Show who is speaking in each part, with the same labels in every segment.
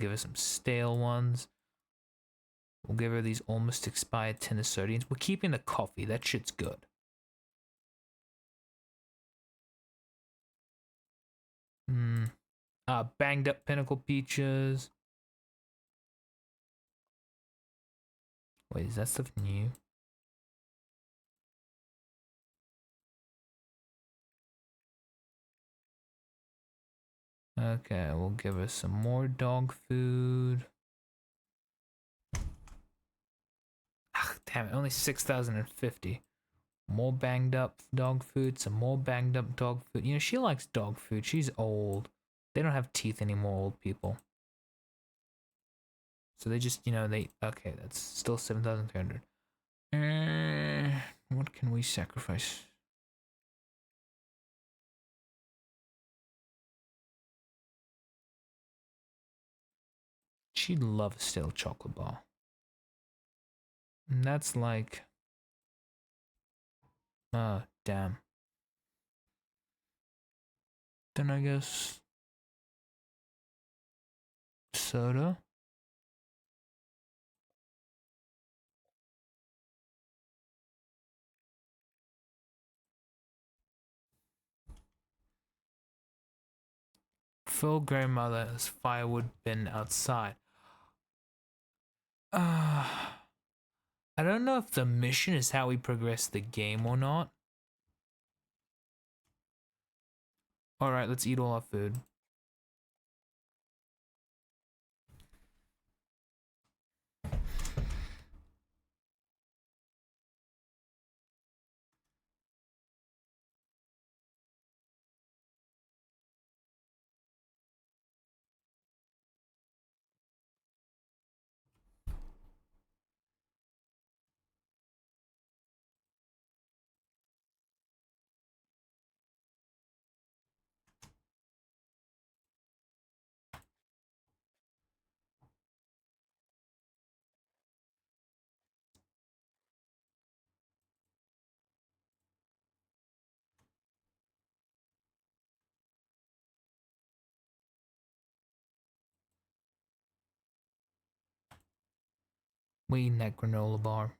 Speaker 1: Give her some stale ones. We'll give her these almost expired tin of sardines. We're keeping the coffee. That shit's good. Banged up pinnacle peaches. Wait, is that stuff new? Okay, we'll give her some more dog food. Ah, damn it, only 6,050. More banged up dog food, some more banged up dog food. You know, she likes dog food. She's old. They don't have teeth anymore, old people. So they just, you know, okay, that's still 7,300. What can we sacrifice? She loves stale chocolate bar. And that's like, damn. Then I guess soda. Phil grandmother's firewood bin outside. I don't know if the mission is how we progress the game or not. Alright, let's eat all our food. We eating that granola bar.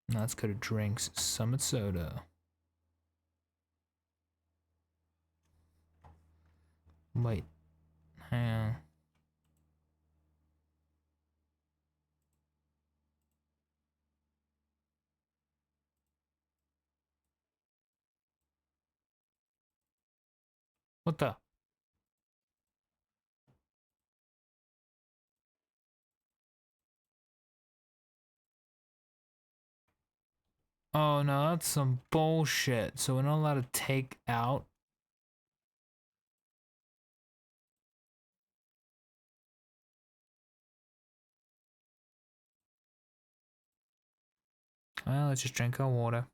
Speaker 1: Now let's go to drinks. Summit soda. Wait. Hang on. What the? Oh no, that's some bullshit. So we're not allowed to take out. Well, let's just drink our water.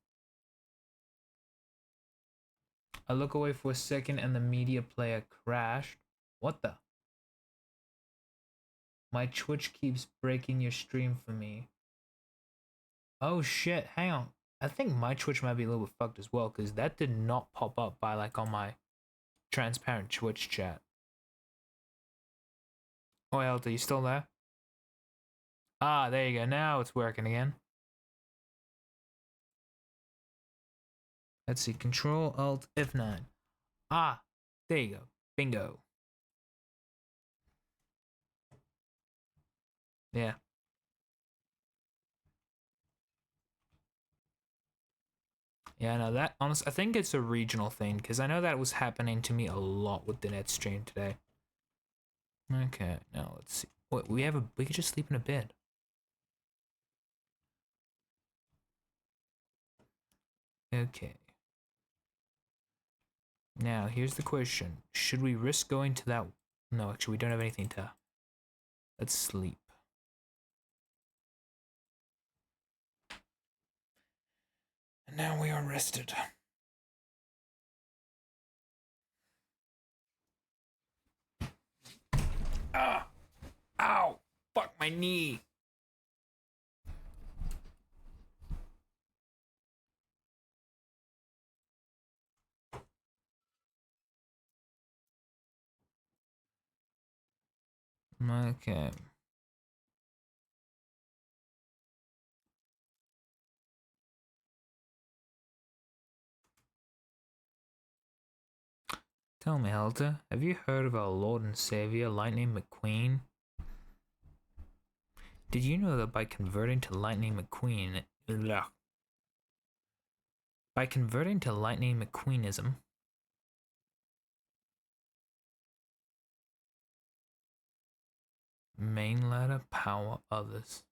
Speaker 1: I look away for a second and the media player crashed. What the? My Twitch keeps breaking your stream for me. Oh shit, hang on. I think my Twitch might be a little bit fucked as well, because that did not pop up by like on my transparent Twitch chat. Oh, Elta, you still there? Ah, there you go. Now it's working again. Let's see. Control Alt F9. Ah, there you go. Bingo. Yeah. Yeah, no, that honestly, I think it's a regional thing, because I know that was happening to me a lot with the net stream today. Okay, now let's see. What we could just sleep in a bed. Okay. Now, here's the question. Should we risk going to that? No, actually, we don't have anything to. Let's sleep. And now we are rested. Ah! Ow! Fuck my knee! Okay. Tell me, Helter, have you heard of our Lord and Savior, Lightning McQueen? Did you know that by converting to Lightning McQueen... Ugh. By converting to Lightning McQueenism... Mainlander power others.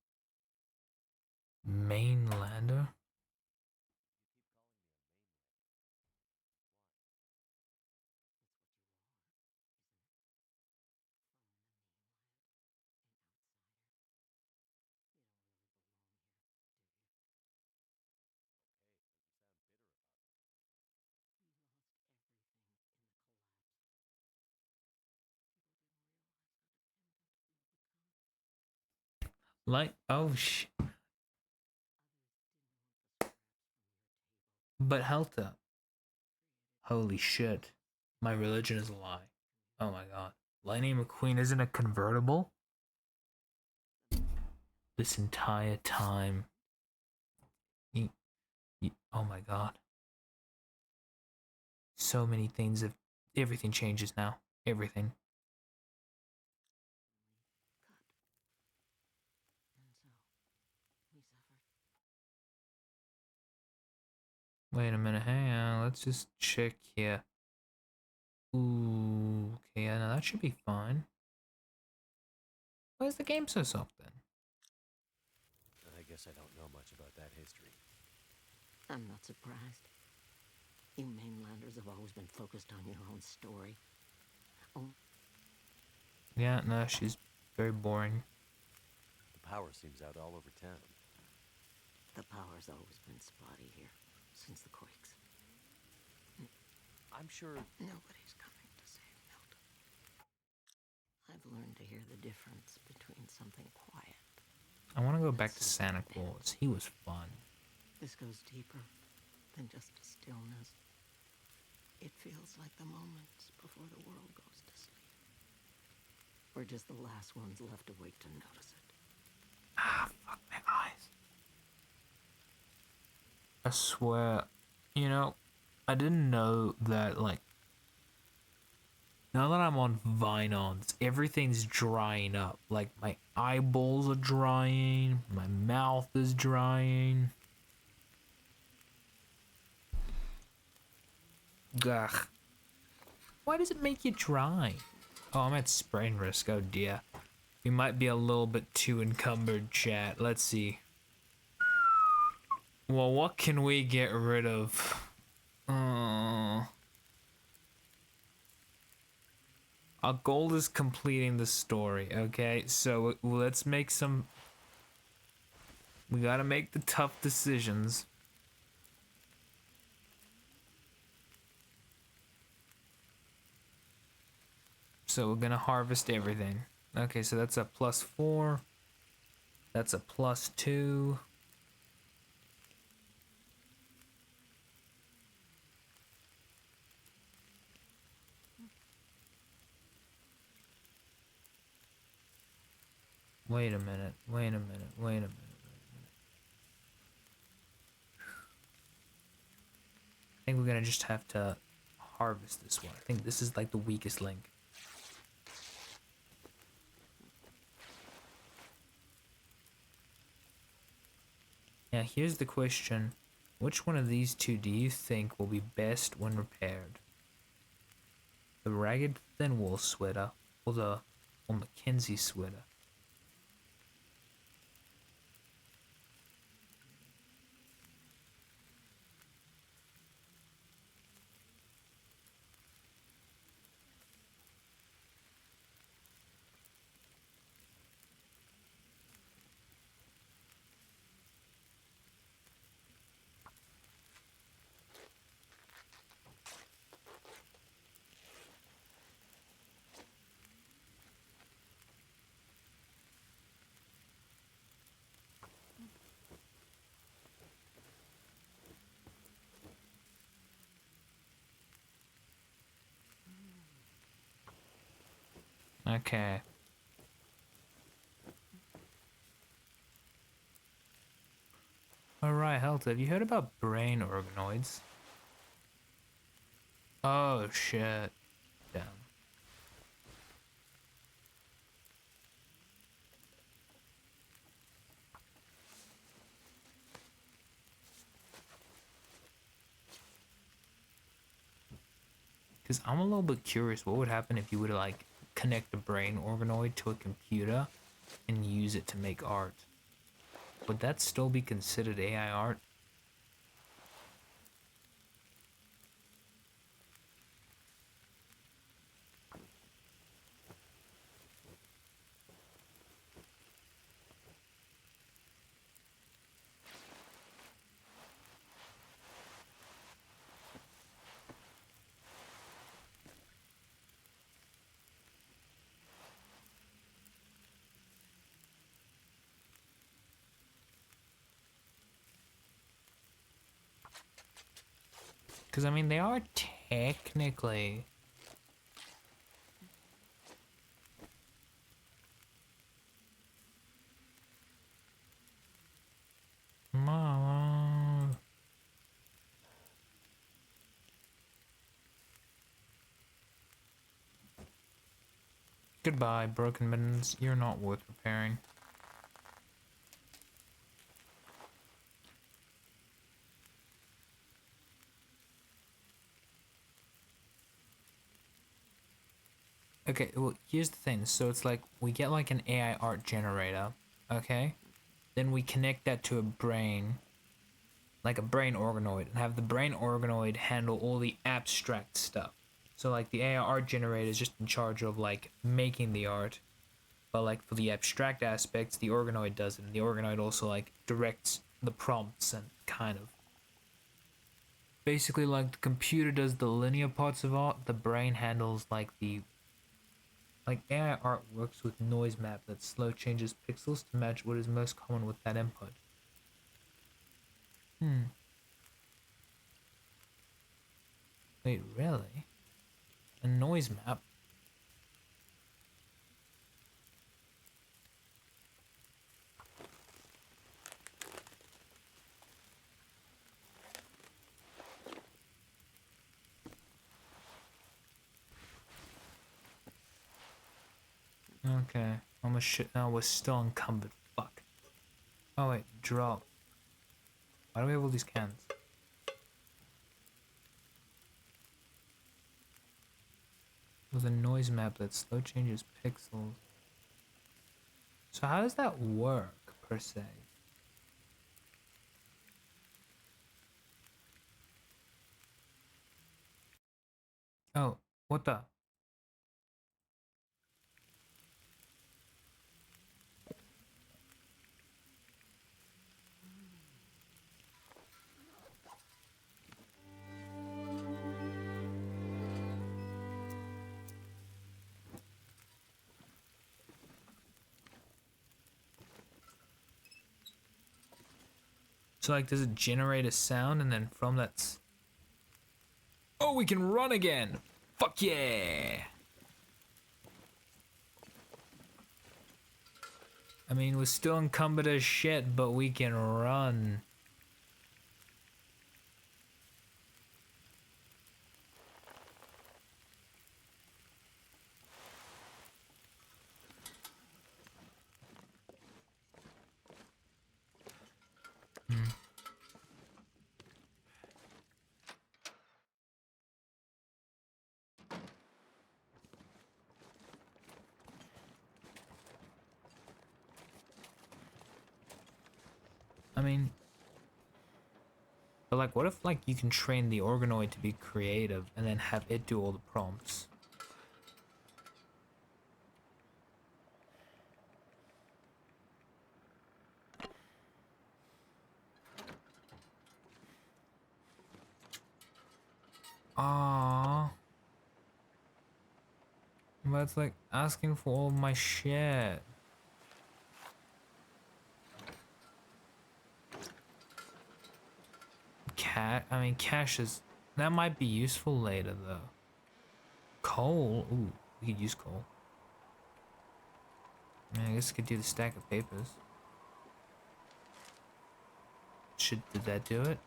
Speaker 1: Mainlander? Like, oh But Helta, holy shit. My religion is a lie. Oh my god. Lightning McQueen isn't a convertible? This entire time. Oh my god. So many things have... Everything changes now. Everything. Wait a minute, hang on, let's just check here. Ooh, okay, yeah, no, that should be fine. Why is the game so soft then?
Speaker 2: I guess I don't know much about that history.
Speaker 3: I'm not surprised. You mainlanders have always been focused on your own story. Oh.
Speaker 1: Yeah, no, she's very boring.
Speaker 2: The power seems out all over town.
Speaker 3: The power's always been spotty here, since the quakes.
Speaker 2: I'm sure...
Speaker 3: Nobody's coming to save Milton. I've learned to hear the difference between something quiet.
Speaker 1: I want to go back to Santa Claus. He was fun.
Speaker 3: This goes deeper than just a stillness. It feels like the moments before the world goes to sleep. We're just the last ones left awake to notice it.
Speaker 1: Ah, fuck my eyes. I swear, you know, I didn't know that, like, now that I'm on Vinons, everything's drying up. Like, my eyeballs are drying, my mouth is drying. Ugh. Why does it make you dry? Oh, I'm at sprain risk, oh dear. We might be a little bit too encumbered, chat. Let's see. Well, what can we get rid of? Our goal is completing the story, okay? So let's make some... We gotta make the tough decisions. So we're gonna harvest everything. Okay, so that's a +4. That's a +2. Wait a minute, wait a minute, wait a minute. I think we're gonna just have to harvest this one. I think this is like the weakest link. Now here's the question. Which one of these two do you think will be best when repaired? The ragged thin wool sweater or Mackenzie sweater? Okay. Alright, Health, have you heard about brain organoids? Oh shit. Damn. Because I'm a little bit curious what would happen if you were to like connect a brain organoid to a computer and use it to make art. Would that still be considered AI art? Because I mean, they are technically. Mama. Goodbye, broken mittens. You're not worth repairing. Okay, well, here's the thing. So it's like we get like an AI art generator, okay? Then we connect that to a brain, like a brain organoid, and have the brain organoid handle all the abstract stuff. So like the AI art generator is just in charge of like making the art, but like for the abstract aspects, the organoid does it, and the organoid also like directs the prompts and kind of basically like the computer does the linear parts of art, the brain handles like the like AI art works with noise map that slow changes pixels to match what is most common with that input. Wait, really? A noise map? Okay. Almost shit. No, we're still encumbered. Fuck. Oh wait, drop. Why do we have all these cans? With a noise map that slow changes pixels. So how does that work, per se? Oh, what the? So like, does it generate a sound and then from that... Oh, we can run again! Fuck yeah! I mean, we're still encumbered as shit, but we can run. I mean, but like, what if like you can train the organoid to be creative and then have it do all the prompts? Ah, but it's like asking for all my shit. I mean, cash is that might be useful later though. Coal, ooh, we could use coal. I guess I could do the stack of papers. did that do it?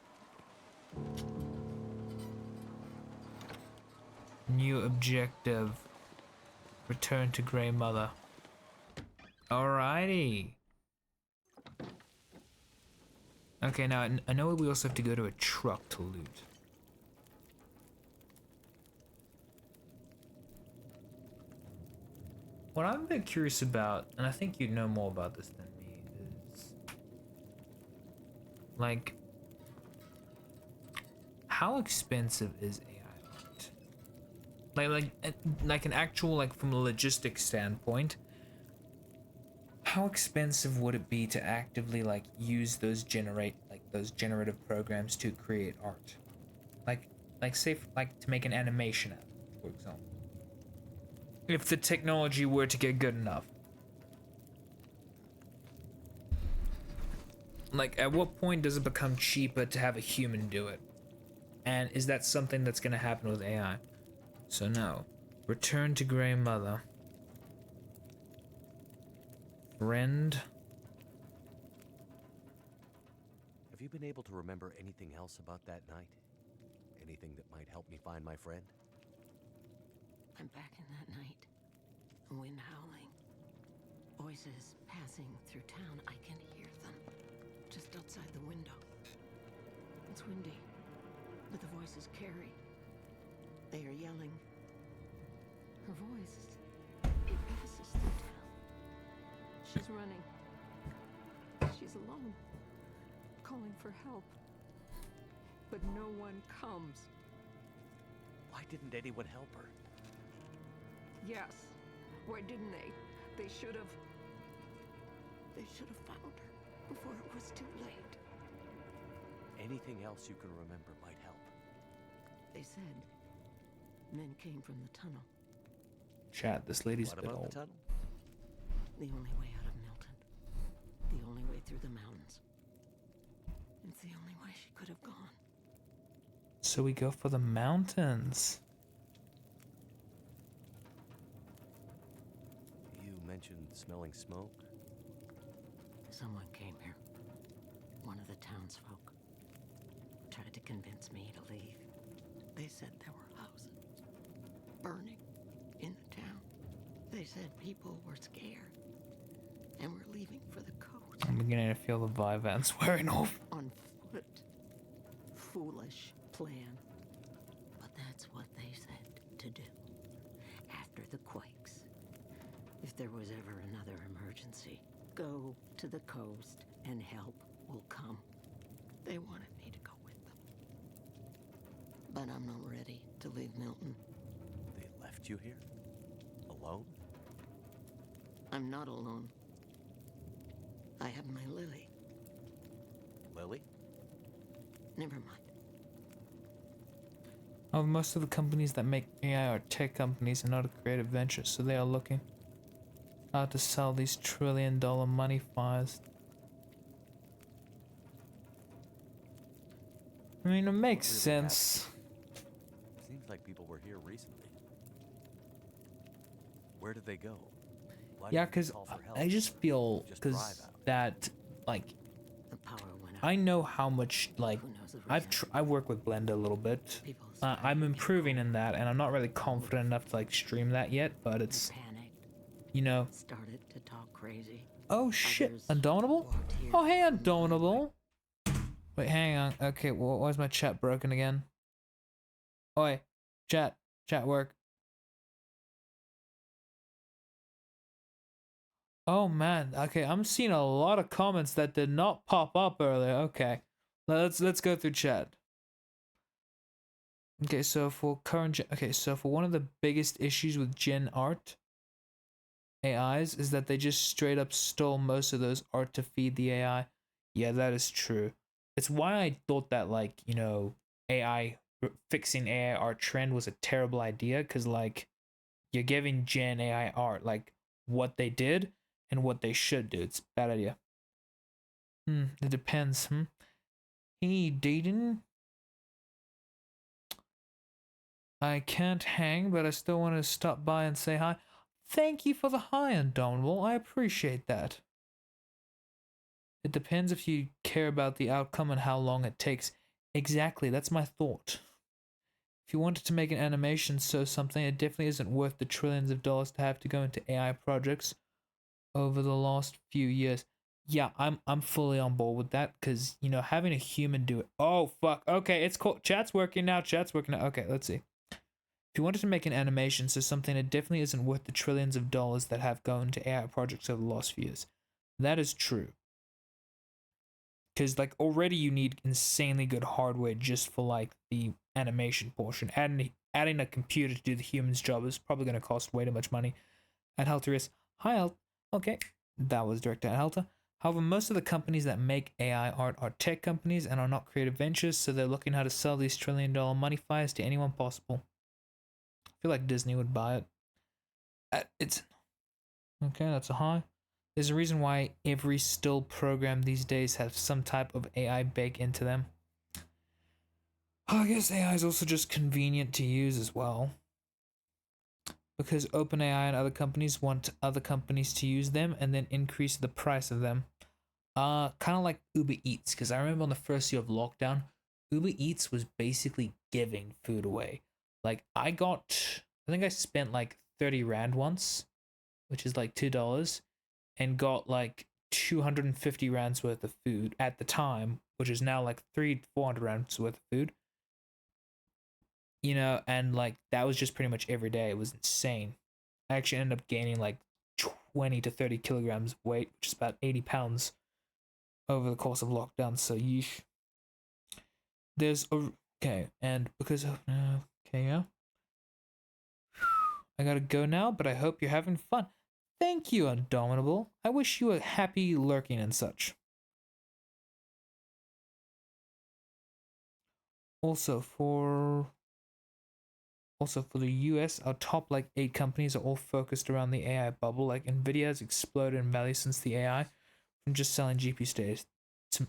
Speaker 1: New objective. Return to Grey Mother. Alrighty. Okay, now I know we also have to go to a truck to loot. What I'm a bit curious about, and I think you'd know more about this than me, is like, how expensive is AI art? Like an actual, like, from a logistics standpoint, how expensive would it be to actively like use those generative programs to create art? Like say like to make an animation out of it, for example. If the technology were to get good enough. Like, at what point does it become cheaper to have a human do it? And is that something that's gonna happen with AI? So no. Return to Grey Mother. Friend.
Speaker 2: Have you been able to remember anything else about that night? Anything that might help me find my friend?
Speaker 3: I'm back in that night. Wind howling. Voices passing through town. I can hear them. Just outside the window. It's windy, but the voices carry. They are yelling. Her voice, it passes through town. She's running. She's alone, calling for help. But no one comes.
Speaker 2: Why didn't anyone help her?
Speaker 3: Yes. Why didn't they? They should have. They should have found her before it was too late.
Speaker 2: Anything else you can remember might help.
Speaker 3: They said men came from the tunnel.
Speaker 1: Chat, this lady's
Speaker 2: What
Speaker 1: a bit
Speaker 2: about
Speaker 1: old.
Speaker 2: the tunnel?
Speaker 3: The only way out of Milton. The only way through the mountains. It's the only way she could have gone.
Speaker 1: So we go for the mountains.
Speaker 2: You mentioned smelling smoke.
Speaker 3: Someone came here. One of the townsfolk. Tried to convince me to leave. They said there were houses burning in the town. They said people were scared and were leaving for the coast.
Speaker 1: I'm beginning to feel the Vyvanse wearing off.
Speaker 3: On foot. Foolish plan. But that's what they said to do. After the quakes. If there was ever another emergency, go to the coast and help will come. They wanted me to go with them. But I'm not ready to leave Milton.
Speaker 2: They left you here? Alone?
Speaker 3: I'm not alone. I have my Lily.
Speaker 2: Lily?
Speaker 3: Never mind.
Speaker 1: Oh, most of the companies that make AI are tech companies and not a creative venture, so they are looking how to sell these trillion-dollar money fires. I mean, it makes
Speaker 2: What really
Speaker 1: sense.
Speaker 2: Seems like people were here recently. Where did they go? Why
Speaker 1: Yeah,
Speaker 2: didn't they
Speaker 1: because
Speaker 2: call for help?
Speaker 1: I just feel
Speaker 2: Just drive
Speaker 1: because
Speaker 2: out.
Speaker 1: that, like,
Speaker 3: The power went out.
Speaker 1: I know how much, like,
Speaker 3: Who knows the
Speaker 1: I work with Blender a little bit.
Speaker 3: People
Speaker 1: I'm
Speaker 3: started to
Speaker 1: improving in that, and I'm not really confident enough to, like, stream that yet, but it's,
Speaker 3: panicked.
Speaker 1: you know.
Speaker 3: Started to talk crazy.
Speaker 1: Oh shit,
Speaker 3: Others
Speaker 1: Undawnable?
Speaker 3: walked here
Speaker 1: Oh, hey,
Speaker 3: from the highway.
Speaker 1: Undawnable. Wait, hang on. Okay, well, why is my chat broken again? Oi, chat work. Oh man, okay, I'm seeing a lot of comments that did not pop up earlier. Okay, let's go through chat. Okay, so for so for one of the biggest issues with Gen art AIs is that they just straight up stole most of those art to feed the AI. Yeah, that is true. It's why I thought that, like, you know, fixing AI art trend was a terrible idea, because like you're giving Gen AI art like what they did and what they should do. It's a bad idea. It depends. Hey, Dayton. I can't hang, but I still want to stop by and say hi. Thank you for the hi, Undawnable. I appreciate that. It depends if you care about the outcome and how long it takes. Exactly, that's my thought. If you wanted to make an animation so something, it definitely isn't worth the trillions of dollars to have to go into AI projects over the last few years. Yeah, I'm fully on board with that because you know having a human do it. Oh fuck. Okay, it's cool. Chat's working now. Chat's working now. Okay, let's see. If you wanted to make an animation so something, it definitely isn't worth the trillions of dollars that have gone into AI projects over the last few years. That is true. Because like already you need insanely good hardware just for like the animation portion. Adding a computer to do the human's job is probably going to cost way too much money. And Helter is hi Helter. Okay, that was directed at Helter. However, most of the companies that make AI art are tech companies and are not creative ventures, so they're looking how to sell these trillion-dollar money fires to anyone possible. I feel like Disney would buy it. It's okay. That's a high. There's a reason why every still program these days has some type of AI baked into them. I guess AI is also just convenient to use as well. Because OpenAI and other companies want other companies to use them and then increase the price of them. Kind of like Uber Eats, because I remember on the first year of lockdown, Uber Eats was basically giving food away. Like I think I spent like 30 Rand once, which is like $2, and got like 250 Rands worth of food at the time, which is now like 400 Rands worth of food. You know, and like that was just pretty much every day. It was insane. I actually ended up gaining like 20 to 30 kilograms of weight, which is about 80 pounds over the course of lockdown. So yeesh. There's a okay, and because of okay, yeah, I gotta go now. But I hope you're having fun. Thank you, Indomitable. I wish you a happy lurking and such. Also for the US, our top like 8 companies are all focused around the AI bubble. Like Nvidia has exploded in value since the AI from just selling GPUs to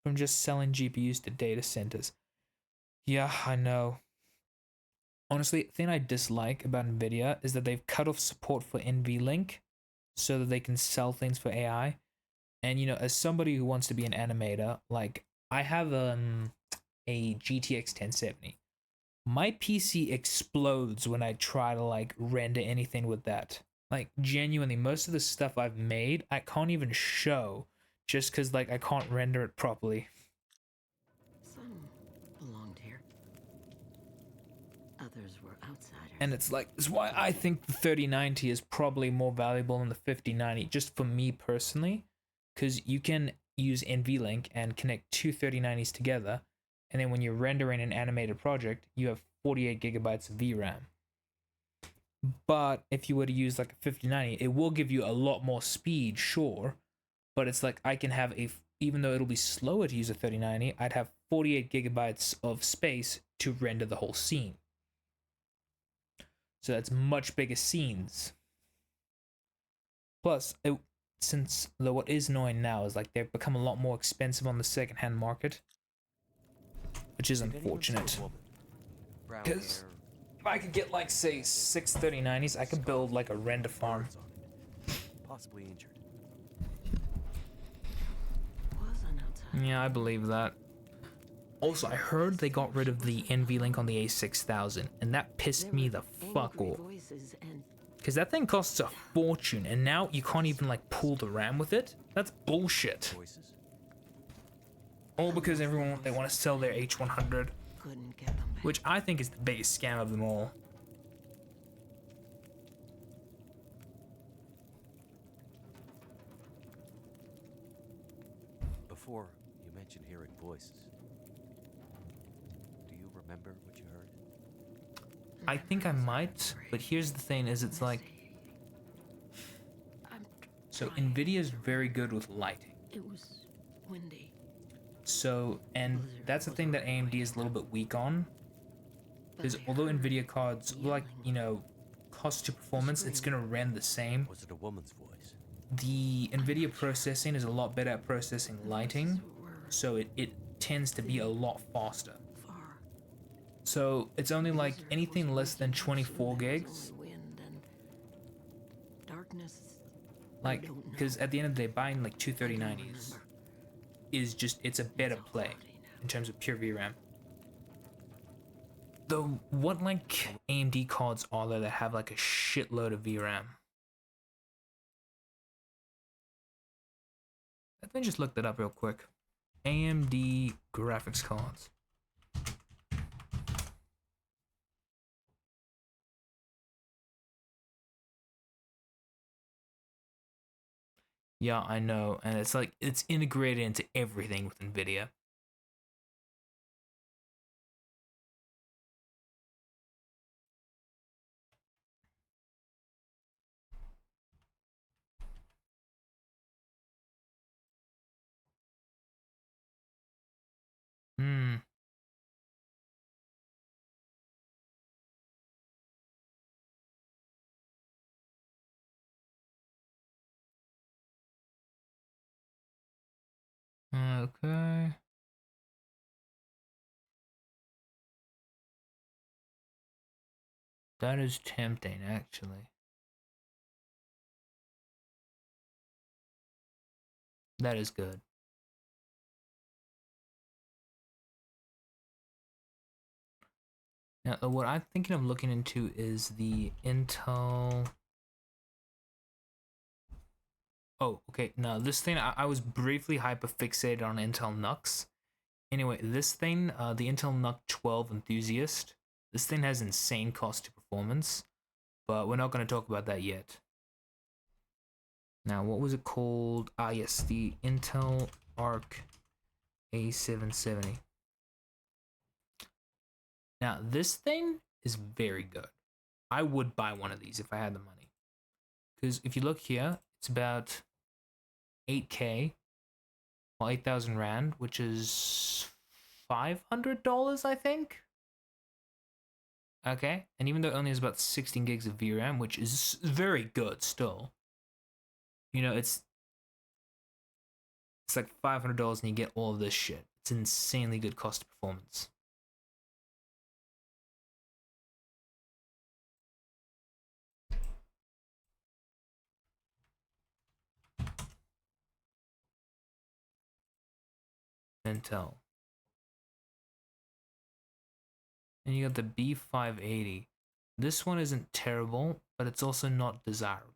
Speaker 1: from just selling GPUs to data centers. Yeah, I know. Honestly, the thing I dislike about Nvidia is that they've cut off support for NVLink so that they can sell things for AI. And you know, as somebody who wants to be an animator, like I have a GTX 1070. My PC explodes when I try to like render anything with that. Like genuinely, most of the stuff I've made, I can't even show just because like I can't render it properly.
Speaker 3: Some belonged here. Others were outsiders.
Speaker 1: And it's like, it's why I think the 3090 is probably more valuable than the 5090, just for me personally, because you can use NVLink and connect two 3090s together, and then when you're rendering an animated project, you have 48 gigabytes of VRAM. But if you were to use like a 5090, it will give you a lot more speed, sure, but it's like I can have even though it'll be slower to use a 3090, I'd have 48 gigabytes of space to render the whole scene. So that's much bigger scenes. Plus, since what is annoying now is like they've become a lot more expensive on the secondhand market, which is unfortunate. Because if I could get like say 6 3090s, I could build like a render farm.
Speaker 2: Possibly injured.
Speaker 1: Yeah, I believe that. Also, I heard they got rid of the NVLink on the A6000, and that pissed me the fuck off. Because that thing costs a fortune, and now you can't even like pull the RAM with it? That's bullshit. All because they want to sell their H100, which I think is the biggest scam of them all.
Speaker 2: Before, you mentioned hearing voices. Do you remember what you heard?
Speaker 1: I think I might, but here's the thing is it's like, so Nvidia's very good with lighting.
Speaker 3: It was windy.
Speaker 1: So, and that's the thing that AMD is a little bit weak on. Because although Nvidia cards, like, you know, cost to performance, it's gonna render the same.
Speaker 2: Was it a woman's voice?
Speaker 1: The Nvidia processing is a lot better at processing lighting, so it tends to be a lot faster. So it's only like anything less than 24 gigs. Like,
Speaker 3: don't know.
Speaker 1: because at the end of the day, buying like two
Speaker 3: I don't
Speaker 1: 3090s
Speaker 3: remember.
Speaker 1: is just, it's a better
Speaker 3: all
Speaker 1: play
Speaker 3: cloudy now.
Speaker 1: in terms of pure VRAM. Though, what like AMD cards are there that have like a shitload of VRAM? Let me just look that up real quick. AMD graphics cards. Yeah, I know, and it's like it's integrated into everything with NVIDIA. Hmm. Okay. That is tempting, actually. That is good. Now, what I'm thinking of looking into is the Intel. Oh, okay. Now, this thing, I was briefly hyperfixated on Intel NUCs. Anyway, this thing, the Intel NUC 12 Enthusiast, this thing has insane cost to performance, but we're not going to talk about that yet. Now, what was it called? Ah, yes, the Intel Arc A770. Now, this thing is very good. I would buy one of these if I had the money. Because if you look here, it's about 8K, well, 8,000 Rand, which is $500, I think. Okay, and even though it only has about 16 gigs of VRAM, which is very good still, you know, it's like $500 and you get all of this shit. It's insanely good cost to performance. Intel. And you got the B580. This one isn't terrible, but it's also not desirable.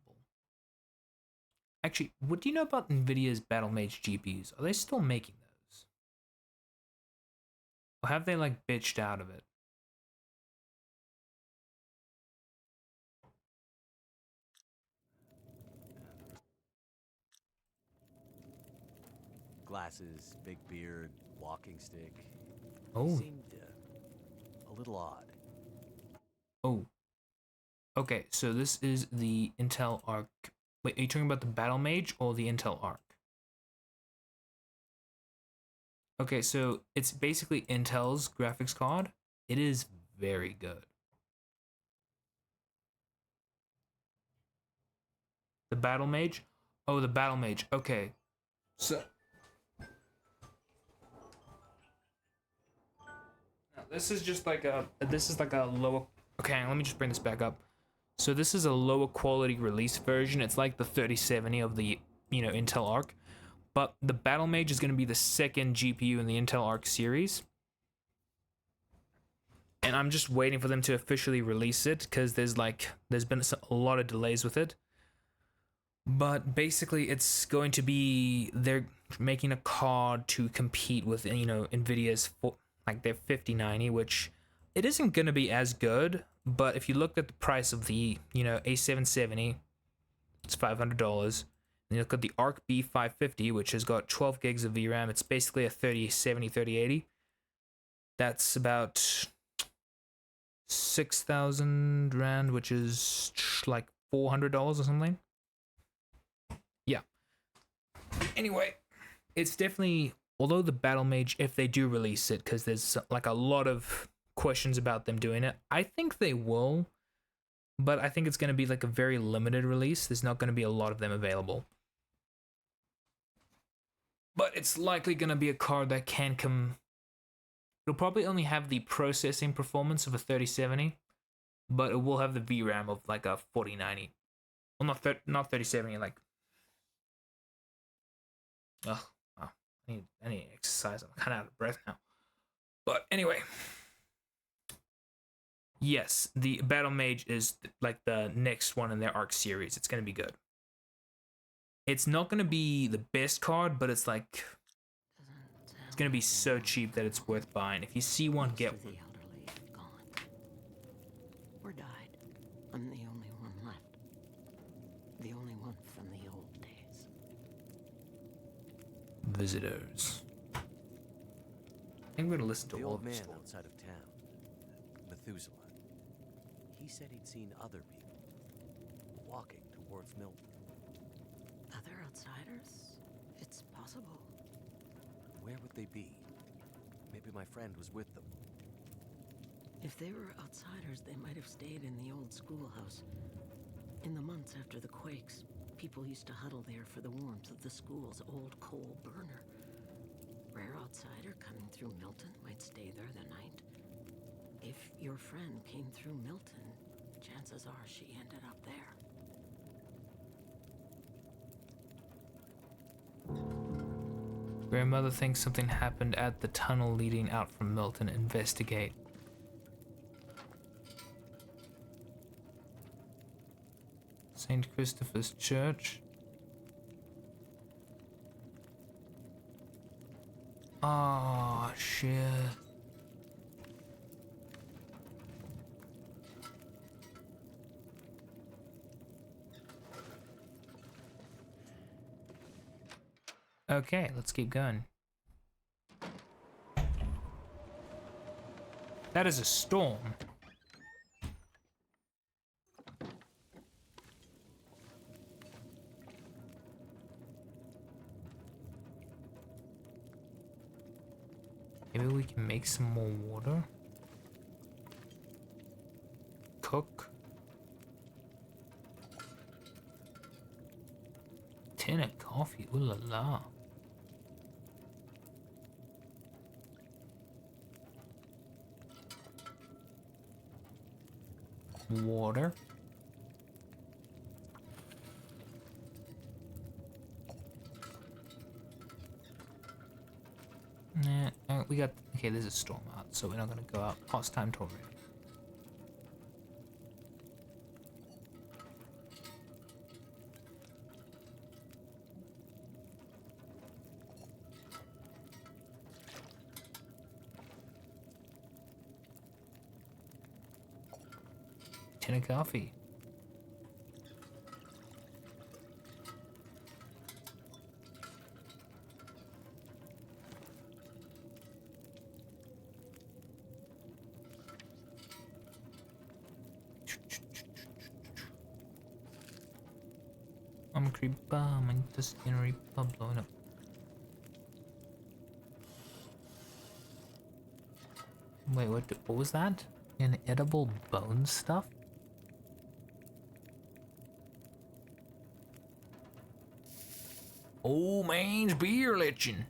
Speaker 1: Actually, what do you know about NVIDIA's Battlemage GPUs? Are they still making those? Or have they like bitched out of it?
Speaker 2: Glasses, big beard, walking stick. He
Speaker 1: Oh,
Speaker 2: seemed a little odd.
Speaker 1: oh. Okay, so this is the Intel Arc. Wait, are you talking about the Battlemage or the Intel Arc? Okay, so it's basically Intel's graphics card. It is very good. The Battlemage? Oh, the Battlemage. Okay. So now this is just like a lower. Okay, let me just bring this back up. So this is a lower quality release version. It's like the 3070 of the, Intel Arc. But the Battlemage is going to be the second GPU in the Intel Arc series. And I'm just waiting for them to officially release it because there's been a lot of delays with it. But basically it's going to be, they're making a card to compete with, Nvidia's their 5090, which it isn't going to be as good, but if you look at the price of the, A770, it's $500. And you look at the Arc B550, which has got 12 gigs of VRAM. It's basically a 3070, 3080. That's about 6,000 Rand, which is like $400 or something. Yeah. Anyway, it's definitely, although the Battlemage, if they do release it, because there's like a lot of questions about them doing it, I think they will, but I think it's going to be like a very limited release. There's not going to be a lot of them available. But it's likely going to be a card that can come. It'll probably only have the processing performance of a 3070, but it will have the VRAM of like a 4090. Well, not 3070, like Oh, wow. I need exercise. I'm kind of out of breath now. But anyway, yes, the Battle Mage is like the next one in their arc series. It's gonna be good. It's not gonna be the best card, but it's like it's gonna be so cheap that it's worth buying. If you see one,
Speaker 3: Most
Speaker 1: get
Speaker 3: of the
Speaker 1: one.
Speaker 3: elderly have gone or died. I'm the only one left. The only one from the old days.
Speaker 1: Visitors. I think we're gonna listen to
Speaker 2: The
Speaker 1: all
Speaker 2: old
Speaker 1: of
Speaker 2: man
Speaker 1: this.
Speaker 2: outside of town, Methuselah, he said he'd seen other people walking towards Milton.
Speaker 3: Other outsiders? It's possible.
Speaker 2: Where would they be? Maybe my friend was with them.
Speaker 3: If they were outsiders, they might have stayed in the old schoolhouse. In the months after the quakes, people used to huddle there for the warmth of the school's old coal burner. Rare outsider coming through Milton might stay there the night. If your friend came through Milton, chances are she ended up there.
Speaker 1: Grandmother thinks something happened at the tunnel leading out from Milton. Investigate. St. Christopher's Church. Oh, shit. Okay, let's keep going. That is a storm. Maybe we can make some more water. Cook. Tin of coffee. Ooh la la. Water. Nah, we got. Okay, there's a storm out, so we're not gonna go out. Oh, it's time to already. Tin of coffee. I'm a creeper, I'm just in a reaper blowing up. Wait, what was that? Inedible bone stuff? Oh man's beer lichen.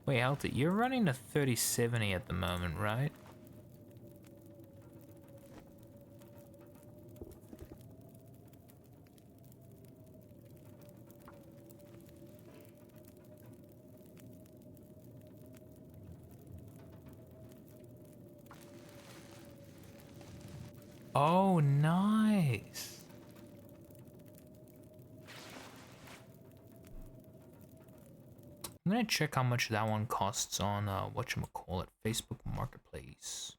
Speaker 1: Wait, Halter, you're running a 3070 at the moment, right? Oh, nice. I'm gonna check how much that one costs on whatchamacallit, Facebook Marketplace.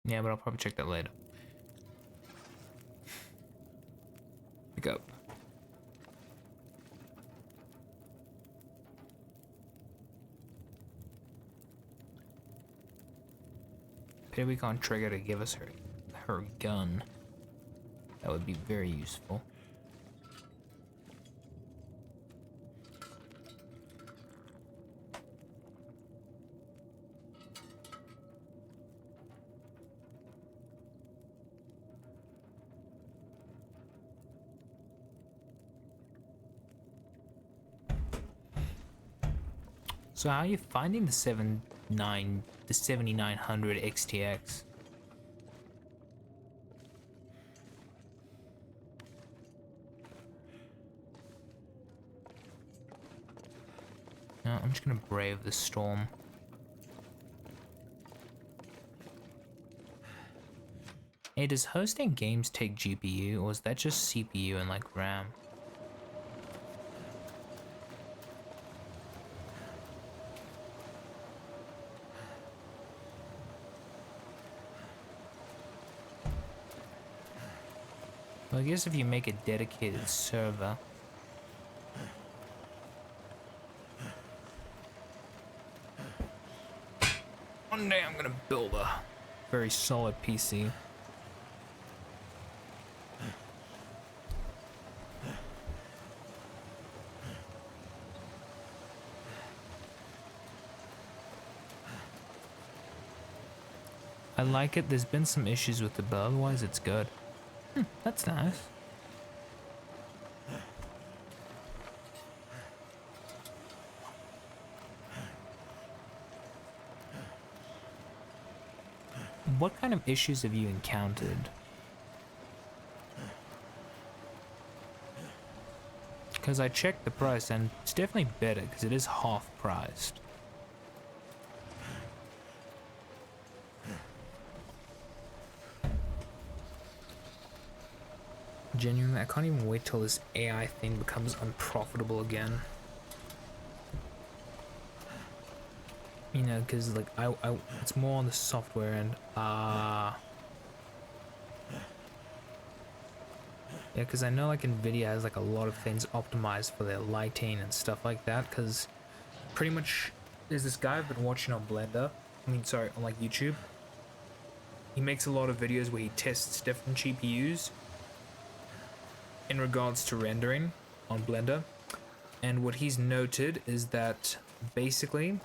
Speaker 1: Yeah, but I'll probably check that later. Pick up. Pity we can't trigger to give us her gun. That would be very useful. So how are you finding the 7900 XTX? No, I'm just gonna brave the storm. Hey, does hosting games take GPU, or is that just CPU and like RAM? Well, I guess if you make a dedicated server. One day I'm gonna build a very solid PC. I like it. There's been some issues with it, but otherwise it's good. That's nice. What kind of issues have you encountered? Because I checked the price and it's definitely better because it is half priced. Genuinely, I can't even wait till this AI thing becomes unprofitable again. You know, because like it's more on the software end. Yeah, because I know like Nvidia has like a lot of things optimized for their lighting and stuff like that. Because pretty much, there's this guy I've been watching on Blender. I mean, sorry, on like YouTube. He makes a lot of videos where he tests different GPUs in regards to rendering on Blender. And what he's noted is that basically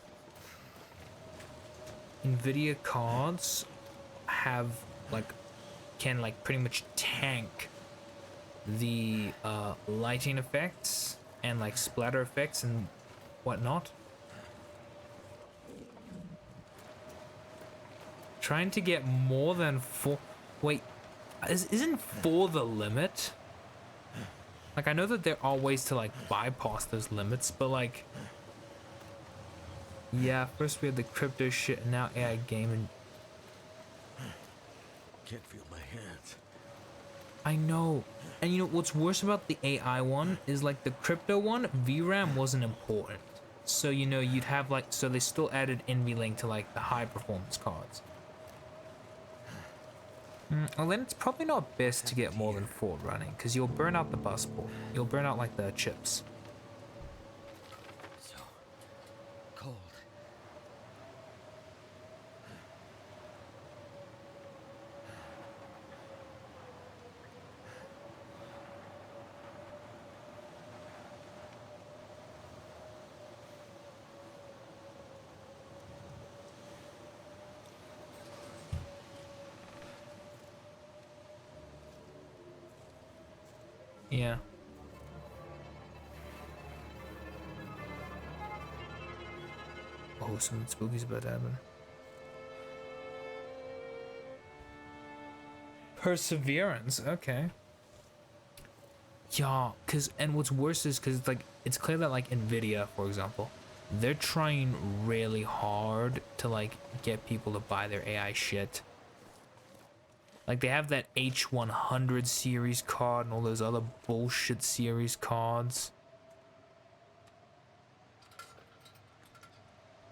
Speaker 1: Nvidia cards have can pretty much tank the lighting effects and like splatter effects and whatnot. Trying to get more than 4. Wait, isn't 4 the limit? Like, I know that there are ways to like bypass those limits, but like, yeah, first we had the crypto shit and now AI gaming.
Speaker 2: Can't feel my hands.
Speaker 1: I know. And you know what's worse about the AI one is like the crypto one, VRAM wasn't important. So you know you'd have like, so they still added NVLink to like the high performance cards. Well then it's probably not best to get more than 4 running because you'll burn out the bus port. You'll burn out like the chips.
Speaker 2: So cold.
Speaker 1: Yeah. Oh, something spooky's about to happen. Perseverance, okay. Yeah, and what's worse is like it's clear that like Nvidia, for example, they're trying really hard to like get people to buy their AI shit. Like they have that H100 series card and all those other bullshit series cards.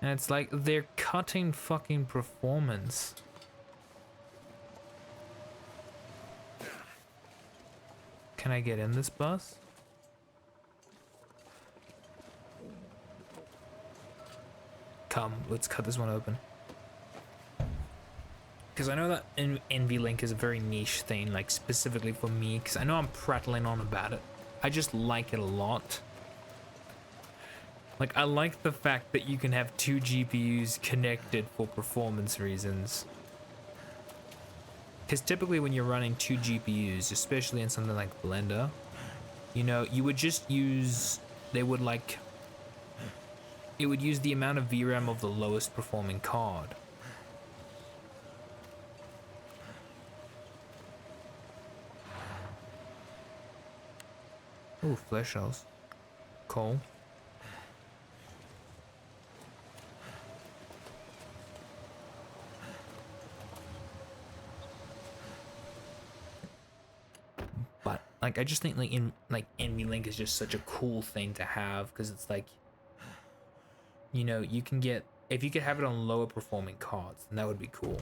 Speaker 1: And it's like they're cutting fucking performance. Can I get in this bus? Come, let's cut this one open. because I know that NVLink is a very niche thing, like specifically for me, because I know I'm prattling on about it. I just like it a lot. Like, I like the fact that you can have two GPUs connected for performance reasons. Because typically when you're running two GPUs, especially in something like Blender, you know, you would just use, it would use the amount of VRAM of the lowest performing card. Ooh, flesh shells. Cool. But like, I just think like NVLink is just such a cool thing to have, because it's like, you know, you can get, if you could have it on lower performing cards, then that would be cool.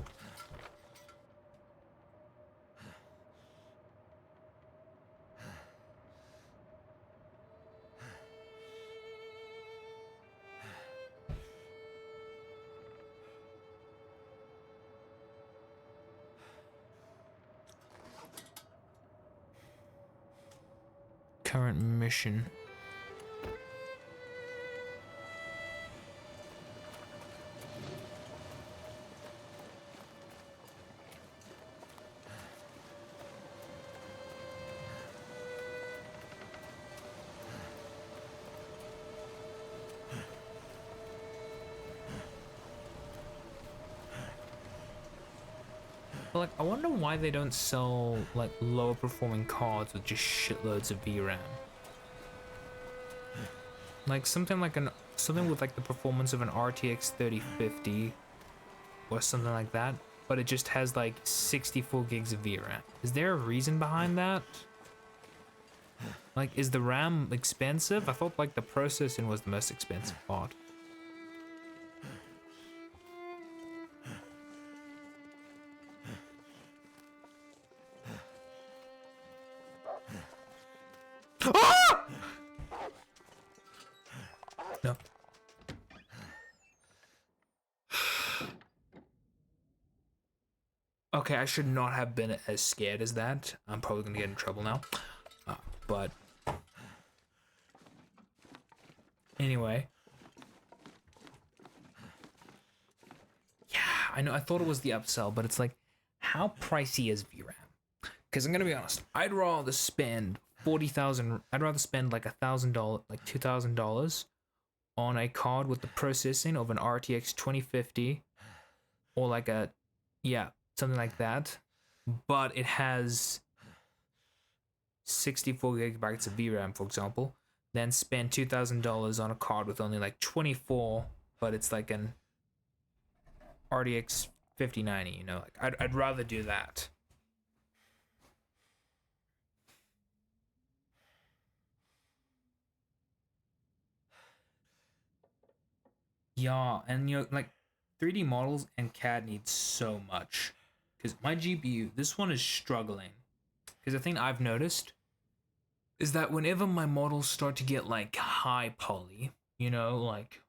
Speaker 1: Current mission. But like, I wonder why they don't sell like lower performing cards with just shitloads of VRAM. Like something with like the performance of an RTX 3050 or something like that, but it just has like 64 gigs of VRAM. Is there a reason behind that? Like, is the RAM expensive? I thought like the processing was the most expensive part. Ah! No. Okay, I should not have been as scared as that. I'm probably gonna get in trouble now. But anyway. Yeah, I know, I thought it was the upsell, but it's like, how pricey is VRAM? Because I'm gonna be honest, I'd rather spend I'd rather spend like $1,000, like $2,000 on a card with the processing of an RTX 2050 or like something like that, but it has 64 gigabytes of VRAM, for example, then spend $2,000 on a card with only like 24, but it's like an RTX 5090, you know, like I'd rather do that. Yeah, and you know, like 3D models and CAD need so much. Because my GPU, this one is struggling. Because the thing I've noticed is that whenever my models start to get like high poly, you know, like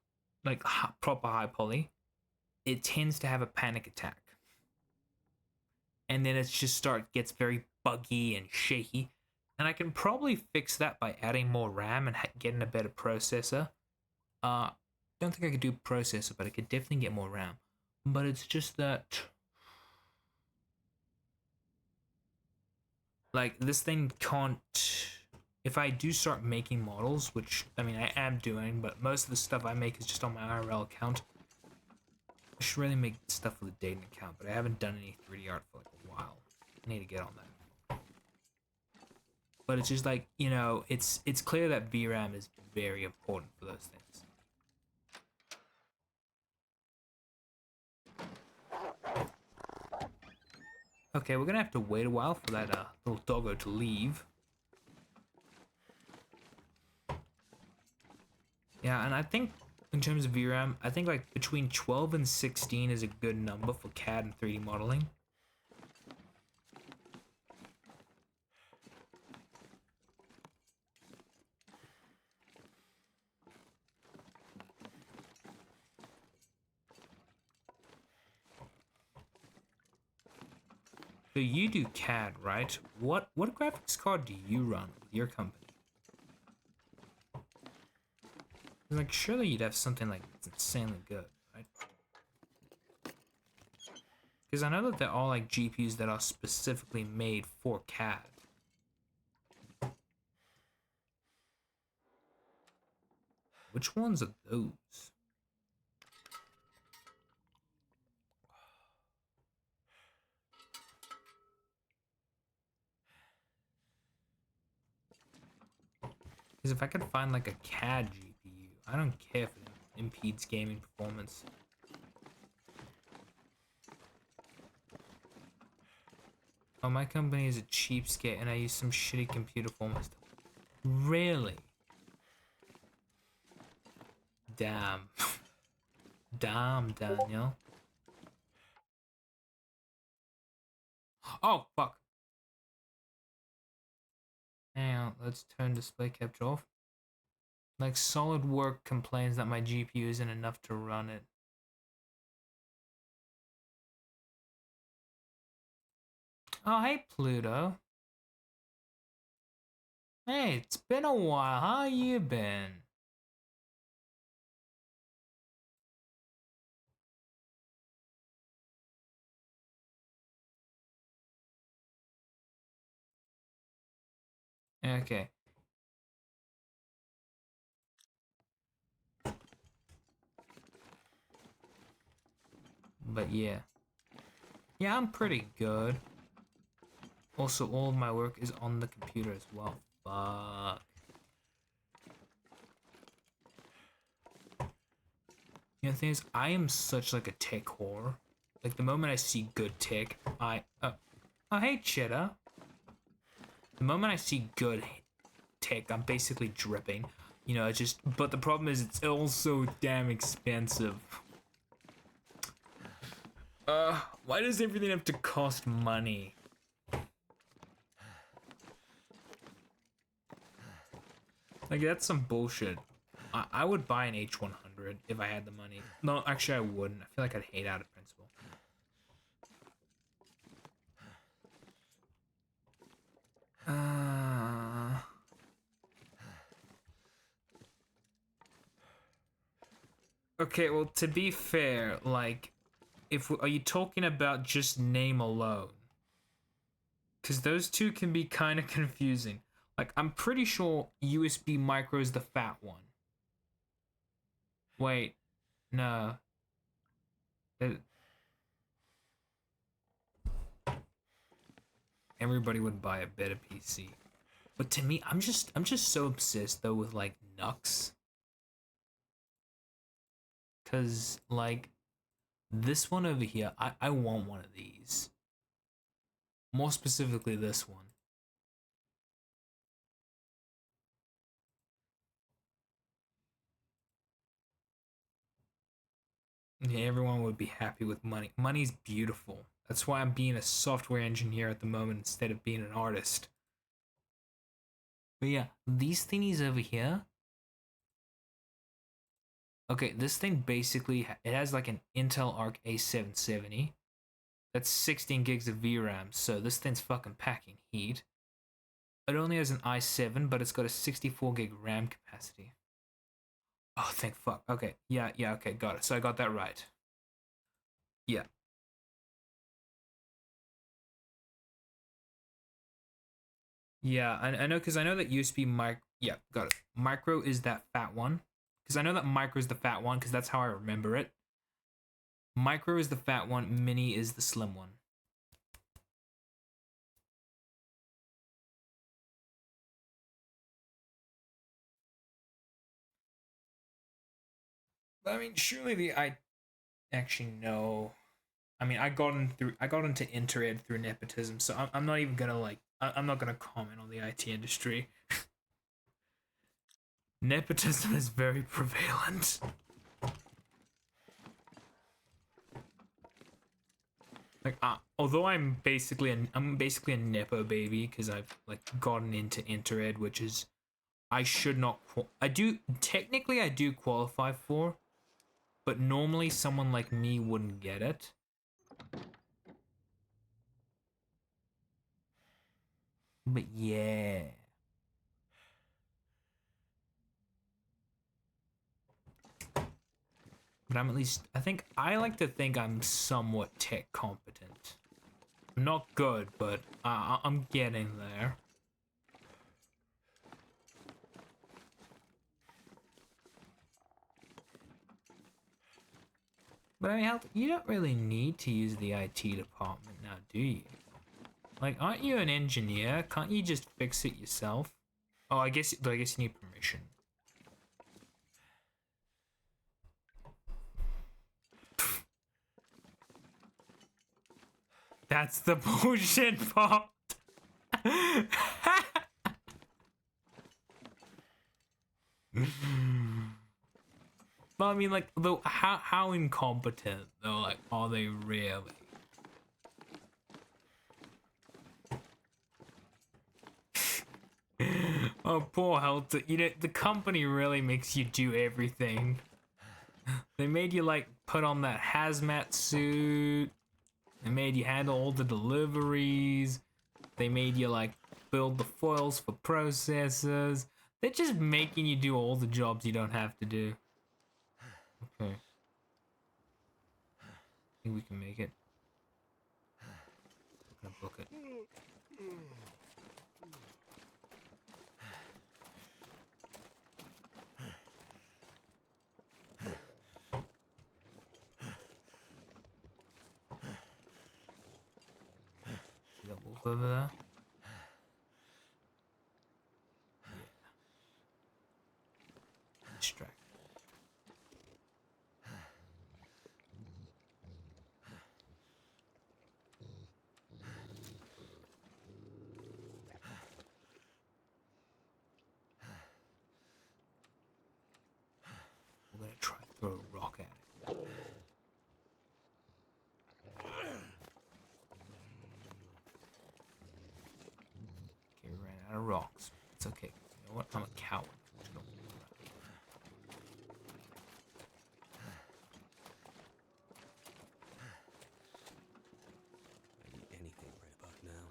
Speaker 1: proper high poly, it tends to have a panic attack. And then it just gets very buggy and shaky. And I can probably fix that by adding more RAM and getting a better processor. Don't think I could do processor, but I could definitely get more RAM. But it's just that, like, this thing can't. If I do start making models, which I mean I am doing, but most of the stuff I make is just on my IRL account. I should really make stuff for the dating account, but I haven't done any 3D art for like a while. I need to get on that. But it's just like, you know, it's clear that VRAM is very important for those things. Okay, we're gonna have to wait a while for that little doggo to leave. Yeah, and I think in terms of VRAM, I think like between 12 and 16 is a good number for CAD and 3D modeling. So you do CAD, right? What graphics card do you run with your company? Like, surely you'd have something like that's insanely good, right? Because I know that they're all like GPUs that are specifically made for CAD. Which ones are those? Because if I could find like a CAD GPU, I don't care if it impedes gaming performance. Oh, my company is a cheapskate and I use some shitty computer for my stuff. Really? Damn. Damn, Daniel. Oh, fuck. Hang on, let's turn display capture off. Like, SolidWorks complains that my GPU isn't enough to run it. Oh, hey, Pluto. Hey, it's been a while. How you been? Okay. But yeah. Yeah, I'm pretty good. Also, all of my work is on the computer as well. Fuck. You know, the thing is, I am such like a tech whore. Like, the moment I see good tech, oh, hey, Cheddar. The moment I see good tech, I'm basically dripping. You know, but the problem is it's also damn expensive. Why does everything have to cost money? Like, that's some bullshit. I would buy an H100 if I had the money. No, actually, I wouldn't. I feel like I'd hate out of principle. Okay, well, to be fair, like, are you talking about just name alone? Because those two can be kind of confusing. Like, I'm pretty sure USB micro is the fat one. Wait, no. Everybody would buy a better PC. But to me, I'm just so obsessed though with like Nux. Cause like this one over here, I want one of these. More specifically this one. Yeah, everyone would be happy with money. Money's beautiful. That's why I'm being a software engineer at the moment instead of being an artist. But yeah, these thingies over here. Okay, this thing basically it has like an Intel Arc A770. That's 16 gigs of VRAM, so this thing's fucking packing heat. It only has an i7, but it's got a 64 gig RAM capacity. Oh, thank fuck. Okay, yeah, okay, got it. So I got that right. Yeah. Yeah, I know, because I know that USB micro. Yeah, got it. Micro is that fat one. Because I know that micro is the fat one, because that's how I remember it. Micro is the fat one, mini is the slim one. I mean, surely I actually know. I mean, I got into Intered through nepotism, so I'm not even gonna like. I'm not gonna comment on the IT industry. Nepotism is very prevalent. Like, although I'm basically a nepo baby because I've like gotten into Intered, which is I should not. I do technically I do qualify for, but normally someone like me wouldn't get it. But yeah. But I'm at least, I like to think I'm somewhat tech competent. I'm not good, but I'm getting there. But I mean, you don't really need to use the IT department now, do you? Like, aren't you an engineer? Can't you just fix it yourself? Oh, I guess you need permission. That's the bullshit part. But I mean, like, though, how incompetent though? Like, are they really? Oh, poor Helter. You know, the company really makes you do everything. They made you like put on that hazmat suit. They made you handle all the deliveries. They made you like build the foils for processors. They're just making you do all the jobs you don't have to do. Okay. I think we can make it. I'm gonna book it. See that wolf over there? Yeah. Distract. We're gonna try and throw a rock at it. Okay, we ran out of rocks. It's okay. You know what? I'm a coward. Just don't worry about it.
Speaker 2: I need anything right about now.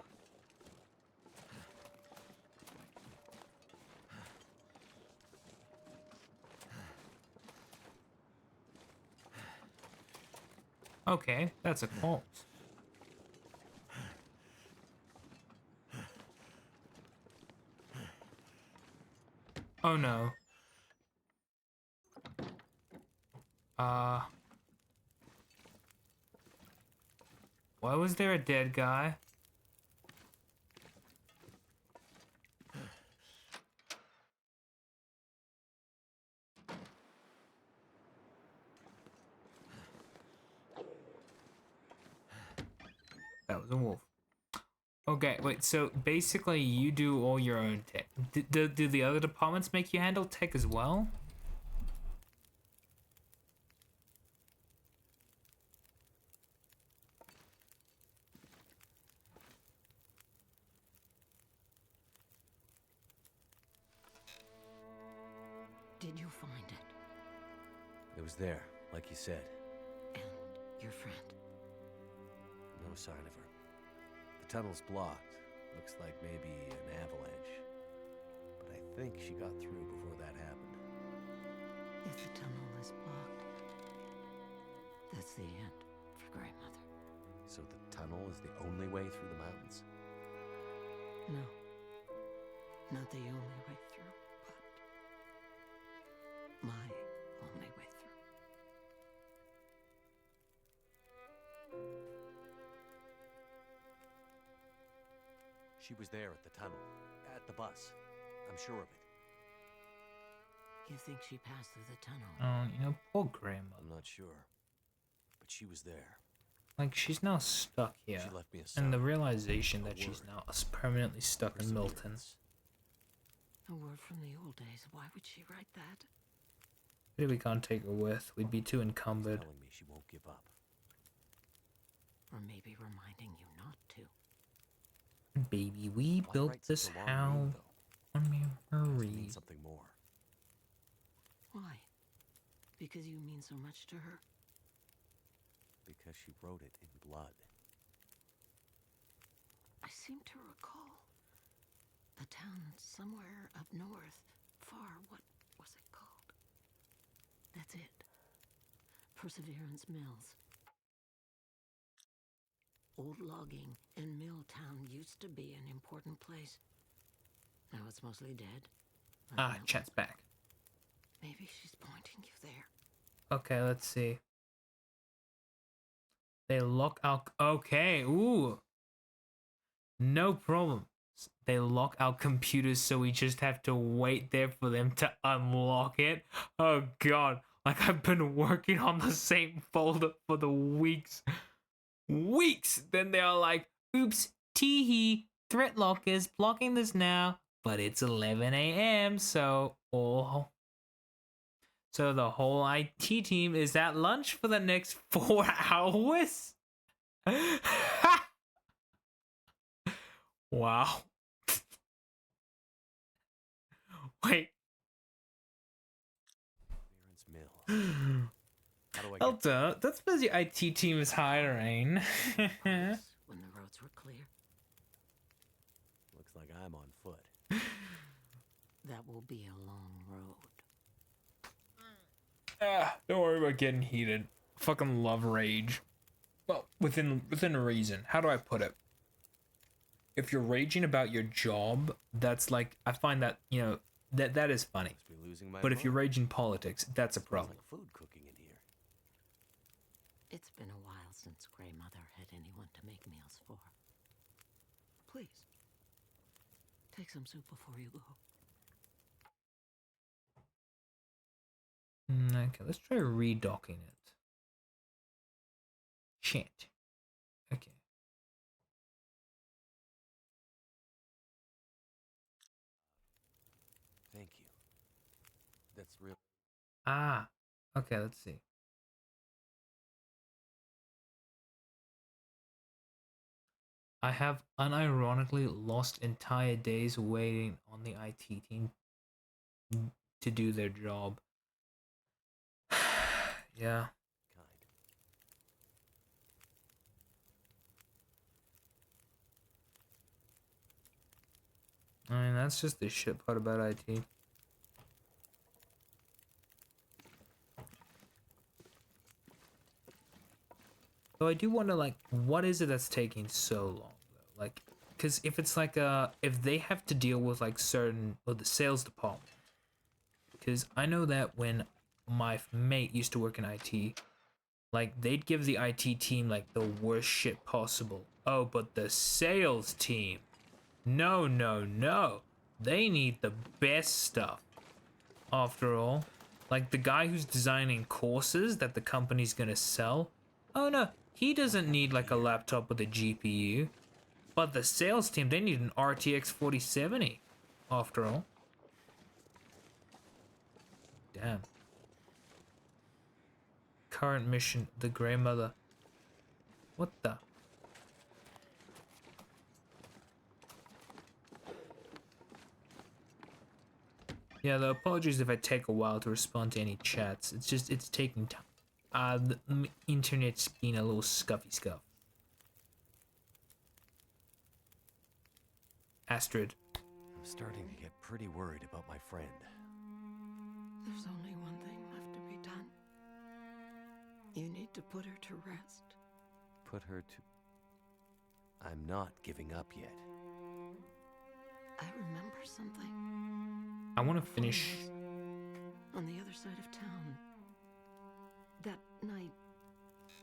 Speaker 1: Okay, that's a corpse. Oh no. Why was there a dead guy? That was a wolf. Okay, wait, so basically you do all your own tech. Do the other departments make you handle tech as well?
Speaker 3: Did you find it?
Speaker 2: It was there, like you said.
Speaker 3: And your friend?
Speaker 2: No sign of her. The tunnel's blocked. Looks like maybe an avalanche. But I think she got through before that happened.
Speaker 3: If the tunnel is blocked, that's the end for Grandmother.
Speaker 2: So the tunnel is the only way through the mountains?
Speaker 3: No. Not the only way through, but my only way through.
Speaker 2: She was there at the tunnel, at the bus. I'm sure of it.
Speaker 3: You think she passed through the tunnel?
Speaker 1: Oh, you know, poor grandmother.
Speaker 2: I'm not sure. But she was there.
Speaker 1: Like, she's now stuck here.
Speaker 2: She left me a
Speaker 1: And the
Speaker 2: sign,
Speaker 1: realization
Speaker 2: a
Speaker 1: that she's
Speaker 2: word,
Speaker 1: now permanently stuck in Milton.
Speaker 2: perseverance.
Speaker 3: A word from the old days. Why would she write that?
Speaker 1: Maybe we can't take her with. We'd be too encumbered.
Speaker 2: Telling me she won't give up.
Speaker 3: Or maybe reminding you not to.
Speaker 1: Baby, we
Speaker 2: Why
Speaker 1: built
Speaker 2: write
Speaker 1: this
Speaker 2: such a long
Speaker 1: house
Speaker 2: name, though?
Speaker 1: on
Speaker 2: Must
Speaker 1: memory.
Speaker 2: mean something more.
Speaker 3: Why? Because you mean so much to her?
Speaker 2: Because she wrote it in blood.
Speaker 3: I seem to recall the town somewhere up north. Far, what was it called? That's it. Perseverance Mills. Old logging and mill town used to be an important place. Now it's mostly dead.
Speaker 1: Ah, chat's back.
Speaker 3: Maybe she's pointing you there.
Speaker 1: Okay, let's see. They lock our... Okay, ooh. No problem. They lock our computers, so we just have to wait there for them to unlock it. Oh god. Like, I've been working on the same folder for the weeks. Then they're like, oops, teehee, threat lockers blocking this now. But it's 11 a.m., so the whole IT team is at lunch for the next 4 hours? Wow. Wait.
Speaker 2: Mills. How do I get
Speaker 1: Elta, that's because your IT team is hiring.
Speaker 3: When the roads were clear.
Speaker 2: Looks like I'm on foot.
Speaker 3: That will be a long road.
Speaker 1: Don't worry about getting heated. Fucking love rage. Well, within reason. How do I put it? If you're raging about your job, that's like, I find that, you know, that is funny.
Speaker 2: Must be losing my
Speaker 1: But if you're
Speaker 2: mind.
Speaker 1: raging politics, that's a
Speaker 2: Smells
Speaker 1: problem.
Speaker 2: like food cooking in here.
Speaker 3: It's been a while since Grey Mother had anyone to make meals for. Please, take some soup before you go.
Speaker 1: Okay, let's try redocking it. Shit. Okay.
Speaker 2: Thank you. That's real.
Speaker 1: Ah. Okay, let's see. I have unironically lost entire days waiting on the IT team to do their job. Yeah.
Speaker 2: Kind.
Speaker 1: I mean, that's just the shit part about IT. So I do wonder, like, what is it that's taking so long, though? Like, because if it's like if they have to deal with like certain, well, the sales department. Because I know that when my mate used to work in IT, like they'd give the IT team like the worst shit possible. Oh, but the sales team, no, no, no. They need the best stuff. After all, like the guy who's designing courses that the company's gonna sell. Oh no, he doesn't need like a laptop with a GPU. But the sales team, they need an RTX 4070. After all. Damn. Current mission, the Grey Mother. What the? Yeah, the apologies if I take a while to respond to any chats. It's just, it's taking time. The internet's being a little scuffy scuff. Astrid.
Speaker 2: I'm starting to get pretty worried about my friend.
Speaker 3: There's only one thing left to be done. You need to put her to rest.
Speaker 2: Put her to... I'm not giving up yet.
Speaker 3: I remember something.
Speaker 1: I want to finish.
Speaker 3: On the other side of town. That night.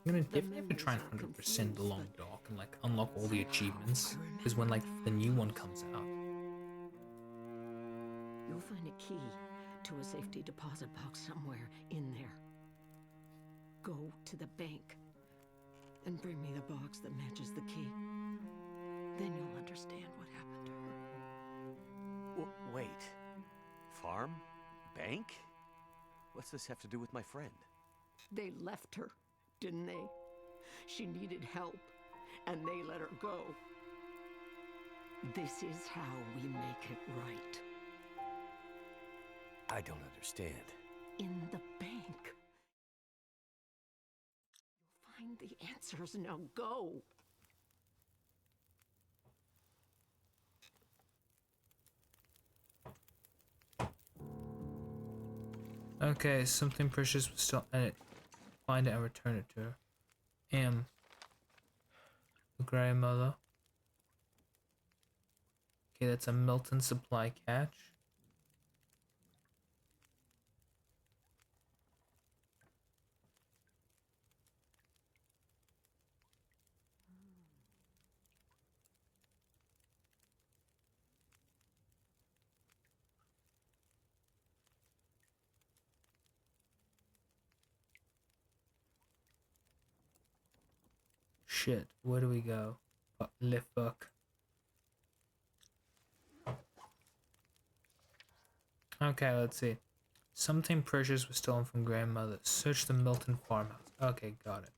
Speaker 1: I'm gonna definitely have to try and 100% the long dock and like unlock all the achievements. Because when like the new one comes out.
Speaker 3: You'll find a key to a safety deposit box somewhere in there. Go to the bank and bring me the box that matches the key. Then you'll understand what happened to her.
Speaker 2: Wait. Farm? Bank? What's this have to do with my friend?
Speaker 3: They left her, didn't they? She needed help, and they let her go. This is how we make it right.
Speaker 2: I don't understand.
Speaker 3: In the bank. You'll find the answers. Now go.
Speaker 1: Okay, something precious was still in it. Find it and return it to her. The grandmother. Okay, that's a Milton supply catch. Shit, where do we go? Le fuck. Okay, let's see. Something precious was stolen from grandmother. Search the Milton farmhouse. Okay, got it.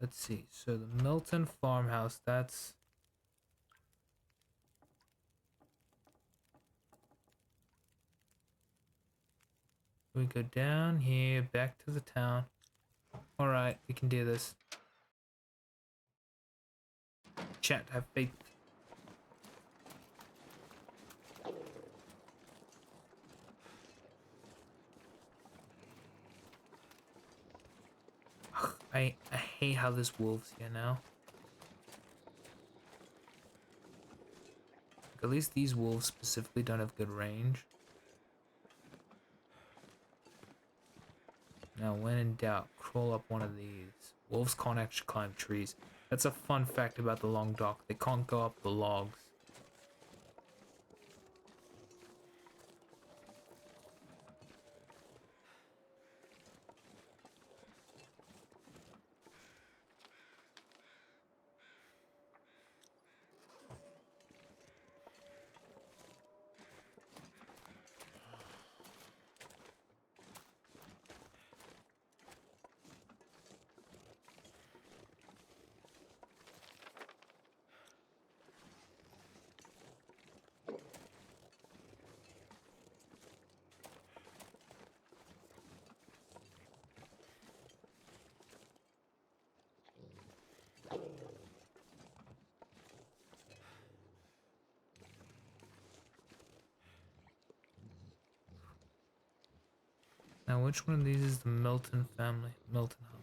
Speaker 1: Let's see. So the Milton farmhouse, that's... We go down here, back to the town. Alright, we can do this. Chat, have faith. Ugh, I hate how this wolves here now. At least these wolves specifically don't have good range. Now, when in doubt, crawl up one of these. Wolves can't actually climb trees. That's a fun fact about the long dock. They can't go up the logs. Now, which one of these is the Milton family? Milton house.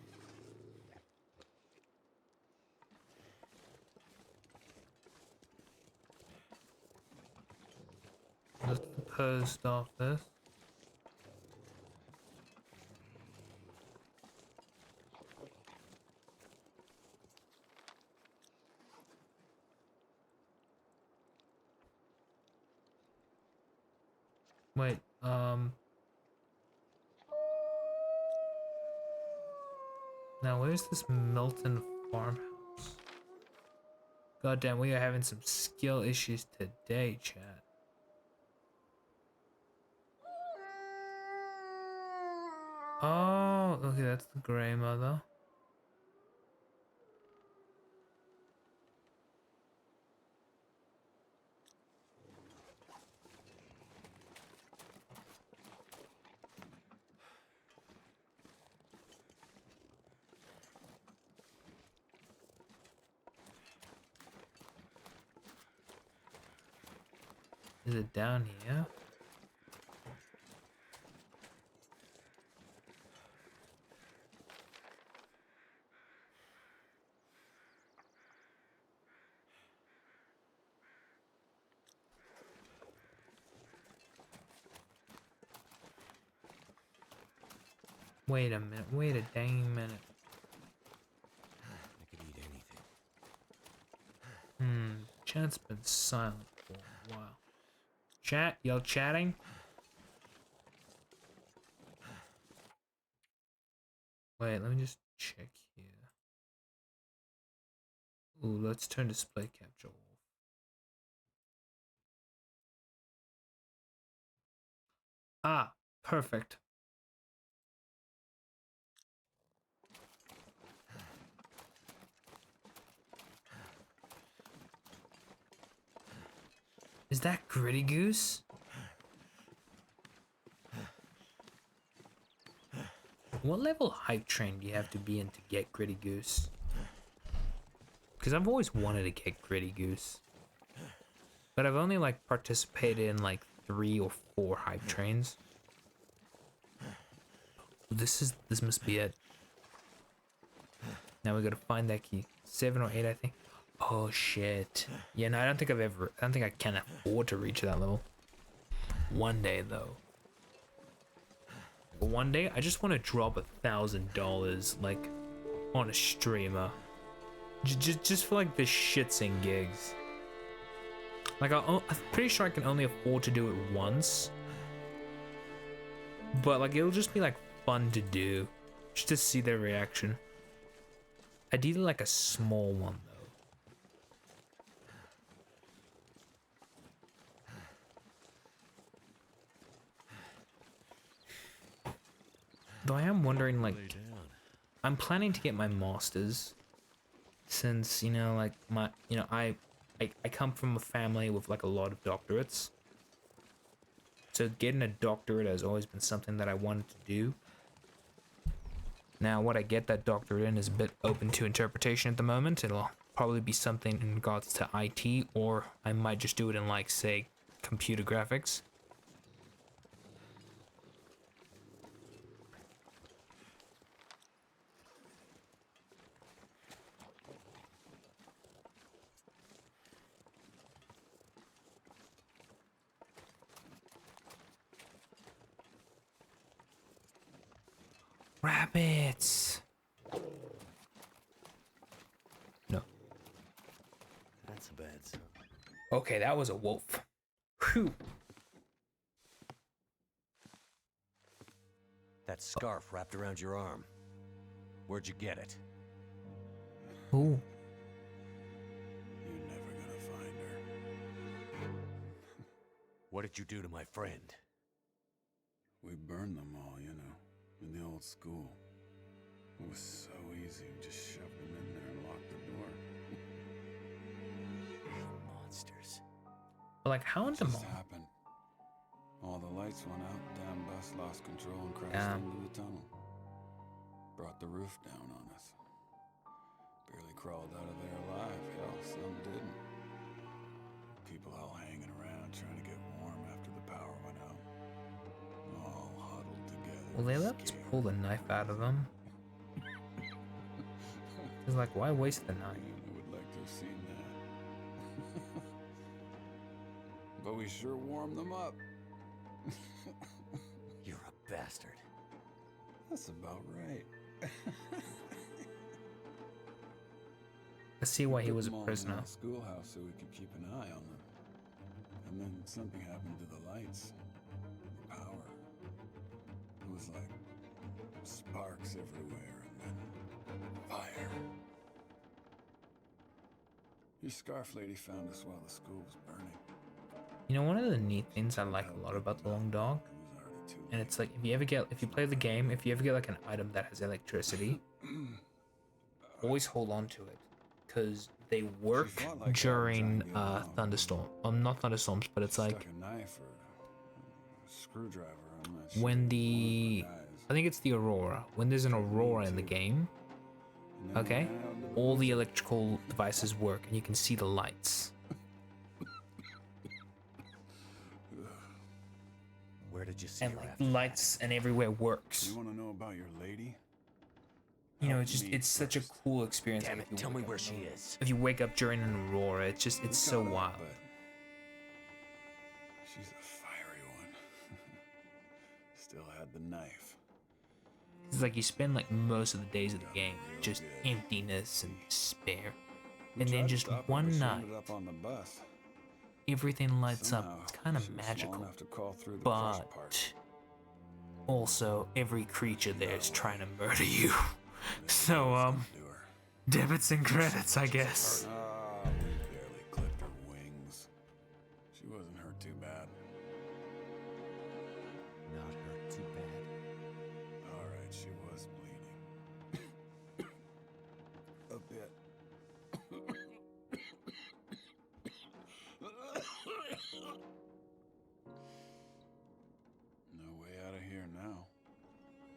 Speaker 1: That's the post office. Wait, now where's this Milton farmhouse? Goddamn, we are having some skill issues today, chat. Oh, okay, that's the Grey Mother. Is it down here? Wait a minute, wait a dang minute.
Speaker 2: I could eat anything.
Speaker 1: Chat's been silent for a while. Chat, y'all chatting? Wait, let me just check here. Ooh, let's turn display capture off. Ah, perfect. Is that Gritty Goose? What level hype train do you have to be in to get Gritty Goose? Because I've always wanted to get Gritty Goose. But I've only like participated in like 3 or 4 hype trains. This must be it. Now we gotta find that key. 7 or 8, I think. Oh shit. Yeah, no, I don't think I can afford to reach that level. One day though. One day I just want to drop $1,000 like on a streamer. Just for like the shits and gigs. Like I'm pretty sure I can only afford to do it once. But like it'll just be like fun to do. Just to see their reaction. Ideally like a small one though. Though I am wondering, like, I'm planning to get my master's, since, you know, like, I come from a family with, like, a lot of doctorates. So getting a doctorate has always been something that I wanted to do. Now, what I get that doctorate in is a bit open to interpretation at the moment. It'll probably be something in regards to IT, or I might just do it in, like, say, computer graphics. Rabbits. No.
Speaker 2: That's a bad sign.
Speaker 1: Okay, that was a wolf. Whew.
Speaker 2: That scarf wrapped around your arm. Where'd you get it?
Speaker 1: Ooh.
Speaker 4: You're never gonna find her.
Speaker 2: What did you do to my friend?
Speaker 4: We burned them all, you know, in the old school. It was so easy. We just shoved them in there and locked the door.
Speaker 2: Monsters.
Speaker 1: But like, how in
Speaker 4: It
Speaker 1: the
Speaker 4: just
Speaker 1: mall?
Speaker 4: happened. All the lights went out, damn bus lost control and crashed
Speaker 1: Yeah.
Speaker 4: into the tunnel. Brought the roof down on us. Barely crawled out of there alive. Hell, some didn't. People all hanging around trying to get warm after the power went out. All huddled together.
Speaker 1: Well, they let us
Speaker 4: scared.
Speaker 1: pull the knife out of them. It's like, why waste the knife?
Speaker 4: Man, I would like to have seen that. But we sure warmed them up.
Speaker 2: You're a bastard.
Speaker 4: That's about right.
Speaker 1: I see why he
Speaker 4: Put
Speaker 1: was a
Speaker 4: them all in
Speaker 1: prisoner.
Speaker 4: the schoolhouse so we could keep an eye on them. And then something happened to the lights. The power. It was like sparks everywhere and then fire. Your scarf lady found us while the school was burning.
Speaker 1: You know, one of the neat things I like a lot about the Long Dog,
Speaker 4: It was already too
Speaker 1: and it's like, if you play the game, if you ever get like an item that has electricity, always hold on to it, because they work
Speaker 4: fought like that
Speaker 1: during
Speaker 4: giant Vietnam.
Speaker 1: thunderstorm. Not thunderstorms, but it's like
Speaker 4: stuck a knife or a screwdriver. I'm not sure.
Speaker 1: when
Speaker 4: One
Speaker 1: the,
Speaker 4: of guys.
Speaker 1: I think it's the Aurora. When there's an Aurora in the game,
Speaker 4: And then we
Speaker 1: okay,
Speaker 4: ran out into the
Speaker 1: all the
Speaker 4: blizzard.
Speaker 1: electrical devices work, and you can see the lights.
Speaker 2: Where did you see
Speaker 1: And
Speaker 2: her
Speaker 1: like
Speaker 2: after that?
Speaker 1: lights and everywhere works.
Speaker 4: You want to know about your lady?
Speaker 1: You know,
Speaker 4: Help
Speaker 1: it's just,
Speaker 4: me
Speaker 1: it's such a
Speaker 4: first.
Speaker 1: cool experience.
Speaker 2: Damn
Speaker 1: like,
Speaker 2: it,
Speaker 1: if you
Speaker 2: tell me
Speaker 1: wake up
Speaker 2: where
Speaker 1: in
Speaker 2: she
Speaker 1: the-
Speaker 2: is.
Speaker 1: If you wake up during an Aurora, it's just, it's so
Speaker 4: We caught
Speaker 1: wild.
Speaker 4: up, but she's a fiery one. Still had the knife.
Speaker 1: It's like you spend like most of the days of the game
Speaker 4: Real
Speaker 1: just
Speaker 4: good.
Speaker 1: emptiness and despair.
Speaker 4: We
Speaker 1: And then
Speaker 4: tried to
Speaker 1: just
Speaker 4: stop her,
Speaker 1: one
Speaker 4: but she
Speaker 1: night,
Speaker 4: ended up on the bus.
Speaker 1: everything lights
Speaker 4: Somehow,
Speaker 1: up. It's kind of
Speaker 4: she was small
Speaker 1: magical.
Speaker 4: enough to crawl through the crushed part.
Speaker 1: But also, every creature there is trying to murder you. So,
Speaker 4: Do her.
Speaker 1: debits and credits, I guess.
Speaker 4: Ah, we barely clipped her wings. She wasn't hurt too bad.
Speaker 2: Not hurt too bad.
Speaker 4: All right, she was bleeding. A bit. No way out of here now.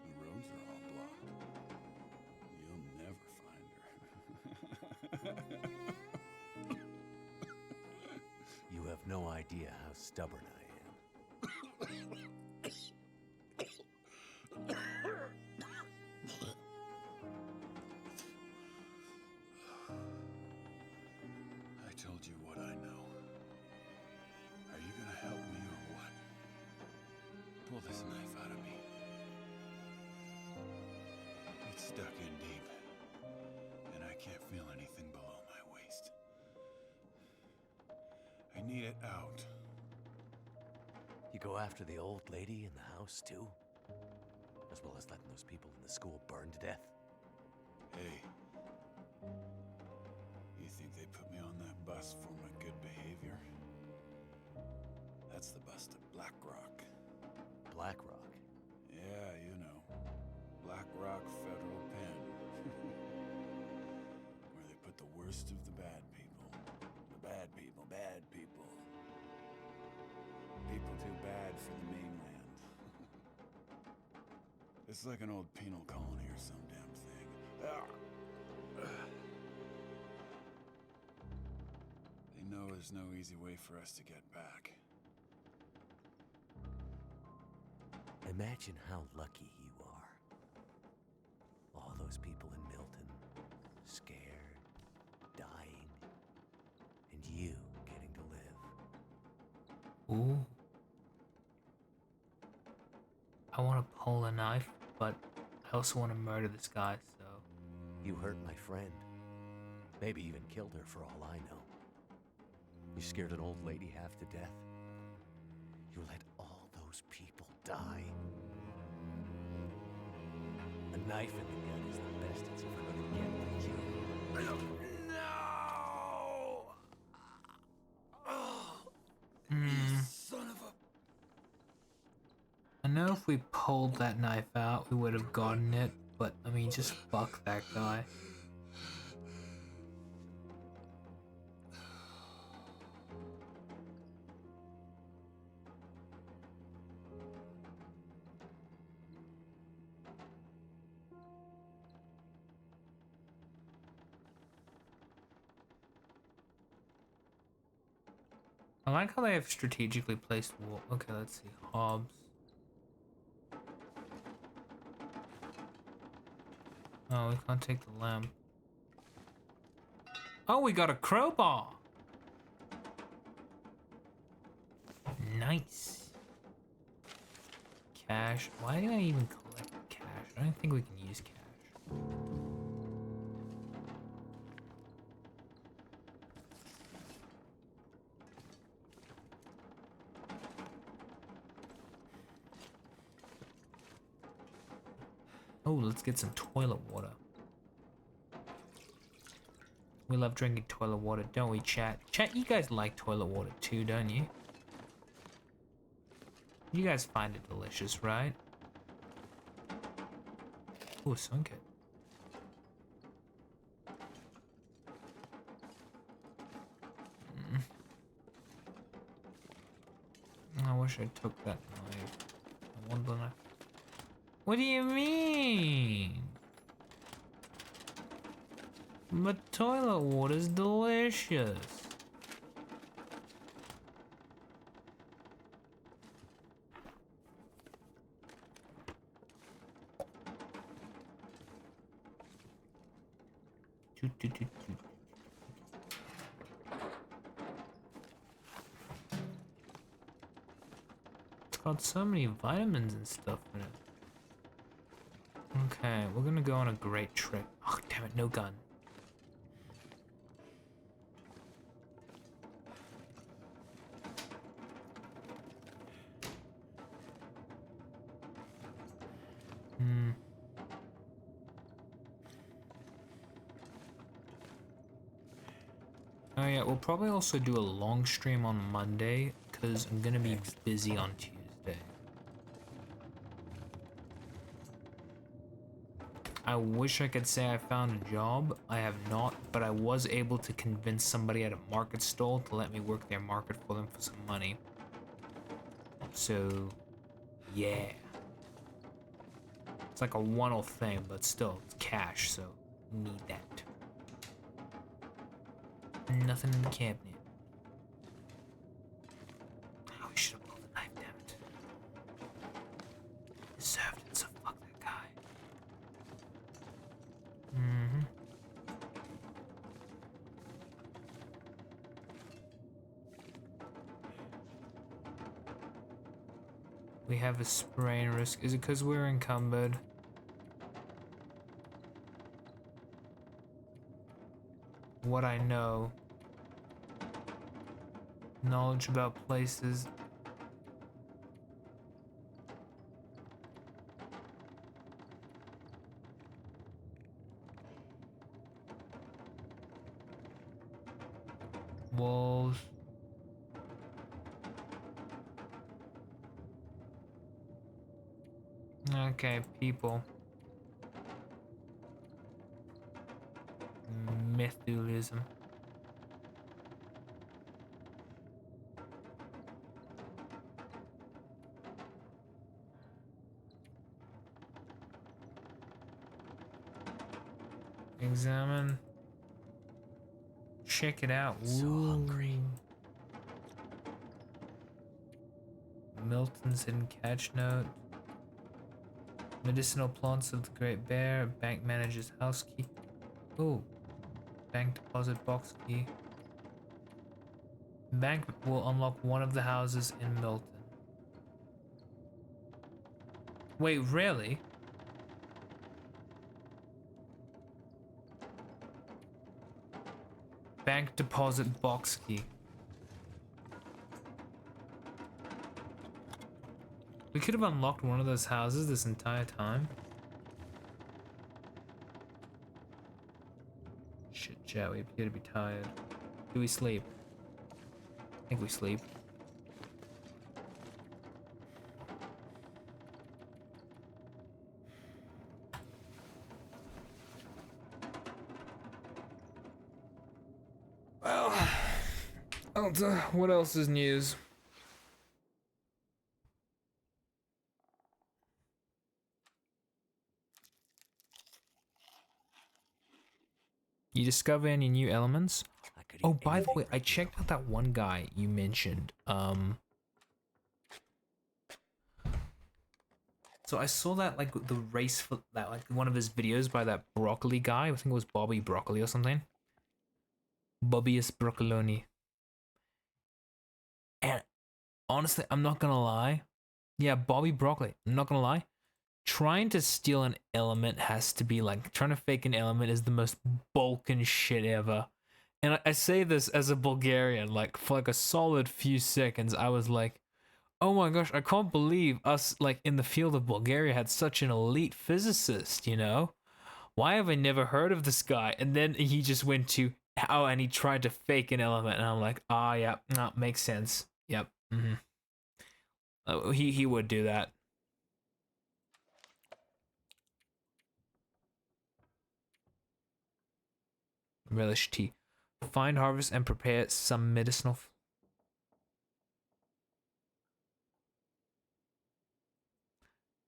Speaker 4: The roads are all blocked. You'll never find her.
Speaker 2: You have no idea how stubborn I am.
Speaker 4: need it out.
Speaker 2: You go after the old lady in the house, too? As well as letting those people in the school burn to death?
Speaker 4: Hey. You think they put me on that bus for my good behavior? That's the bus to Black Rock.
Speaker 2: Black Rock?
Speaker 4: Yeah, you know. Black Rock Federal Pen. Where they put the worst of the bad people. The bad people, bad people. People too bad for the mainland. It's like an old penal colony or some damn thing. They know there's no easy way for us to get back.
Speaker 2: Imagine how lucky you are. All those people in Milton, scared, dying, and you getting to live.
Speaker 1: Ooh. I want to pull a knife, but I also want to murder this guy, so...
Speaker 2: You hurt my friend. Maybe even killed her for all I know. You scared an old lady half to death. You let all those people die. A knife in the gun is the best it's ever gonna get like you.
Speaker 4: You son of a...
Speaker 1: I know if we pulled that knife out, we would have gotten it, but I mean, just fuck that guy. I like how they have strategically placed wall. Okay, let's see. Hobbs. Oh, we can't take the lamp. Oh, we got a crowbar. Nice. Cash. Why did I even collect cash? I don't think we can use cash. Oh, let's get some toilet water. We love drinking toilet water, don't we, chat? Chat, you guys like toilet water too, don't you? You guys find it delicious, right? Ooh, sunk it. I wish I took that knife. I want the knife. What do you mean? But toilet water's delicious. It's got so many vitamins and stuff in it. Okay, we're gonna go on a great trip. Oh, damn it, no gun. Oh yeah, we'll probably also do a long stream on Monday, because I'm gonna be busy on Tuesday. I wish I could say I found a job. I have not, but I was able to convince somebody at a market stall to let me work their market for them for some money. So, yeah. It's like a one-off thing, but still, it's cash, so need that. Nothing in the cabinet. Oh, we should have pulled the knife, damn it. Deserved it, so fuck that guy. We have a sprain risk. Is it because we're encumbered? What I know. Knowledge about places. Walls. Okay, people. Methulism. Examine. Check it out.
Speaker 2: So hungry.
Speaker 1: Milton's hidden catch note. Medicinal plants of the Great Bear. Bank manager's house key. Oh. Bank deposit box key. Bank will unlock one of the houses in Milton. Wait, really? Bank deposit box key. We could have unlocked one of those houses this entire time. Shit, chat, we appear to be tired. Do we sleep? I think we sleep. Well, what else is news? You discover any new elements?
Speaker 2: I could
Speaker 1: Oh,
Speaker 2: eat
Speaker 1: by the way,
Speaker 2: anything
Speaker 1: I
Speaker 2: right
Speaker 1: checked out that one guy you mentioned. So I saw that like the race for that like one of his videos by that broccoli guy. I think it was Bobby Broccoli or something. Bobbius Broccoloni. And honestly, I'm not gonna lie. Yeah, Bobby Broccoli. I'm not gonna lie. Trying to steal an element has to be like trying to fake an element is the most Balkan shit ever. And I say this as a Bulgarian, like for like a solid few seconds, I was like, oh my gosh, I can't believe us like in the field of Bulgaria had such an elite physicist, you know? Why have I never heard of this guy? And then he just went to and he tried to fake an element, and I'm like, yeah, no, makes sense. Yep. He would do that. Relish tea. Find, harvest, and prepare some medicinal.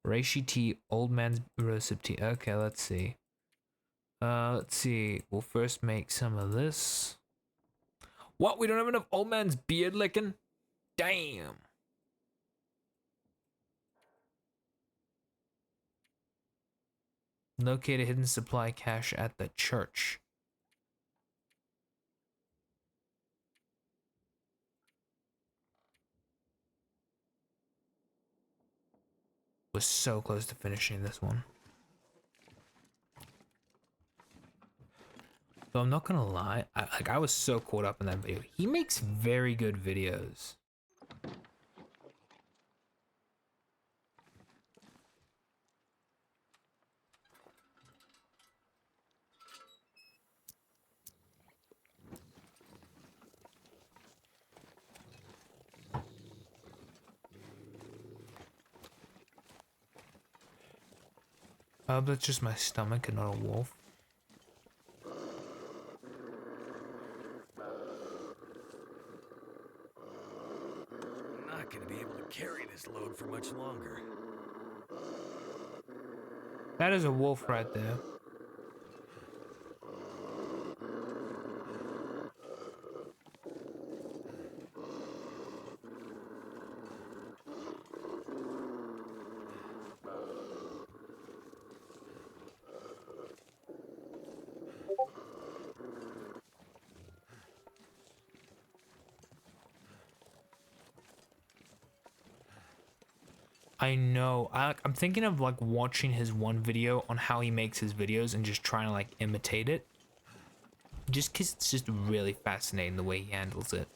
Speaker 1: Reishi tea, old man's rosehip tea. Okay, let's see. Let's see. We'll first make some of this. What? We don't have enough old man's beard licking? Damn. Locate a hidden supply cache at the church. Was so close to finishing this one. So I'm not gonna lie, I was so caught up in that video. He makes very good videos. That's just my stomach and not a wolf.
Speaker 2: I'm not gonna be able to carry this load for much longer.
Speaker 1: That is a wolf right there. I know. I'm thinking of like watching his one video on how he makes his videos and just trying to like imitate it. Just because it's just really fascinating the way he handles it.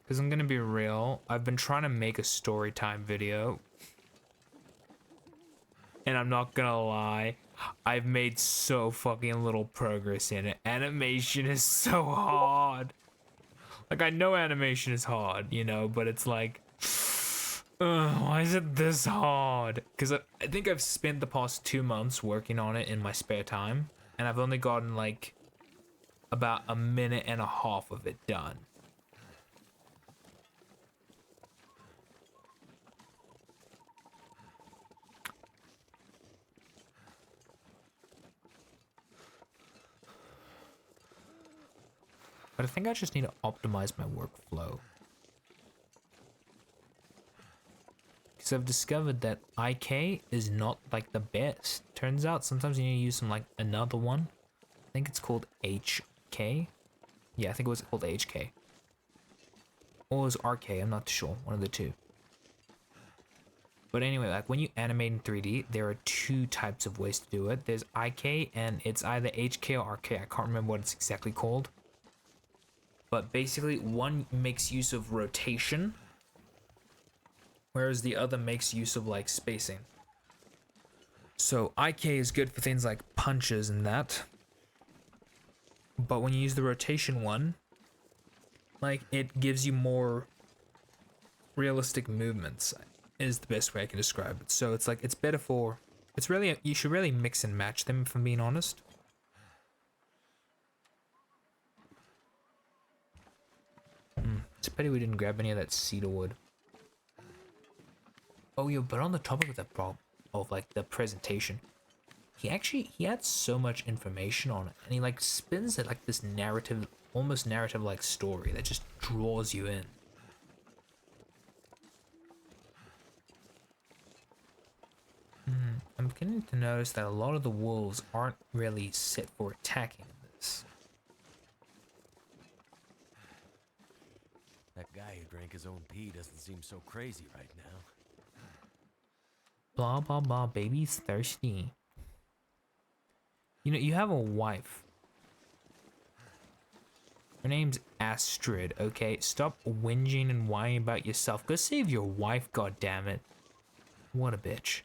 Speaker 1: Because I'm gonna be real, I've been trying to make a story time video. And I'm not gonna lie, I've made so fucking little progress in it. Animation is so hard. Like, I know animation is hard, you know, but it's like, why is it this hard? Because I think I've spent the past 2 months working on it in my spare time, and I've only gotten like about a minute and a half of it done. But I think I just need to optimize my workflow. Because I've discovered that IK is not like the best. Turns out sometimes you need to use some like another one. I think it's called HK. Yeah, I think it was called HK. Or it was RK, I'm not sure. One of the two. But anyway, like when you animate in 3D, there are 2 types of ways to do it. There's IK and it's either HK or RK. I can't remember what it's exactly called. But basically, one makes use of rotation, whereas the other makes use of like spacing. So IK is good for things like punches and that. But when you use the rotation one, like it gives you more realistic movements is the best way I can describe it. So it's like, it's better for, it's really, you should really mix and match them if I'm being honest. It's a pity we didn't grab any of that cedar wood. Oh yeah, but on the topic of that problem of like the presentation, he had so much information on it, and he like spins it like this narrative, almost narrative like story that just draws you in. I'm beginning to notice that a lot of the wolves aren't really set for attacking in this.
Speaker 2: That guy who drank his own pee doesn't seem so crazy right now.
Speaker 1: Blah blah blah, baby's thirsty. You know, you have a wife. Her name's Astrid, okay? Stop whinging and whining about yourself. Go save your wife, goddammit. What a bitch.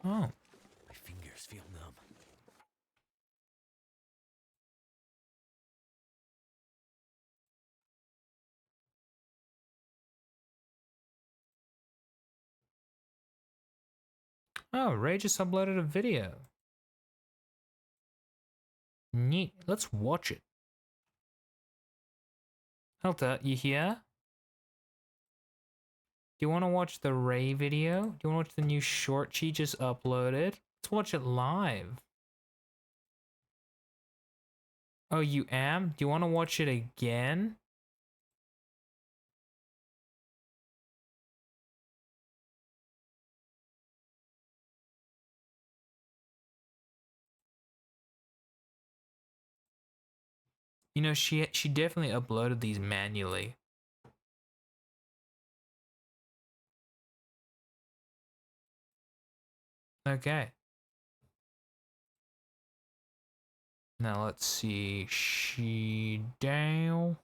Speaker 1: Oh.
Speaker 2: My fingers feel numb.
Speaker 1: Oh, Ray just uploaded a video. Neat. Let's watch it. Helta, you here? Do you want to watch the Ray video? Do you want to watch the new short she just uploaded? Let's watch it live. Oh, you am? Do you want to watch it again? You know, she definitely uploaded these manually. Okay. Now let's see. She down.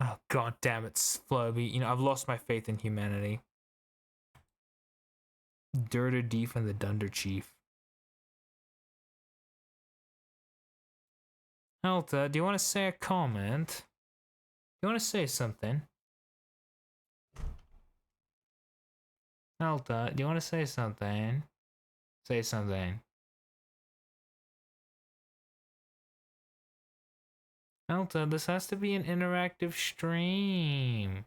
Speaker 1: Oh, god damn it, Slurby. You know, I've lost my faith in humanity. Dirter Deef and the Dunder Chief. Helta, do you want to say a comment? Do you want to say something? Helta, do you want to say something? Say something. Helta, this has to be an interactive stream.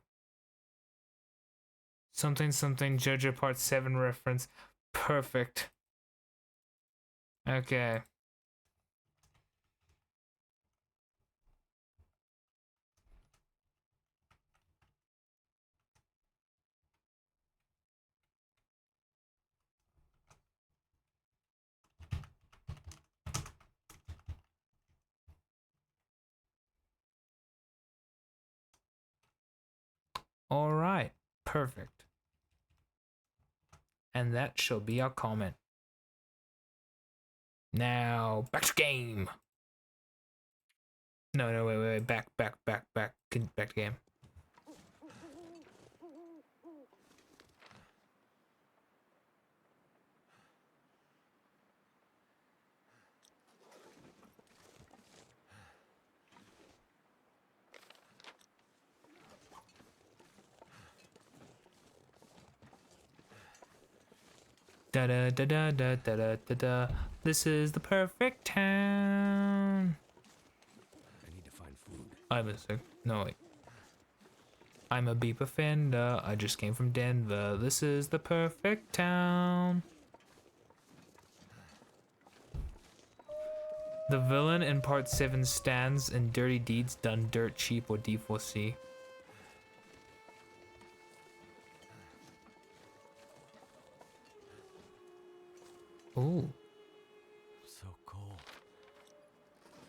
Speaker 1: Something something JoJo Part 7 reference. Perfect. Okay. All right. Perfect. And that shall be our comment. Now, back to game. No, wait. Back. Back to game. Da da da da da da da da da. This is the perfect town.
Speaker 2: I need to find food.
Speaker 1: I'm a sick. No wait. I'm a beep offender. I just came from Denver. This is the perfect town. The villain in part 7 stands in dirty deeds done dirt cheap or D4C. Ooh.
Speaker 2: So cold.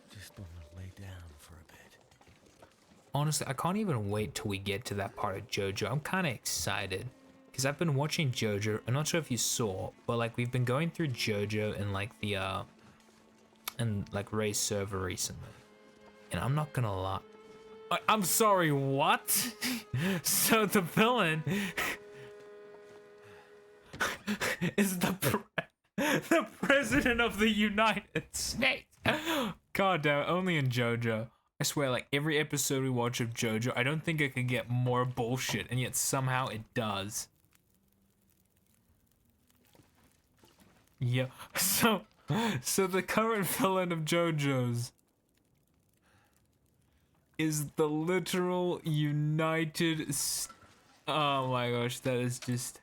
Speaker 2: Just want to lay down for a bit.
Speaker 1: Honestly, I can't even wait till we get to that part of JoJo. I'm kind of excited because I've been watching JoJo. I'm not sure if you saw, but like we've been going through JoJo in like the and like Ray's server recently, and I'm not gonna lie. I'm sorry, what? So the villain is the president of the United States. God damn, only in JoJo. I swear, like every episode we watch of JoJo, I don't think it could get more bullshit, and yet somehow it does. Yeah. So the current villain of JoJo's is the literal United. Oh my gosh, that is just.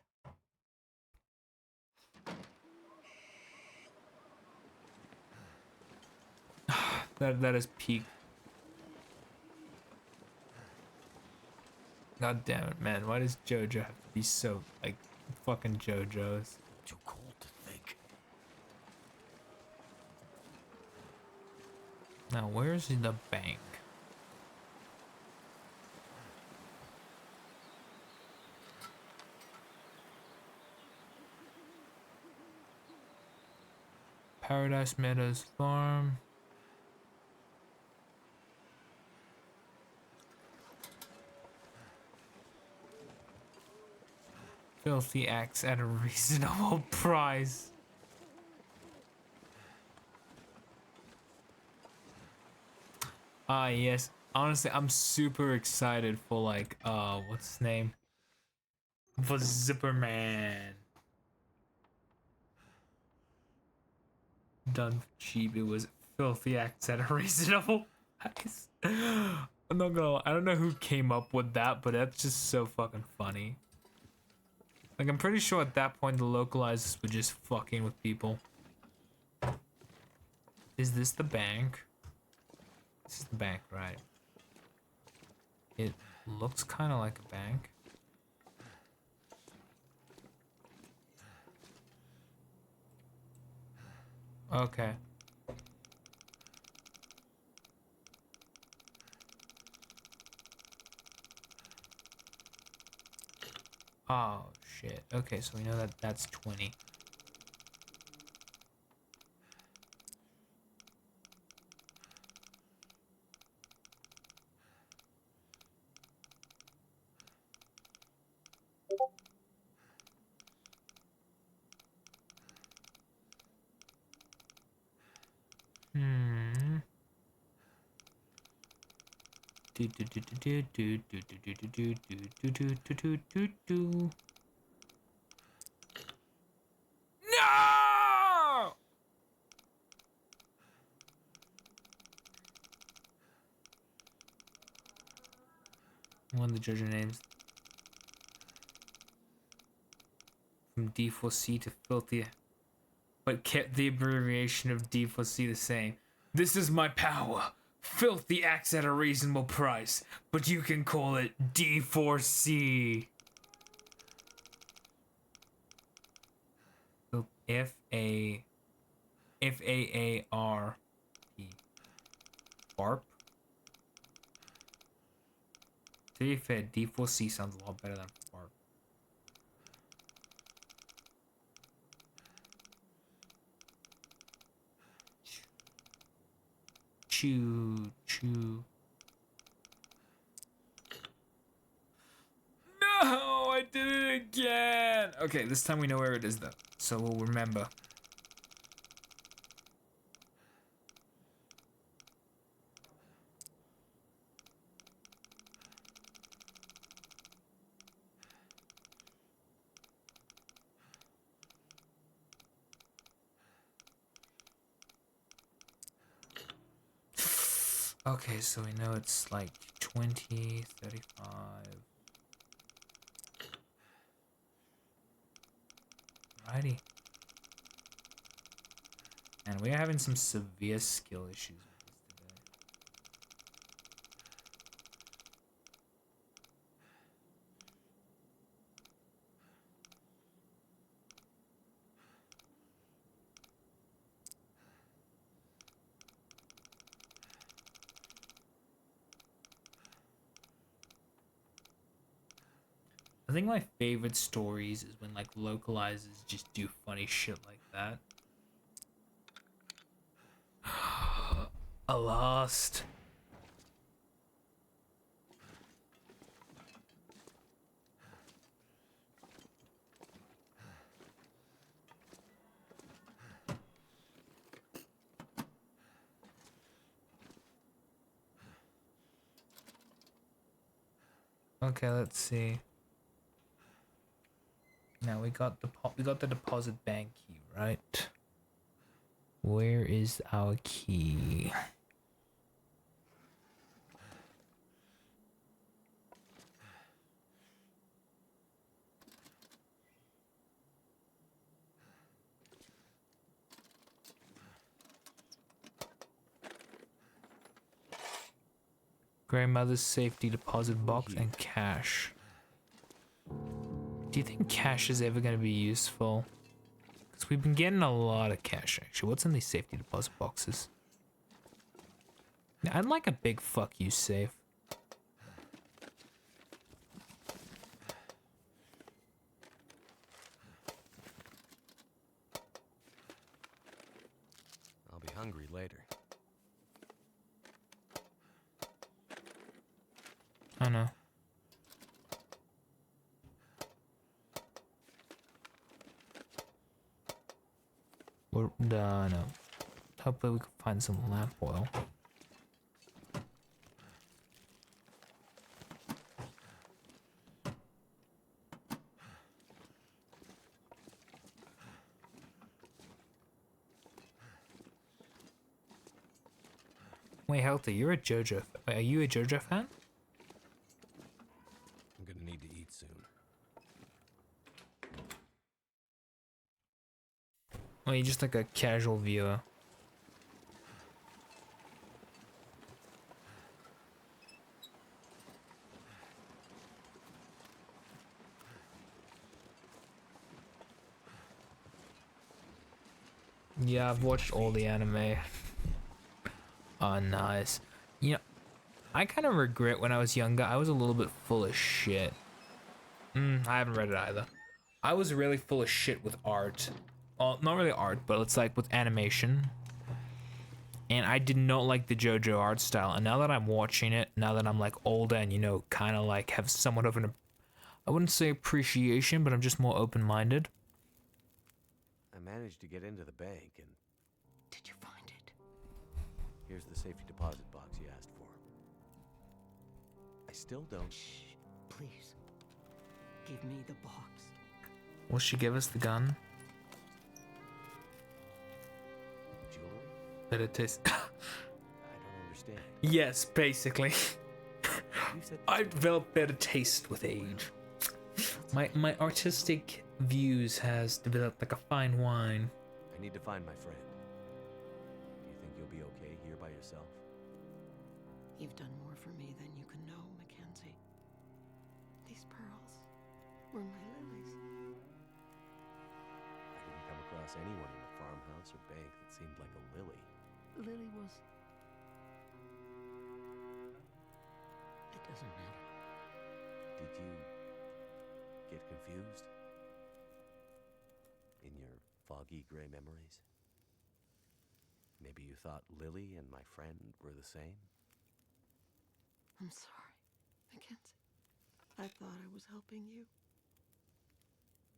Speaker 1: that is peak. God damn it, man! Why does JoJo have to be so like fucking JoJo's?
Speaker 2: Too cold to think.
Speaker 1: Now, where's the bank? Paradise Meadows Farm. Filthy axe at a reasonable price. Ah, yes. Honestly, I'm super excited for like, what's his name? For Zipperman. Done cheap. It was filthy axe at a reasonable price. I'm not gonna lie, I don't know who came up with that, but that's just so fucking funny. Like, I'm pretty sure at that point the localizers were just fucking with people. Is this the bank? This is the bank, right? It looks kind of like a bank. Okay. Oh, shit. Okay, so we know that that's 20. Hmm. Do do do do do do do do do do do do do do do do. No! One of the judge names from D4C to filthy. but kept the abbreviation of D4C the same. This is my power. Filthy axe at a reasonable price, but you can call it D4C. So F-A-A-R-P. Barp? To be fair, D4C sounds a lot better than Barp. Choo, choo. No, I did it again. Okay, this time we know where it is though, so we'll remember. Okay, so we know it's like 20, 35. Righty. And we are having some severe skill issues with this today. I think my favorite stories is when like localizers just do funny shit like that. A lost. Okay, let's see. Now we got the deposit bank key, right? Where is our key? Grandmother's safety deposit box and cash. Do you think cash is ever going to be useful? Because we've been getting a lot of cash, actually. What's in these safety deposit boxes? I'd like a big fuck you safe.
Speaker 2: I'll be hungry later.
Speaker 1: I know. No. Hopefully we can find some lamp oil. Wait, Healthy, you're a JoJo. Wait, are you a JoJo fan?
Speaker 2: I'm gonna need to eat soon.
Speaker 1: Or are you just like a casual viewer? Yeah, I've watched all the anime. Oh, nice. You know, I kind of regret when I was younger, I was a little bit full of shit. I haven't read it either. I was really full of shit with art. Well, not really art, but it's like with animation. And I did not like the JoJo art style. And now that I'm watching it, now that I'm like older and, you know, kind of like have somewhat of an, I wouldn't say appreciation, but I'm just more open-minded.
Speaker 2: I managed to get into the bank, and
Speaker 3: Did you find it?
Speaker 2: here's the safety deposit box you asked for. I still don't.
Speaker 3: Shh, please. Give me the box.
Speaker 1: Will she give us the gun?
Speaker 2: Jewelry?
Speaker 1: Better taste.
Speaker 2: I don't understand.
Speaker 1: Yes, basically.
Speaker 2: You said
Speaker 1: I developed better taste with age. My artistic views has developed like a fine wine.
Speaker 2: I I need to find my friend. Do you think you'll be okay here by yourself?
Speaker 3: You've done more for me than you can know, Mackenzie. These pearls were my lilies.
Speaker 2: I didn't come across anyone in a farmhouse or bank that seemed like a lily.
Speaker 3: Lily was... It doesn't matter.
Speaker 2: Did you get confused? In your foggy gray memories? Maybe you thought Lily and my friend were the same?
Speaker 3: I'm sorry, Mackenzie. I thought I was helping you.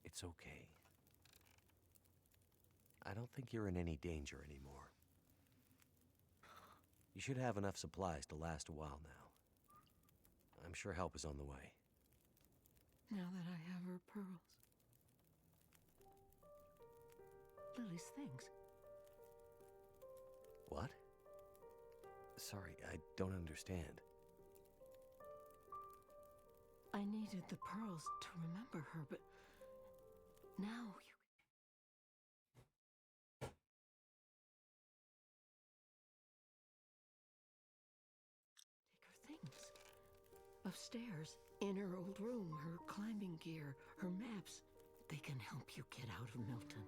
Speaker 2: It's okay. I don't think you're in any danger anymore. You should have enough supplies to last a while now. I'm sure help is on the way.
Speaker 3: Now that I have her pearls. Lily's things.
Speaker 2: What? Sorry, I don't understand.
Speaker 3: I needed the pearls to remember her, but now you... Take her things. Upstairs, in her old room, her climbing gear, her maps. They can help you get out of Milton.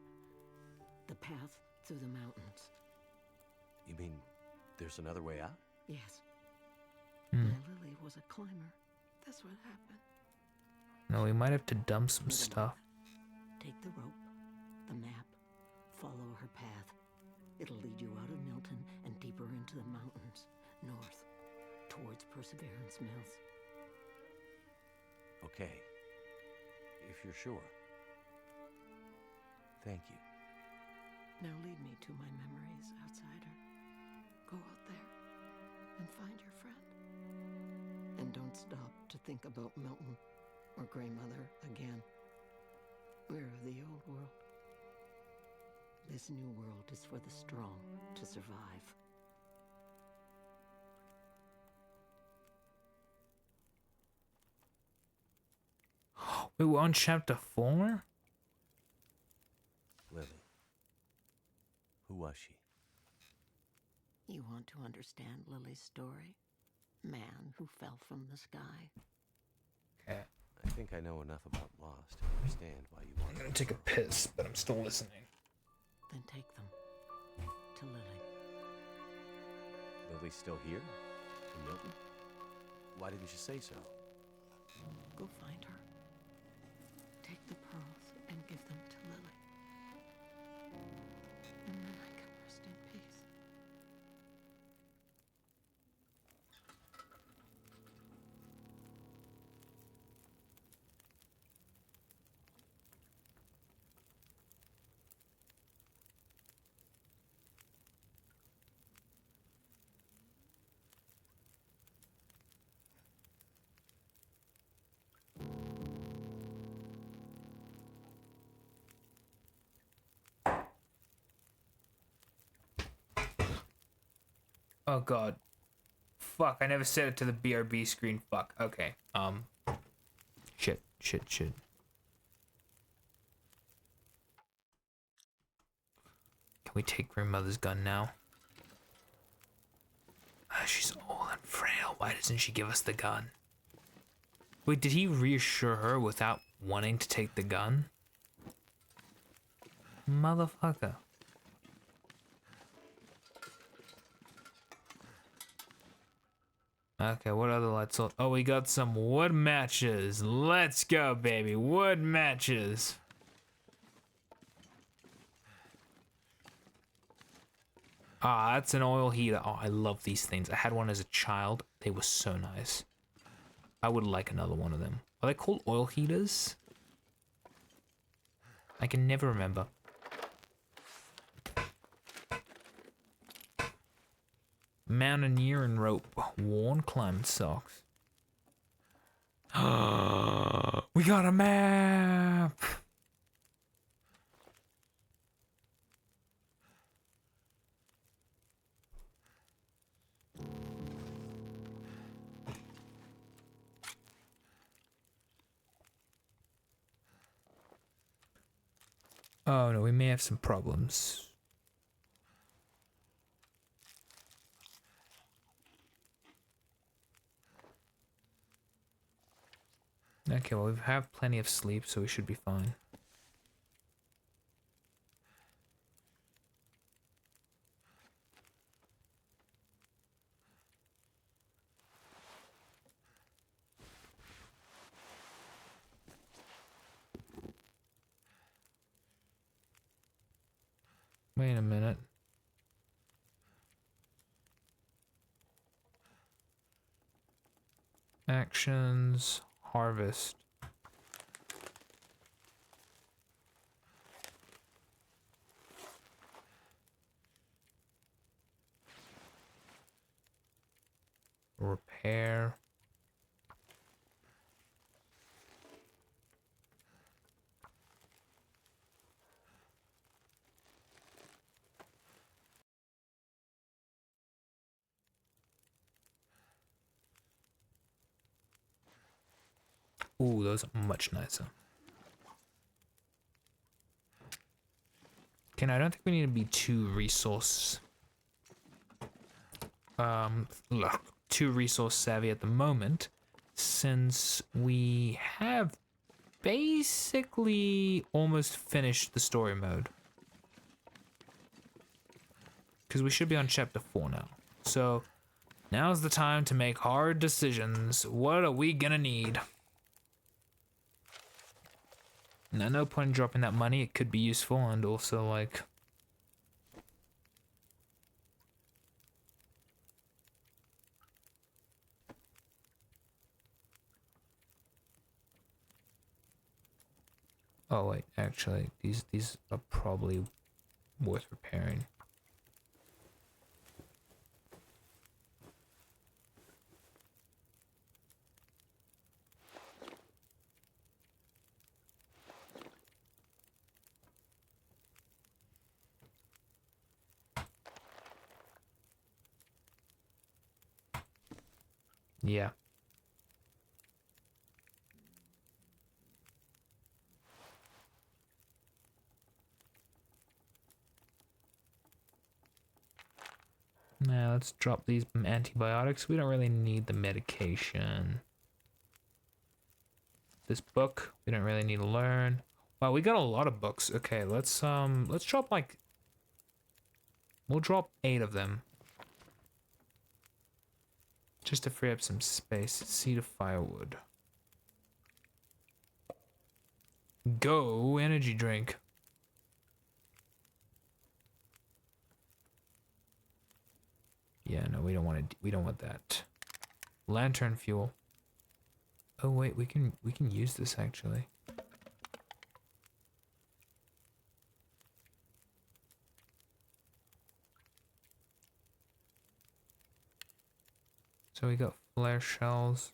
Speaker 3: The path through the mountains.
Speaker 2: You mean there's another way out?
Speaker 3: Yes.
Speaker 1: Hmm.
Speaker 3: My Lily was a climber. That's what happened.
Speaker 1: No, we might have to dump some stuff.
Speaker 3: Take the rope, the map, follow her path. It'll lead you out of Milton and deeper into the mountains, north, towards Perseverance Mills.
Speaker 2: Okay. If you're sure. Thank you.
Speaker 3: Now lead me to my memories, outsider. Go out there and find your friend. And don't stop to think about Milton or Grey Mother again. We're of the old world. This new world is for the strong to survive.
Speaker 1: Wait, we're on chapter 4?
Speaker 2: Lily. Who was she?
Speaker 3: You want to understand Lily's story? Man who fell from the sky.
Speaker 1: Okay.
Speaker 2: I think I know enough about Lost to understand why you
Speaker 1: I'm
Speaker 2: want
Speaker 1: gonna take a piss, but I'm still listening.
Speaker 3: Then take them to Lily.
Speaker 2: Lily's still here? In Milton? Why didn't you say so?
Speaker 3: Go find her. Take the pearls and give them to Lily. And then I can rest in peace.
Speaker 1: Oh god. Fuck, I never set it to the BRB screen. Fuck. Okay. Shit. Can we take grandmother's gun now? She's old and frail. Why doesn't she give us the gun? Wait, did he reassure her without wanting to take the gun? Motherfucker. Okay, what other lights on? Oh, we got some wood matches. Let's go, baby. Wood matches. Ah, that's an oil heater. Oh, I love these things. I had one as a child. They were so nice. I would like another one of them. Are they called oil heaters? I can never remember. Mountaineering rope. Worn climbing socks. We got a map! Oh no, we may have some problems. Okay, well, we have plenty of sleep, so we should be fine. Wait a minute. Actions, harvest. Repair. Ooh, those are much nicer. Okay, now I don't think we need to be too too resource savvy at the moment, since we have basically almost finished the story mode. Because we should be on chapter 4 now. So now's the time to make hard decisions. What are we gonna need? Now, no point in dropping that money. It could be useful, and also like, oh wait, actually, these are probably worth repairing. Yeah. Now let's drop these antibiotics. We don't really need the medication. This book, we don't really need to learn. Wow, we got a lot of books. Okay, let's drop like, we'll drop 8 of them. Just to free up some space. Seed of firewood. Go energy drink. Yeah, no, we don't want that. Lantern fuel. Oh wait, we can use this actually. So we got flare shells.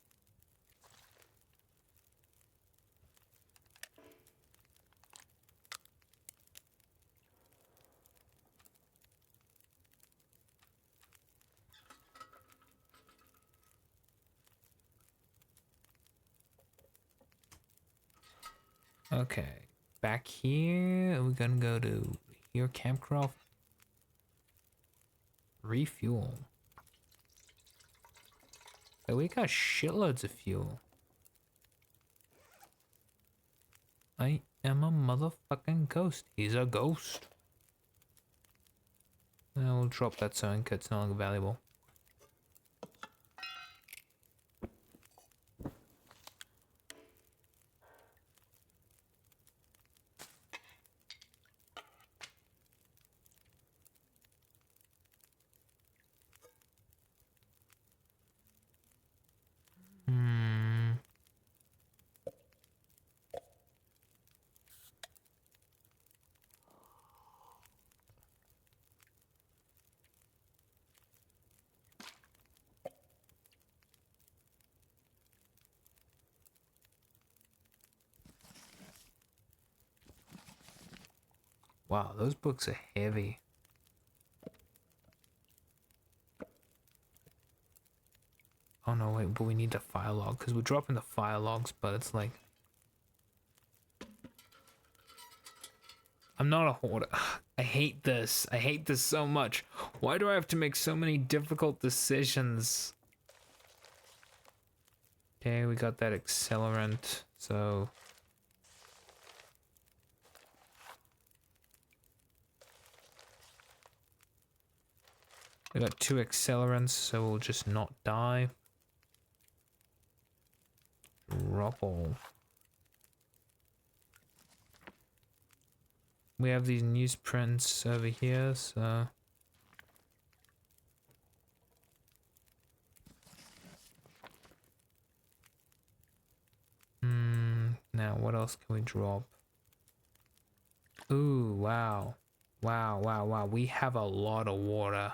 Speaker 1: Okay, back here, we're gonna go to here, campcraft. Refuel. Hey, we got shitloads of fuel. I am a motherfucking ghost. He's a ghost. Now we'll drop that sewing kit, it's no longer valuable. Hmm. Wow, those books are heavy. Oh no, wait, but we need the file log, because we're dropping the file logs, but it's like... I'm not a hoarder. I hate this. I hate this so much. Why do I have to make so many difficult decisions? Okay, we got that accelerant, so... We got 2 accelerants, so we'll just not die. Drop all. We have these newsprints over here, so... Now what else can we drop? Ooh, wow. Wow, wow, wow. We have a lot of water.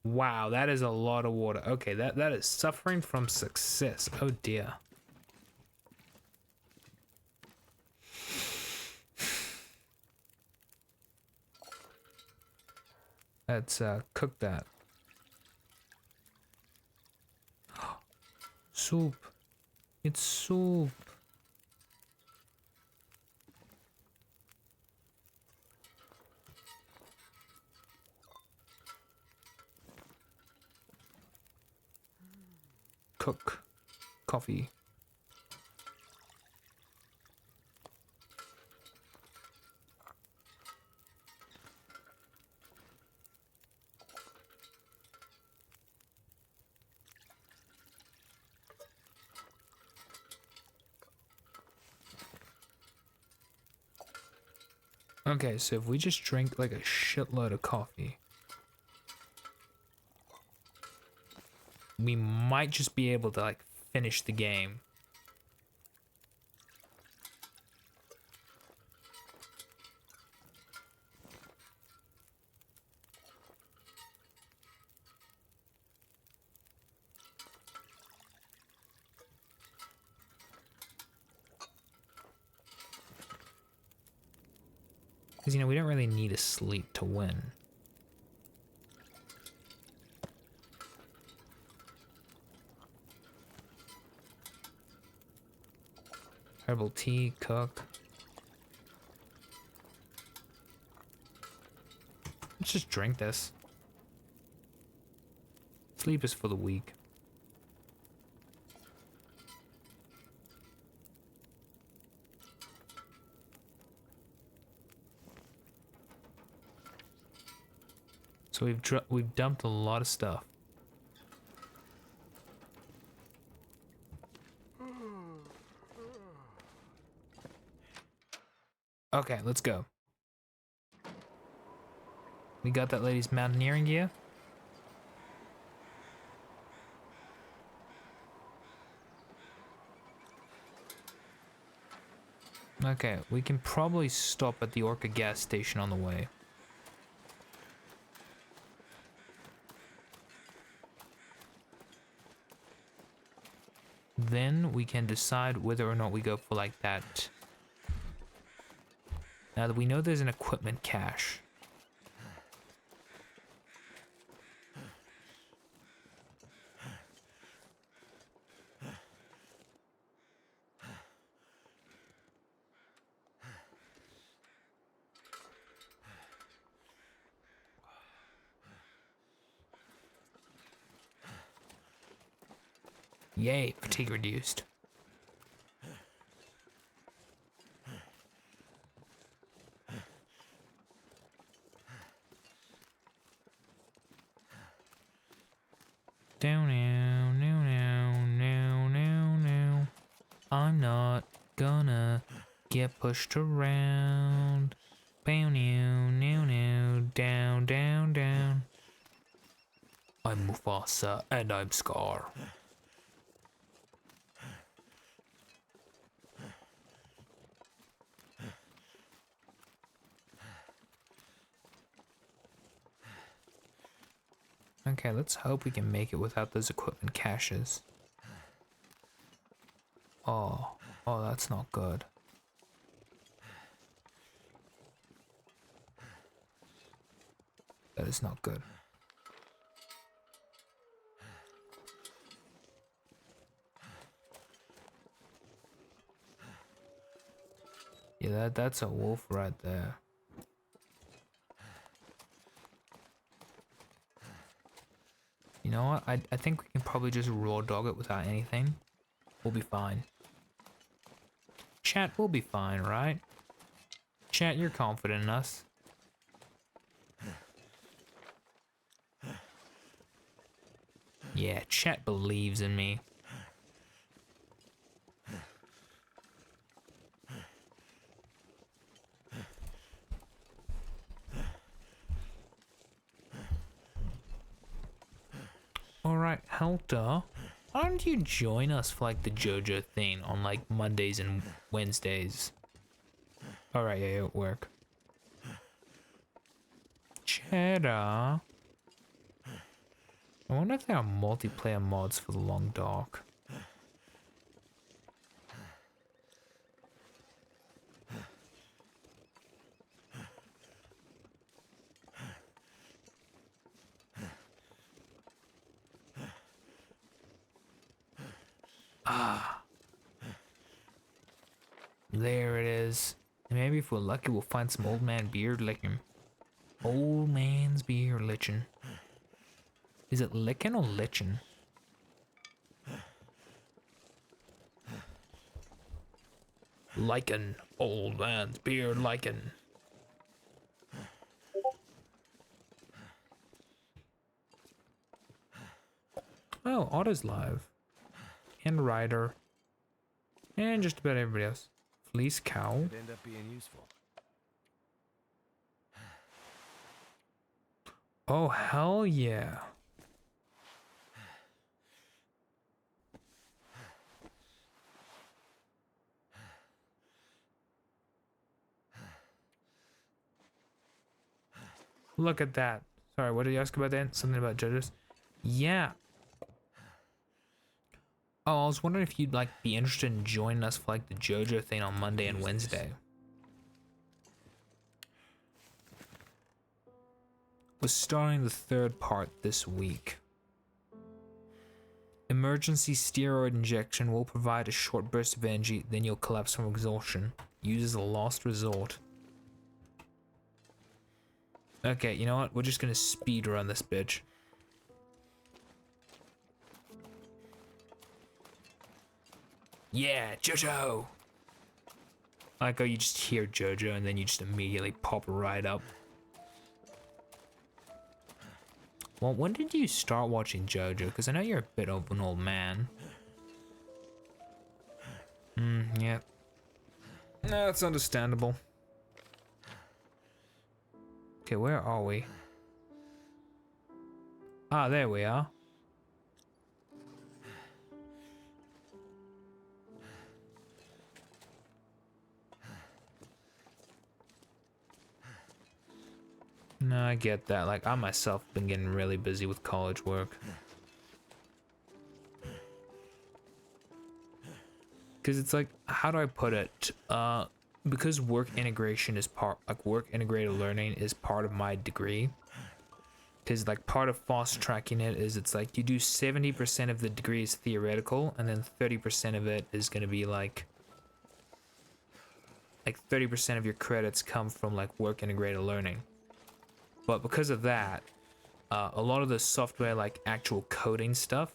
Speaker 1: Wow, that is a lot of water. Okay, that is suffering from success. Oh dear. Let's cook that. Soup. It's soup. Cook. Coffee. Okay, so if we just drink like a shitload of coffee, we might just be able to like finish the game. Because, you know, we don't really need a sleep to win. Herbal tea, cook. Let's just drink this. Sleep is for the weak. So we've dumped a lot of stuff. Okay, let's go. We got that lady's mountaineering gear. Okay, we can probably stop at the Orca gas station on the way. Then we can decide whether or not we go for like that. Now that we know there's an equipment cache. Yay, fatigue reduced. Down now, now, now, now, now, now. I'm not gonna get pushed around. Bow now, now, now, down, down, down. I'm Mufasa and I'm Scar. Okay, let's hope we can make it without those equipment caches. Oh, that's not good. That is not good. Yeah, that's a wolf right there. know what? I think we can probably just raw dog it without anything. We'll be fine. Chat, we'll be fine, right? Chat, you're confident in us. Yeah, chat believes in me. Alright, Helter. Why don't you join us for like the JoJo thing on like Mondays and Wednesdays? Alright, yeah, at work. Cheddar. I wonder if there are multiplayer mods for the Long Dark. Ah. There it is. Maybe if we're lucky we'll find some old man beard licking. Old man's beard licking. Is it licking or licking? Lichen. Old man's beard lichen. Oh, Otto's live. And Ryder. And just about everybody else. Fleece cow.
Speaker 2: Could end up being useful.
Speaker 1: Oh, hell yeah. Look at that. Sorry, what did you ask about that? Something about judges? Yeah. Oh, I was wondering if you'd like be interested in joining us for like the JoJo thing on Monday and Wednesday. We're starting the third part this week. Emergency steroid injection will provide a short burst of energy, then you'll collapse from exhaustion. Use as a last resort. Okay, you know what? We're just gonna speed run this bitch. Yeah, JoJo! Like, oh, you just hear JoJo and then you just immediately pop right up. Well, when did you start watching JoJo? Because I know you're a bit of an old man. Yeah. No, that's understandable. Okay, where are we? Ah, there we are. No, I get that. Like, I myself have been getting really busy with college work. Because it's like, how do I put it? Because work integration is work integrated learning is part of my degree. Because like part of fast tracking it is it's like you do 70% of the degree is theoretical and then 30% of it is going to be like 30% of your credits come from like work integrated learning. But because of that, a lot of the software, like actual coding stuff,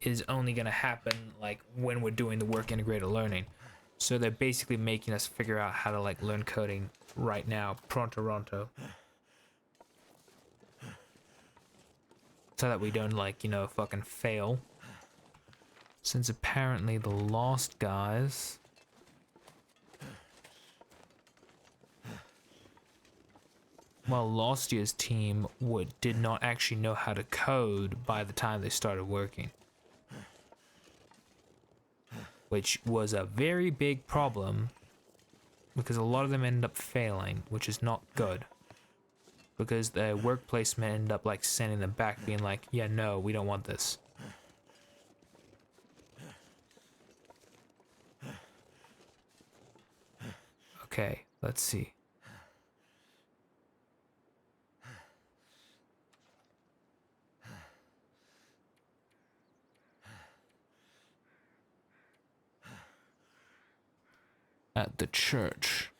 Speaker 1: is only going to happen like when we're doing the work integrated learning. So they're basically making us figure out how to like learn coding right now, pronto. So that we don't like, you know, fucking fail. Since apparently the Lost guys... Well, last year's team did not actually know how to code by the time they started working. Which was a very big problem because a lot of them ended up failing, which is not good. Because the work placement ended up like sending them back being like, yeah, no, we don't want this. Okay, let's see. At the church.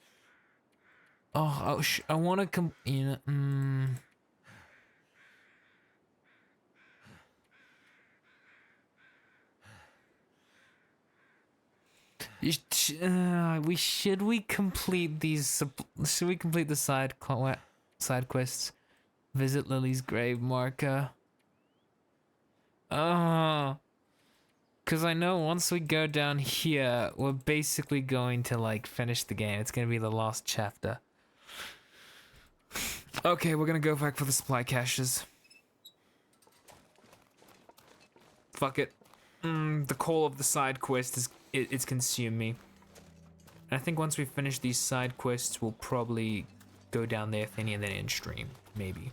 Speaker 1: Oh, I want to you know, we complete these? Should we complete the side quests? Visit Lily's grave marker. Oh, because I know once we go down here, we're basically going to like finish the game. It's gonna be the last chapter. Okay, we're gonna go back for the supply caches. Fuck it. The call of the side quest it's consumed me. And I think once we finish these side quests, we'll probably go down there, Thinny, and then in stream, maybe.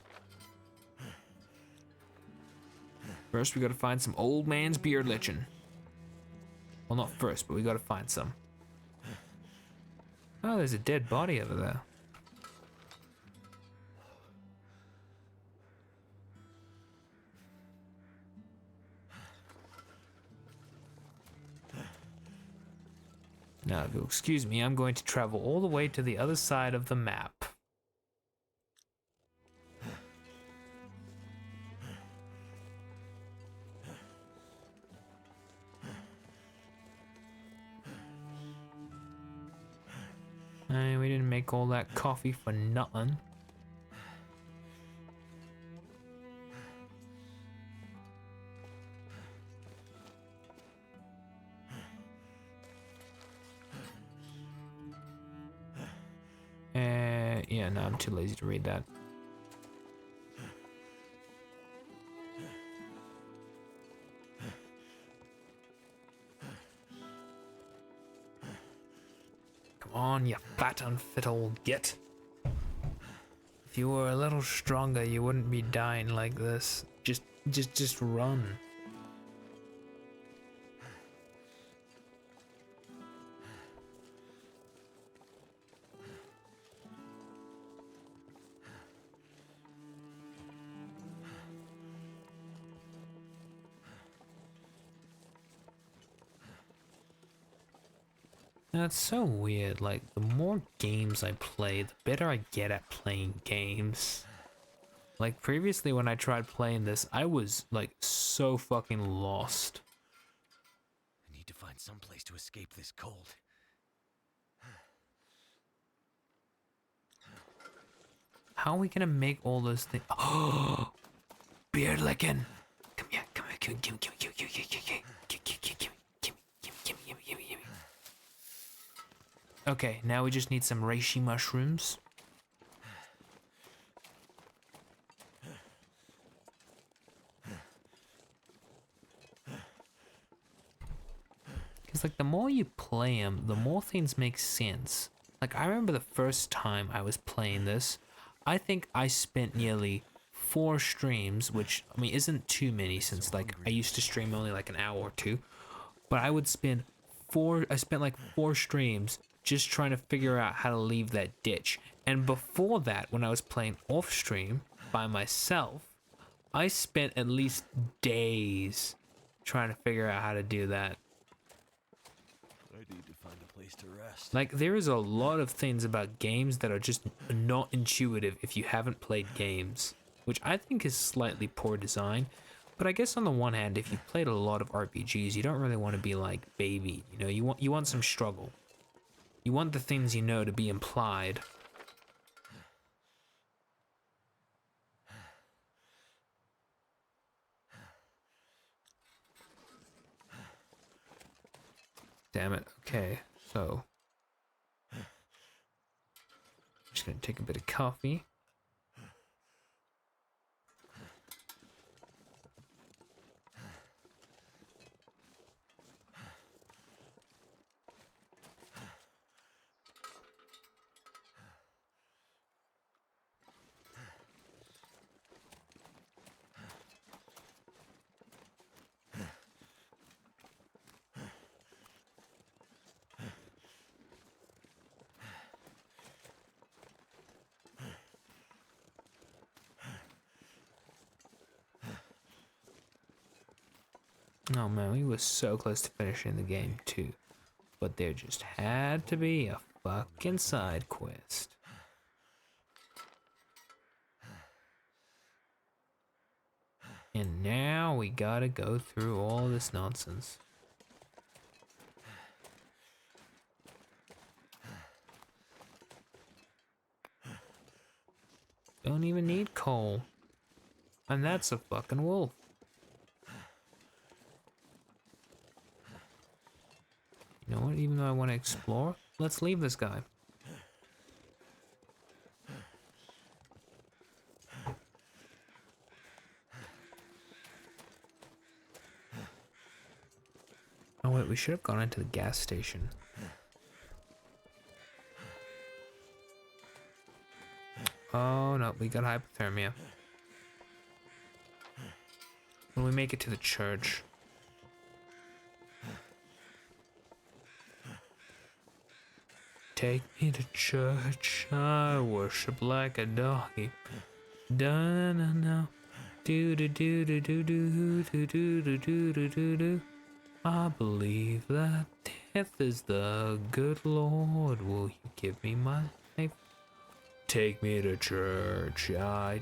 Speaker 1: First, we gotta find some old man's beard lichen. Well, not first, but we gotta find some. Oh, there's a dead body over there. Now, if you'll excuse me, I'm going to travel all the way to the other side of the map. And we didn't make all that coffee for nothing. Yeah, no, I'm too lazy to read that. Come on, you fat, unfit old git. If you were a little stronger, you wouldn't be dying like this. Just run. That's so weird, like, the more games I play, the better I get at playing games. Like, previously when I tried playing this, I was, like, so fucking lost.
Speaker 2: I need to find some place to escape this cold.
Speaker 1: How are we gonna make all those things? Oh, beard licking. Come here, come here, come here, come here, come here, come here, Okay, now we just need some reishi mushrooms. Because, like, the more you play them, the more things make sense. Like, I remember the first time I was playing this, I think I spent nearly 4 streams, which, I mean, isn't too many since, like, I used to stream only, like, an hour or 2. But I spent like 4 streams just trying to figure out how to leave that ditch. And before that, when I was playing off stream by myself, I spent at least days trying to figure out how to do that.
Speaker 2: I need to find a place to rest.
Speaker 1: Like, there is a lot of things about games that are just not intuitive if you haven't played games, which I think is slightly poor design. But I guess on the one hand, if you've played a lot of RPGs, you don't really want to be like baby, you know, you want some struggle. You want the things you know to be implied. Damn it. Okay, so just gonna take a bit of coffee. Oh man, we were so close to finishing the game too. But there just had to be a fucking side quest. And now we gotta go through all this nonsense. Don't even need coal. And that's a fucking wolf. You know what? Even though I want to explore, let's leave this guy. Oh wait, we should have gone into the gas station. Oh no, we got hypothermia. When we make it to the church. Take me to church, I worship like a doggy. Da na na, do do do do do do do do do do do do do. I believe that death is the good Lord. Will you give me my life? Take me to church. I.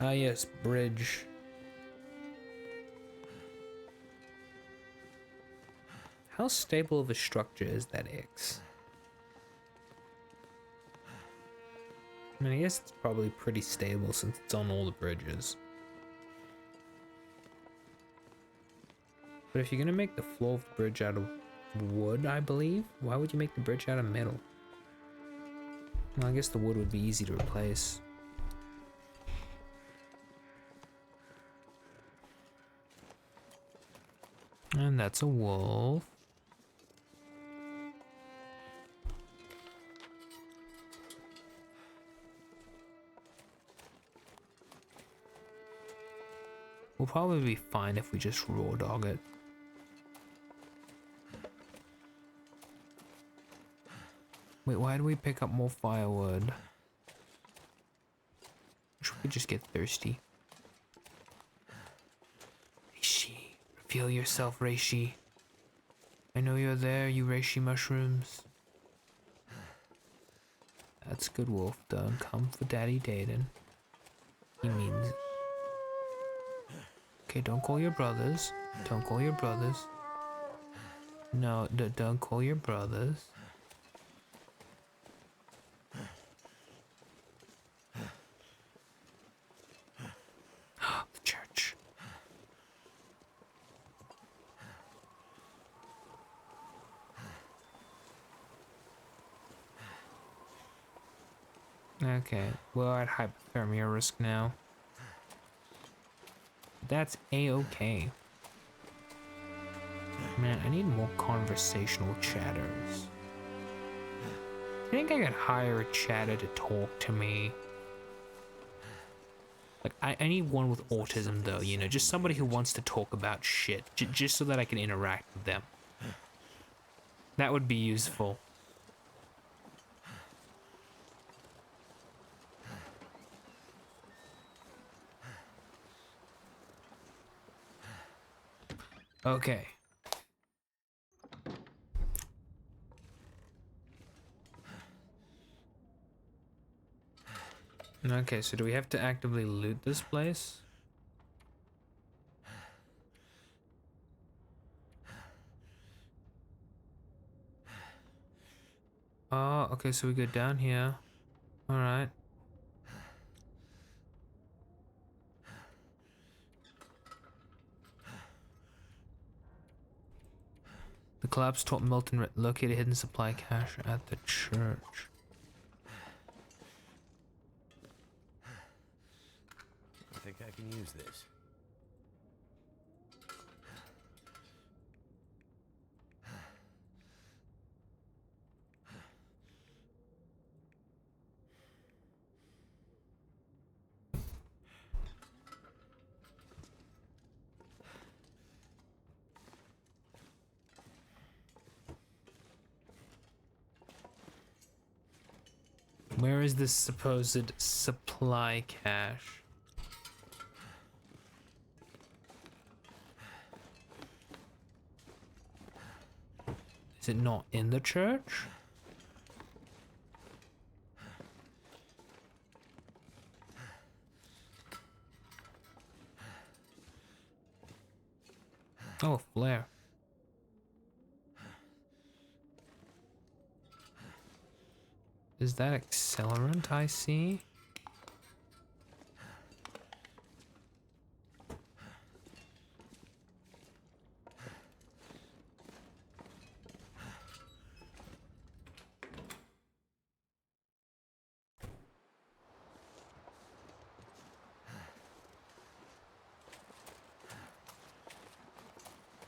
Speaker 1: Ah yes, bridge. How stable of a structure is that X? I mean, I guess it's probably pretty stable since it's on all the bridges. But if you're gonna make the floor of the bridge out of wood, I believe, why would you make the bridge out of metal? Well, I guess the wood would be easy to replace. And that's a wolf. We'll probably be fine if we just raw dog it. Wait, why do we pick up more firewood? Should we just get thirsty? Reishi, reveal yourself, Reishi. I know you're there, you Reishi mushrooms. That's good, wolf. Don't come for Daddy Dayton. He means it. Okay, don't call your brothers. Don't call your brothers. No, don't call your brothers. The church. Okay, we're at hypothermia risk now. That's a-okay. Man, I need more conversational chatters. I think I could hire a chatter to talk to me. Like, I need one with autism though, you know, just somebody who wants to talk about shit, just so that I can interact with them. That would be useful. Okay. Okay, so do we have to actively loot this place? Oh, okay, so we go down here. Alright. The collapse taught Milton located hidden supply cache at the church.
Speaker 2: I can use this.
Speaker 1: Where is this supposed supply cache? Is it not in the church? Oh, a flare. Is that accelerant I see?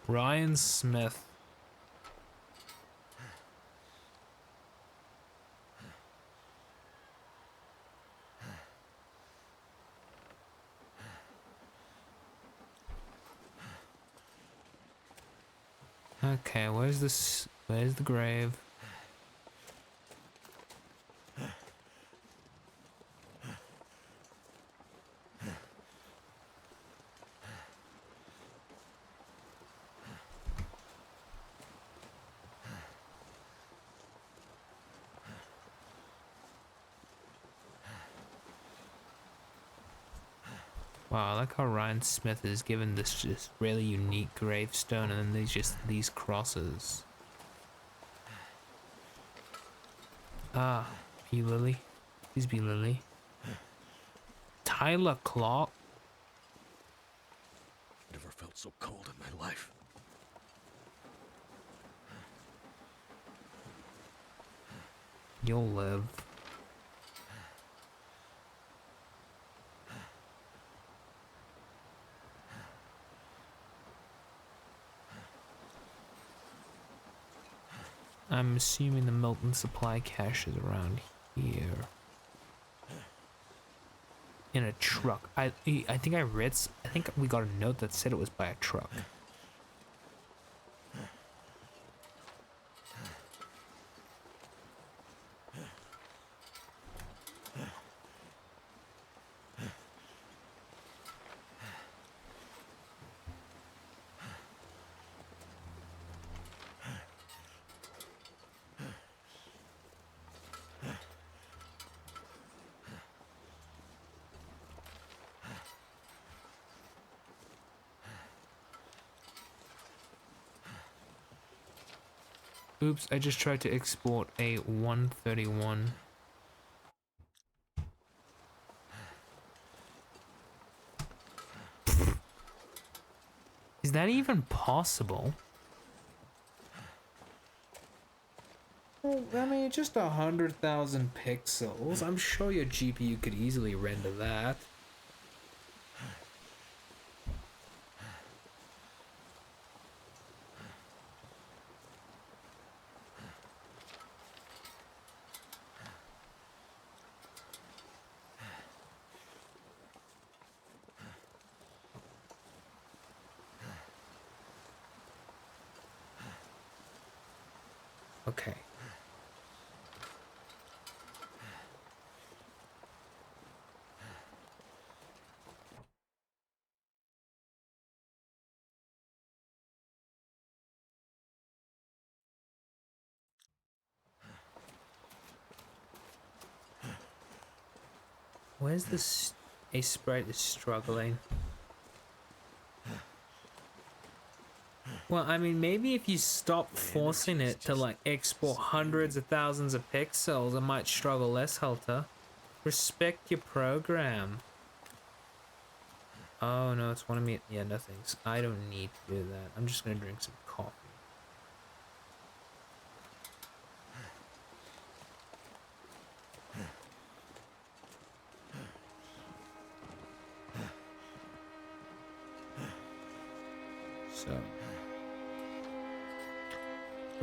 Speaker 1: Ryan Smith. Okay, where's this? Where's the grave? Wow, I like how Ryan Smith is given this just really unique gravestone and then there's just these crosses. Ah, be Lily. Please be Lily. Tyler Clark.
Speaker 2: Never felt so cold in my life.
Speaker 1: You'll live. I'm assuming the Milton supply cache is around here. In a truck. I think I read. I think we got a note that said it was by a truck. Oops, I just tried to export a 131. Is that even possible? Well, I mean, just 100,000 pixels. I'm sure your GPU could easily render that. Okay. Where's this? A sprite is struggling. Well, I mean, maybe if you stop forcing it to like export hundreds of thousands of pixels, it might struggle less, Halter. Respect your program. Oh no, it's wanting me. Yeah, no thanks. I don't need to do that. I'm just gonna drink some coffee. So,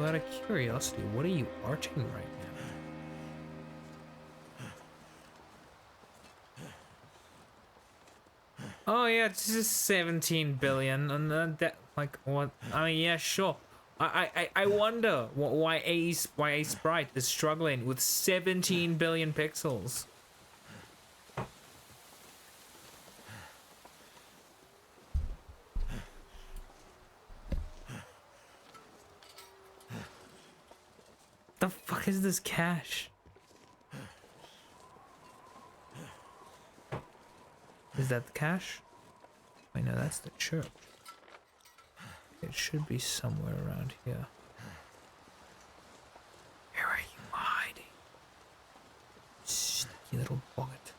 Speaker 1: out of curiosity, what are you arching right now? Oh yeah, it's just 17 billion, and that like what? I mean, yeah, sure. I wonder why a sprite is struggling with 17 billion pixels. The fuck is this cache? Is that the cache? Wait, no, that's the church. It should be somewhere around here. Where are you hiding? Sneaky little boggart.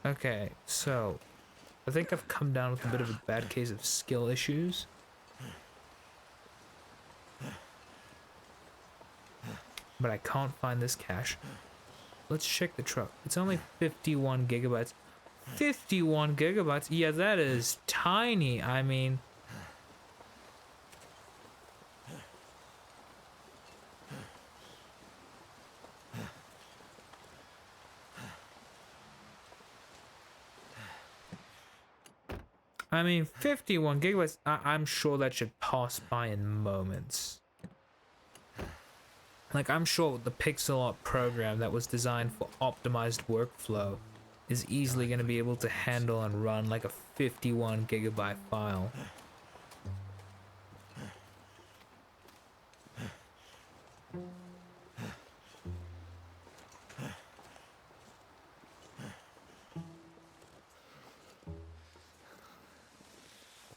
Speaker 1: Okay, so I think I've come down with a bit of a bad case of skill issues. But I can't find this cache. Let's check the truck. It's only 51 gigabytes. 51 gigabytes? Yeah, that is tiny. I mean... I mean, 51 gigabytes, I'm sure that should pass by in moments. Like, I'm sure the pixel art program that was designed for optimized workflow is easily going to be able to handle and run like a 51 gigabyte file.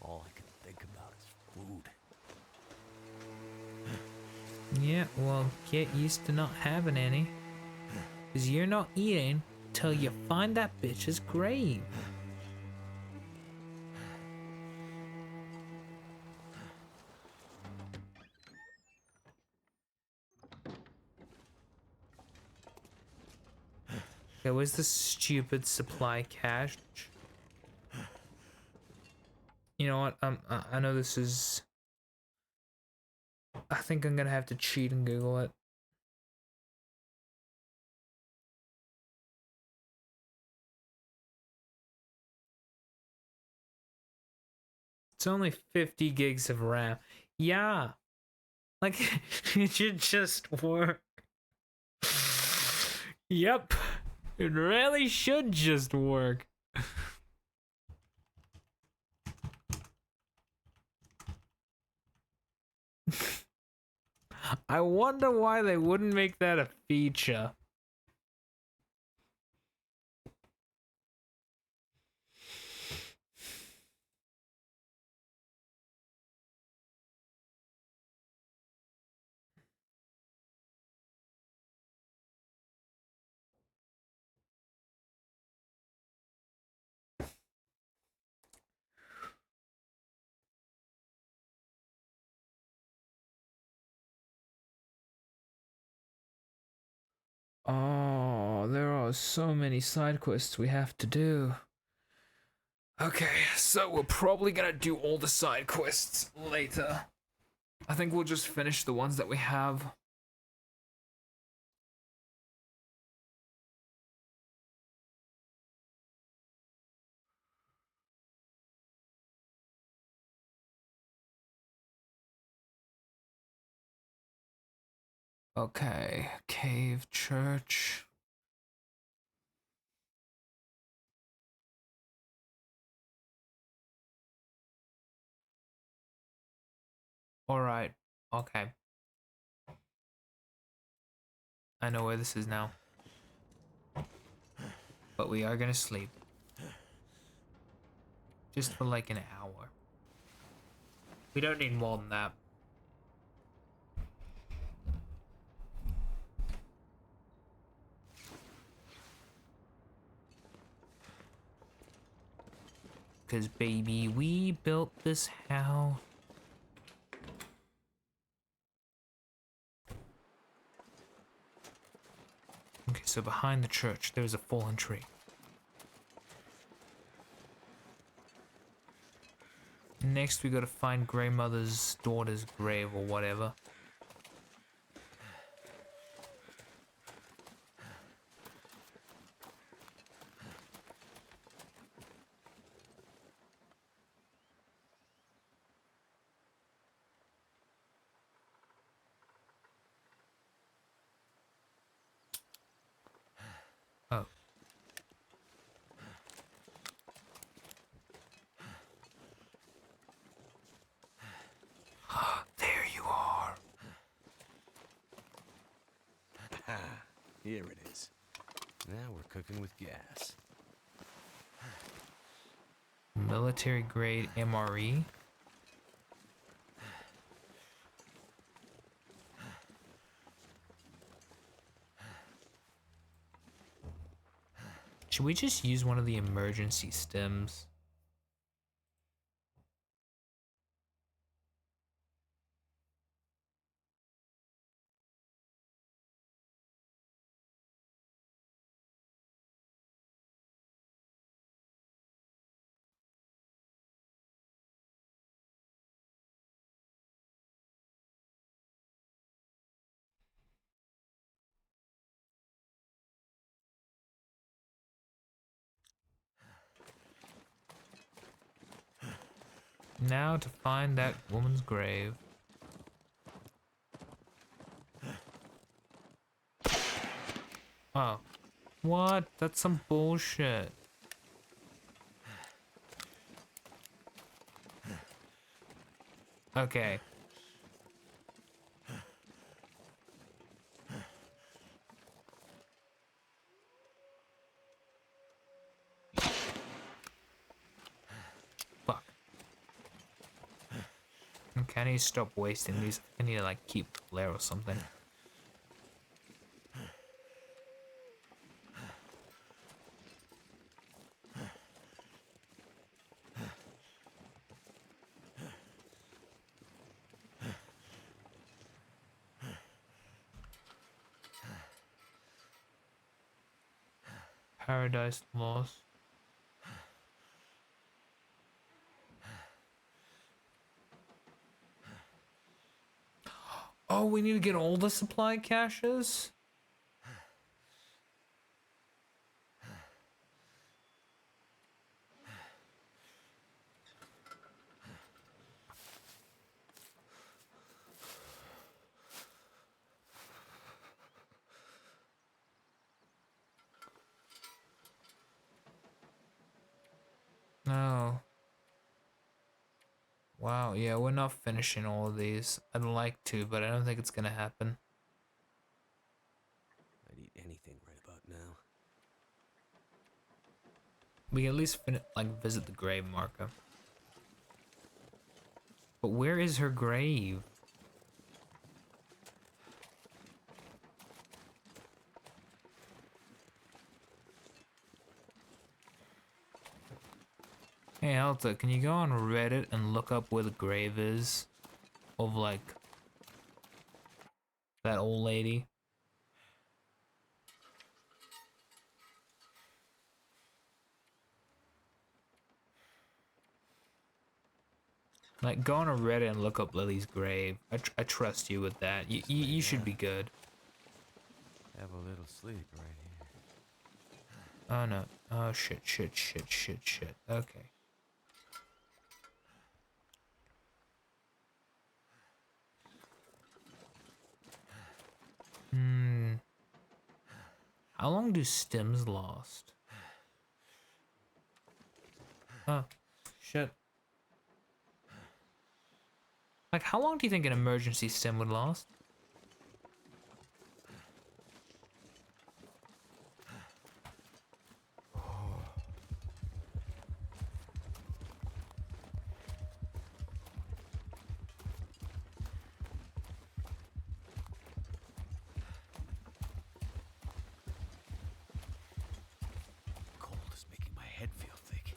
Speaker 2: All I can think about is food.
Speaker 1: Yeah, well, get used to not having any. Because you're not eating till you find that bitch's grave. Okay, where's the stupid supply cache? You know what? I know this is... I think I'm gonna have to cheat and Google it. It's only 50 gigs of RAM. Yeah. Like, it should just work. Yep. It really should just work. I wonder why they wouldn't make that a feature. Oh, there are so many side quests we have to do. Okay, so we're probably gonna do all the side quests later. I think we'll just finish the ones that we have. Okay, cave, church. Alright, okay. I know where this is now. But we are gonna sleep. Just for like an hour. We don't need more than that. Cause baby, we built this house. Okay, so behind the church, there's a fallen tree. Next, we gotta find Grey Mother's daughter's grave or whatever. Oh. There you are.
Speaker 2: Here it is. Now we're cooking with gas.
Speaker 1: Military grade MRE. Should we just use one of the emergency stems? Now to find that woman's grave. Oh. What? That's some bullshit. Okay. Fuck. Okay, I need to stop wasting these. I need to like keep Blair or something. Paradise Lost. Oh, we need to get all the supply caches? No. Wow, yeah, we're not finishing all of these. I'd like to, but I don't think it's gonna happen.
Speaker 2: I'd eat anything right about now.
Speaker 1: We can at least like visit the grave marker. But where is her grave? Hey Alta, can you go on Reddit and look up where the grave is? Of like that old lady? Like, go on a Reddit and look up Lily's grave. I trust you with that. You should be good.
Speaker 2: Have a little sleep right here.
Speaker 1: Oh no. Oh shit. Okay. How long do stims last? Oh, shit. Like, how long do you think an emergency stim would last?
Speaker 2: Cold is making my head feel thick.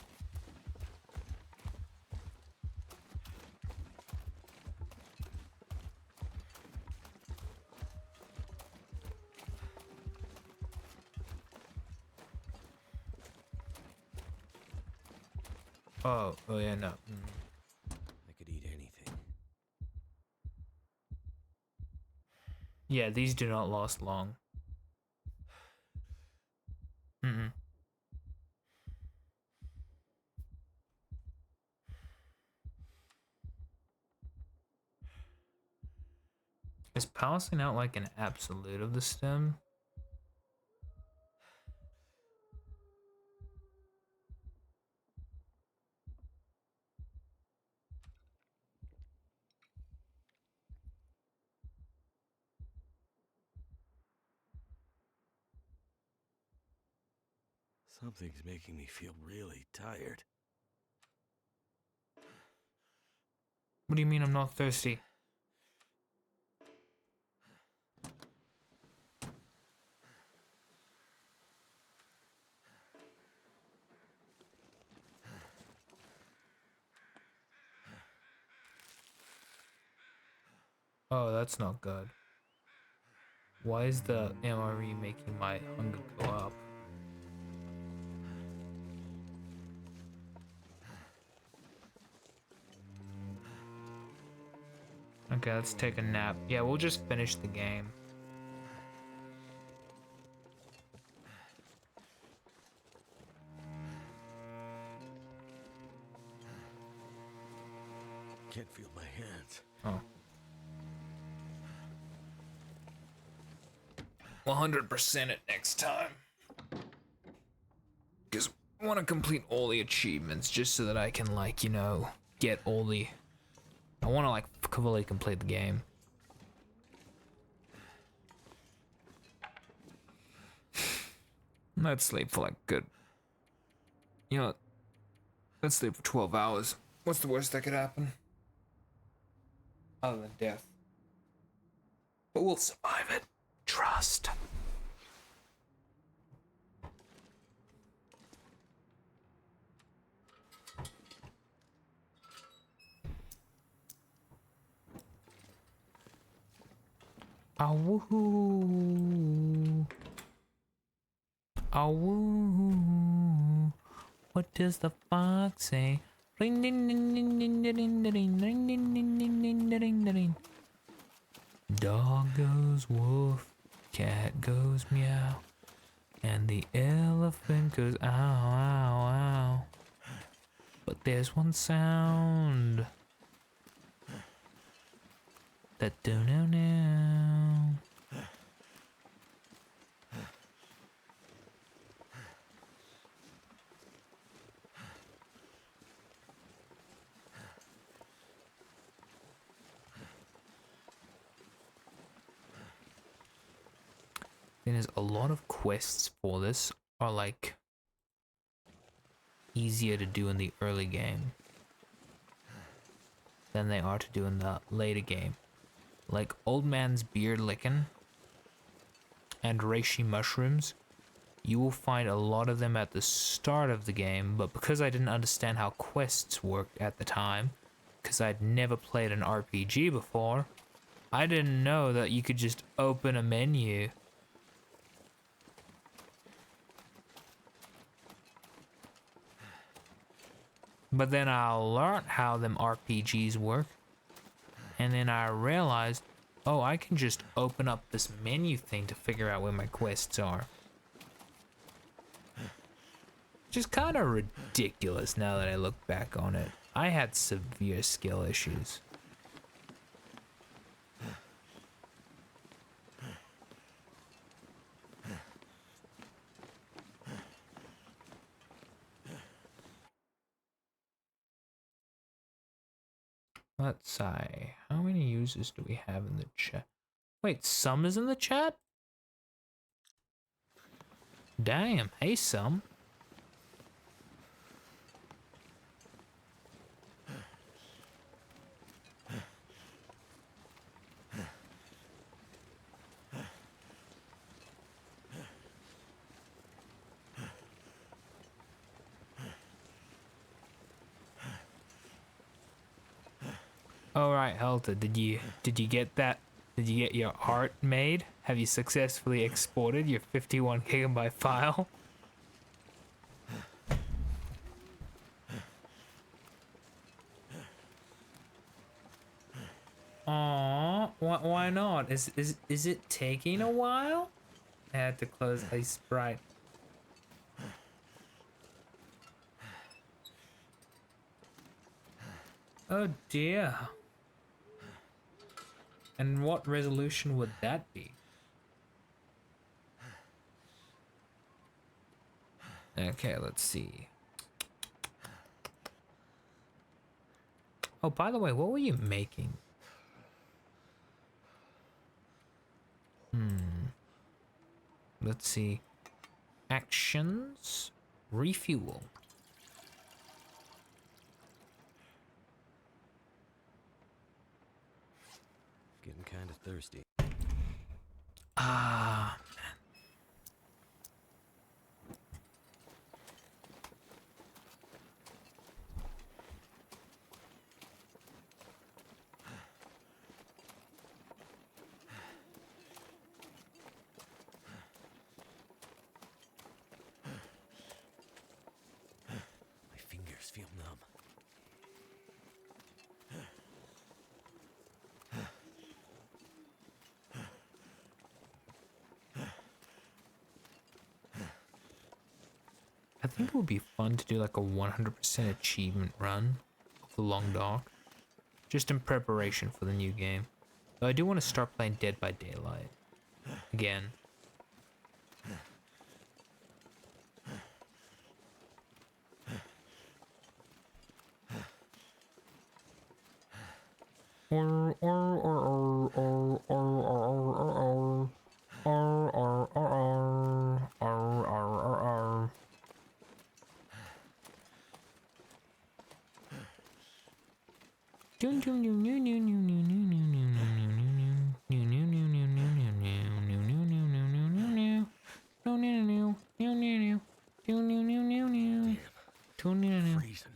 Speaker 1: Oh yeah, no.
Speaker 2: I could eat anything.
Speaker 1: Yeah, these do not last long. Mm-mm. Is passing out like an absolute of the stem?
Speaker 2: Something's making me feel really tired.
Speaker 1: What do you mean I'm not thirsty? Oh, that's not good. Why is the MRE making my hunger go up? Okay, let's take a nap. Yeah, we'll just finish the game.
Speaker 2: Can't feel my hands.
Speaker 1: Oh. 100% it next time. Because I want to complete all the achievements just so that I can, like, you know, get all the... I want to, like, fully complete the game. Let's sleep for, like, good... You know, let's sleep for 12 hours. What's the worst that could happen? Other than death. But we'll survive it. Trust. Oh, woohoo. Oh, woo. What does the fox say? Ring, ding, ding, ding, ding, ding, ding, ding, ring, ding, ding, ding, ding, ding, ding. Dog goes woof, cat goes meow, and the elephant goes ow, ow, ow. But there's one sound that don't know now. There's a lot of quests for this are like easier to do in the early game than they are to do in the later game. Like Old Man's Beard Lickin' and Reishi Mushrooms, you will find a lot of them at the start of the game, but because I didn't understand how quests worked at the time, because I'd never played an RPG before, I didn't know that you could just open a menu but then I learned how them RPGs work, and then I realized, oh, I can just open up this menu thing to figure out where my quests are. Which is kind of ridiculous now that I look back on it. I had severe skill issues. Let's see. How many users do we have in the chat? Wait, Sum is in the chat? Damn. Hey, Sum. All right, Helta, did you get that? Did you get your art made? Have you successfully exported your 51 gigabyte file? Why not? Is it taking a while? I had to close a sprite. Oh dear. And what resolution would that be? Okay, let's see. Oh, by the way, what were you making? Let's see. Actions. Refuel.
Speaker 2: Getting kind of thirsty.
Speaker 1: Ah.
Speaker 2: My fingers feel numb.
Speaker 1: I think it would be fun to do like a 100% achievement run of the Long Dark. Just in preparation for the new game. Though I do want to start playing Dead by Daylight. Again.
Speaker 2: Freezing.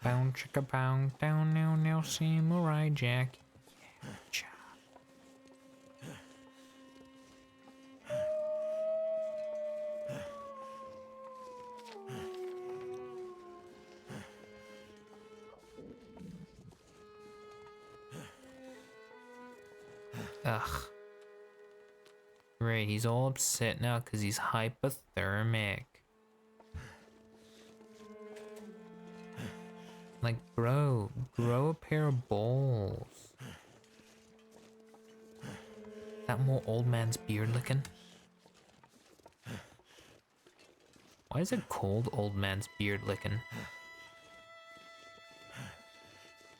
Speaker 1: Bound chicka bound down now Samurai Jack. Yeah, ugh. Right, he's all upset now because he's hypothermic. Like, bro, grow a pair of balls. That more old man's beard licking? Why is it called old man's beard licking?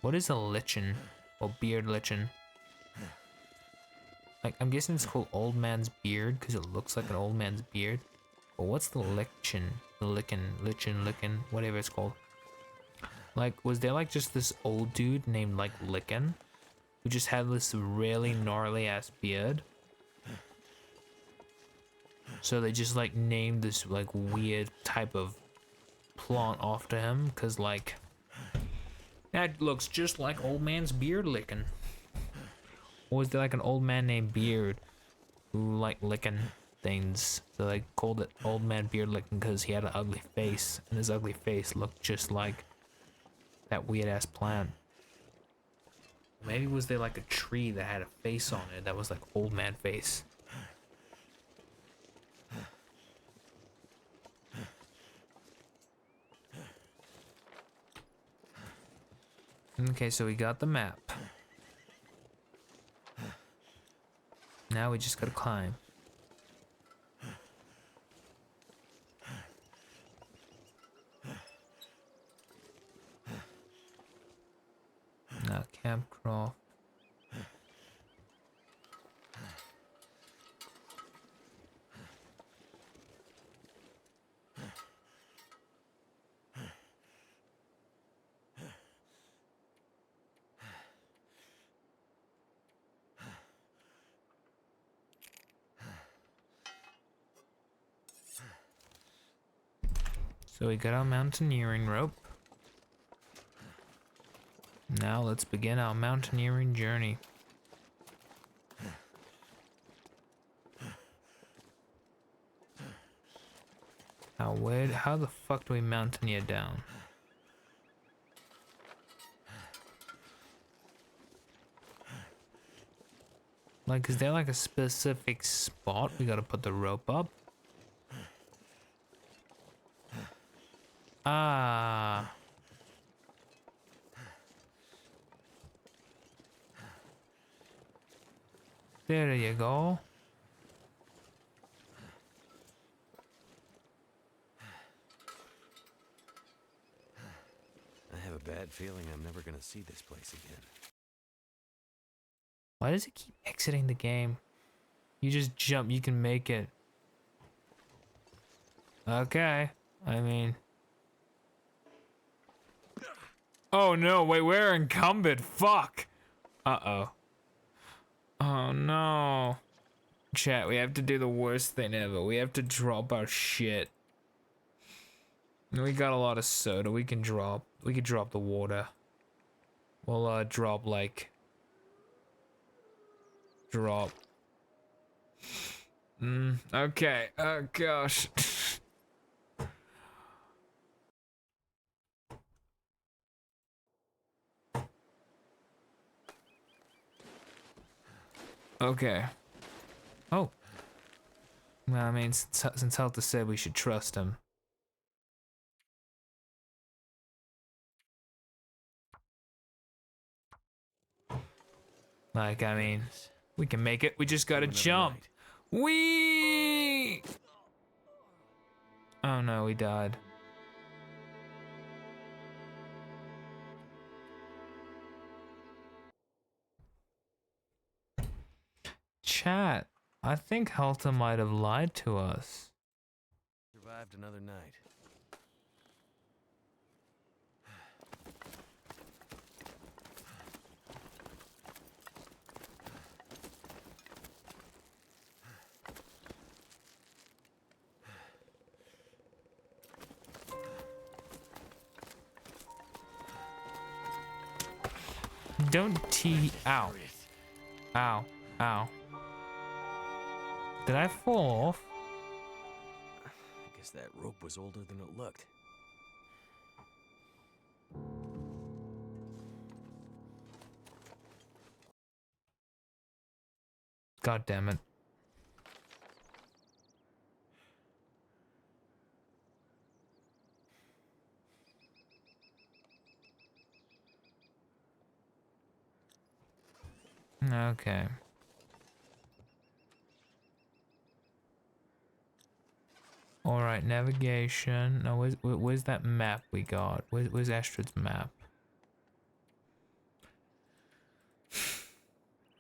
Speaker 1: What is a lichen or beard lichen? Like, I'm guessing it's called old man's beard because it looks like an old man's beard. But what's the lichen? The lichen, whatever it's called. Like, was there like just this old dude named like Lichen who just had this really gnarly ass beard? So they just like named this like weird type of plant after him because like that looks just like old man's beard licking. Or was there like an old man named Beard who liked licking things? So they called it old man beard licking because he had an ugly face and his ugly face looked just like that weird ass plant. Maybe was there like a tree that had a face on it that was like old man face? Okay, so we got the map. Now we just gotta climb. Now Campcraft. So we got our mountaineering rope. Now let's begin our mountaineering journey. How the fuck do we mountaineer down? Like, is there like a specific spot we gotta put the rope up? Ah. There you go.
Speaker 2: I have a bad feeling I'm never gonna see this place again.
Speaker 1: Why does it keep exiting the game? You just jump, you can make it. Okay. I mean. Oh no, wait, we're encumbered. Fuck. Uh-oh. Oh no. Chat, we have to do the worst thing ever. We have to drop our shit. We got a lot of soda we can drop. We could drop the water. We'll drop like drop. Okay. Oh gosh. Okay. Oh. Well, I mean, since Helter said we should trust him. Like, I mean, we can make it. We just gotta jump. Whee! Oh no, we died. Chat, I think Helter might have lied to us.
Speaker 2: Survived another night.
Speaker 1: Don't ow. Ow. Ow. Did I fall off?
Speaker 2: I guess that rope was older than it looked.
Speaker 1: God damn it. Okay. All right, navigation. Now, where's that map we got? Where's Astrid's map?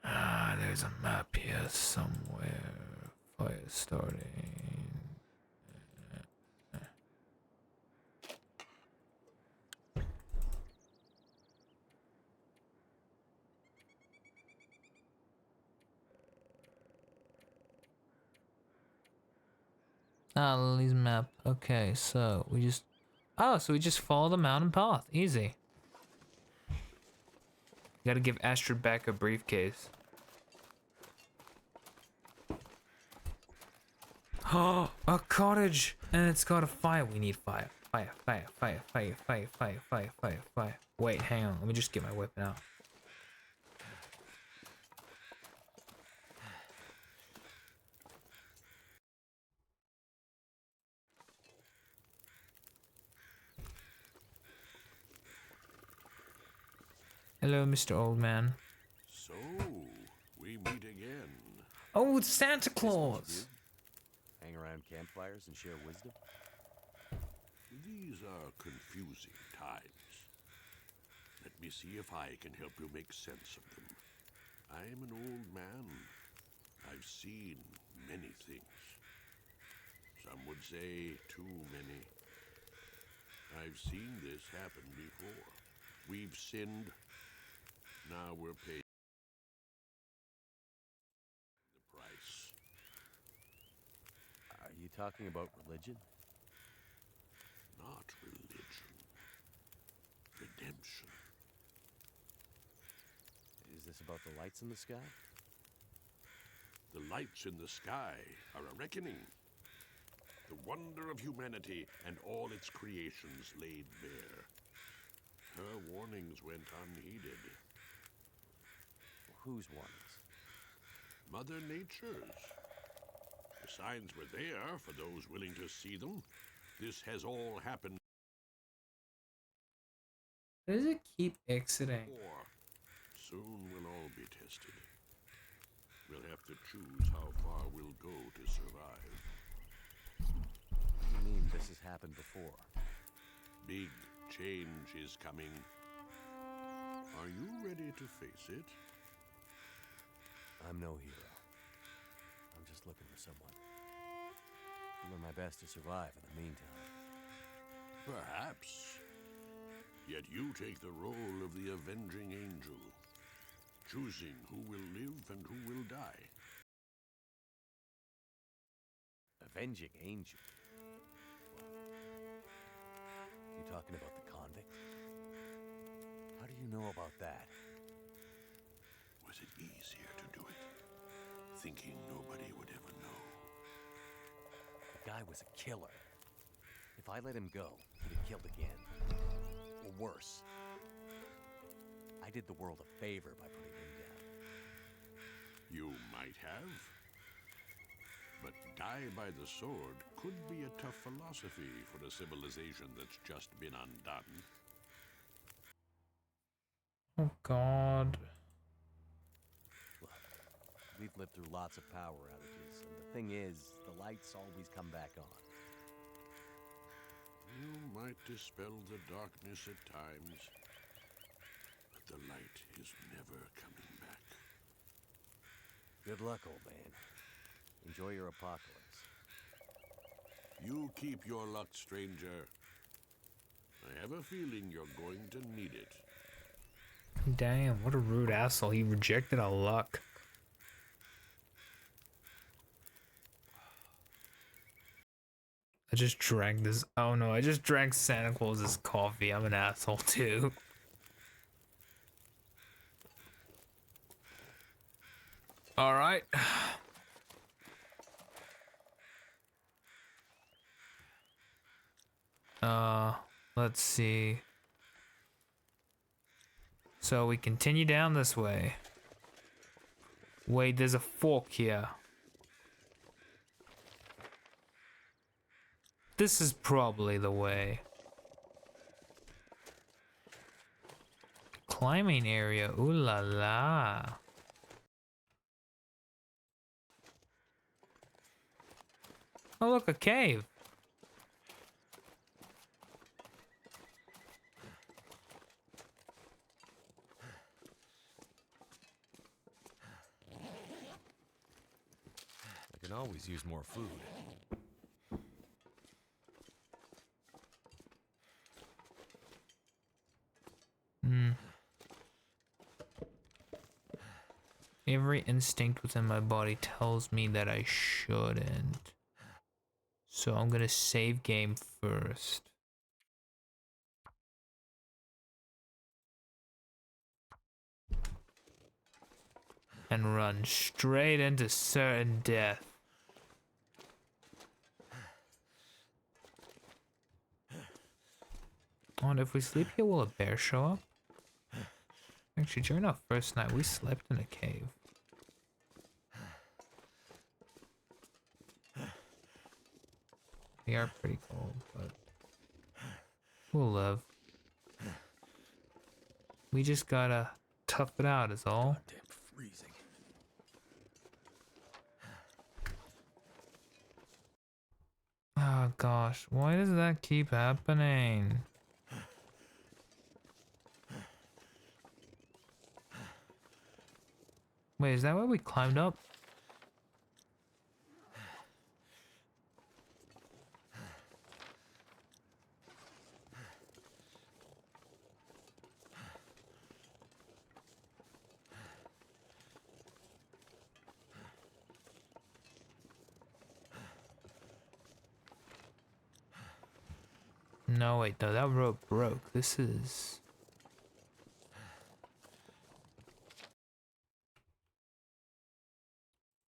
Speaker 1: Ah, there's a map here somewhere. Fire starting. Ah, Lily's map. Okay, so we just... Oh, so we just follow the mountain path. Easy. Gotta give Astrid back a briefcase. Oh, a cottage! And it's got a fire. We need fire. Fire, fire, fire, fire, fire, fire, fire, fire, fire. Wait, hang on. Let me just get my weapon out. Hello, Mr. Old Man.
Speaker 5: So, we meet again.
Speaker 1: Oh, it's Santa Claus!
Speaker 2: Hang around campfires and share wisdom?
Speaker 5: These are confusing times. Let me see if I can help you make sense of them. I am an old man. I've seen many things. Some would say too many. I've seen this happen before. We've sinned. Now we're paying the price.
Speaker 2: Are you talking about religion?
Speaker 5: not religion. Redemption.
Speaker 2: Is this about the lights in the sky?
Speaker 5: The lights in the sky are a reckoning. The wonder of humanity and all its creations laid bare. Her warnings went unheeded.
Speaker 2: Whose warnings?
Speaker 5: Mother Nature's. The signs were there for those willing to see them. This has all happened
Speaker 1: Why does it keep exiting?
Speaker 5: before. Soon we'll all be tested. We'll have to choose how far we'll go to survive.
Speaker 2: What do you mean this has happened before?
Speaker 5: Big change is coming. Are you ready to face it?
Speaker 2: I'm no hero. I'm just looking for someone. Doing my best to survive in the meantime.
Speaker 5: Perhaps. Yet you take the role of the avenging angel, choosing who will live and who will die.
Speaker 2: Avenging angel? You talking about the convict? How do you know about that?
Speaker 5: Was it easier to do it, thinking nobody would ever know?
Speaker 2: The guy was a killer. If I let him go, he'd have killed again. Or worse. I did the world a favor by putting him down.
Speaker 5: You might have. But die by the sword could be a tough philosophy for a civilization that's just been undone.
Speaker 1: Oh God.
Speaker 2: Look, we've lived through lots of power outages, and the thing is, the lights always come back on.
Speaker 5: You might dispel the darkness at times, but the light is never coming back.
Speaker 2: Good luck, old man. Enjoy your apocalypse.
Speaker 5: You keep your luck, stranger. I have a feeling you're going to need it.
Speaker 1: Damn, what a rude asshole. He rejected our luck. I just drank this. Oh no, I just drank Santa Claus's coffee. I'm an asshole too. All right. Let's see. So we continue down this way. Wait, there's a fork here. This is probably the way. Climbing area. Ooh la la. Oh look, a cave.
Speaker 2: I can always use more food.
Speaker 1: Every instinct within my body tells me that I shouldn't. So I'm gonna save game first. And run straight into certain death. Oh, and if we sleep here, will a bear show up? Actually, during our first night, we slept in a cave. They are pretty cold, but we'll live. We just gotta tough it out is all.
Speaker 2: Damn freezing.
Speaker 1: Oh gosh, why does that keep happening? Wait, is that where we climbed up? No, wait, no, that rope broke. This is...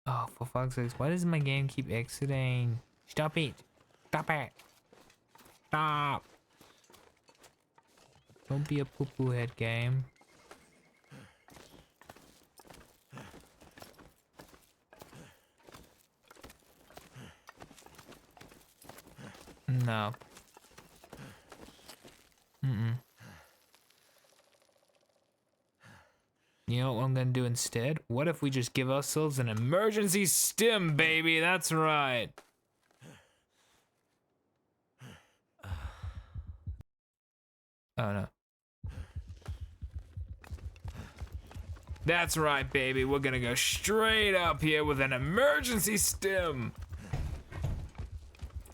Speaker 1: Oh, for fuck's sake, why does my game keep exiting? Stop it! Stop it! Stop! Don't be a poo-poo head game. No. You know what I'm gonna do instead? What if we just give ourselves an emergency stim, baby? That's right. Oh no. That's right, baby. We're gonna go straight up here with an emergency stim.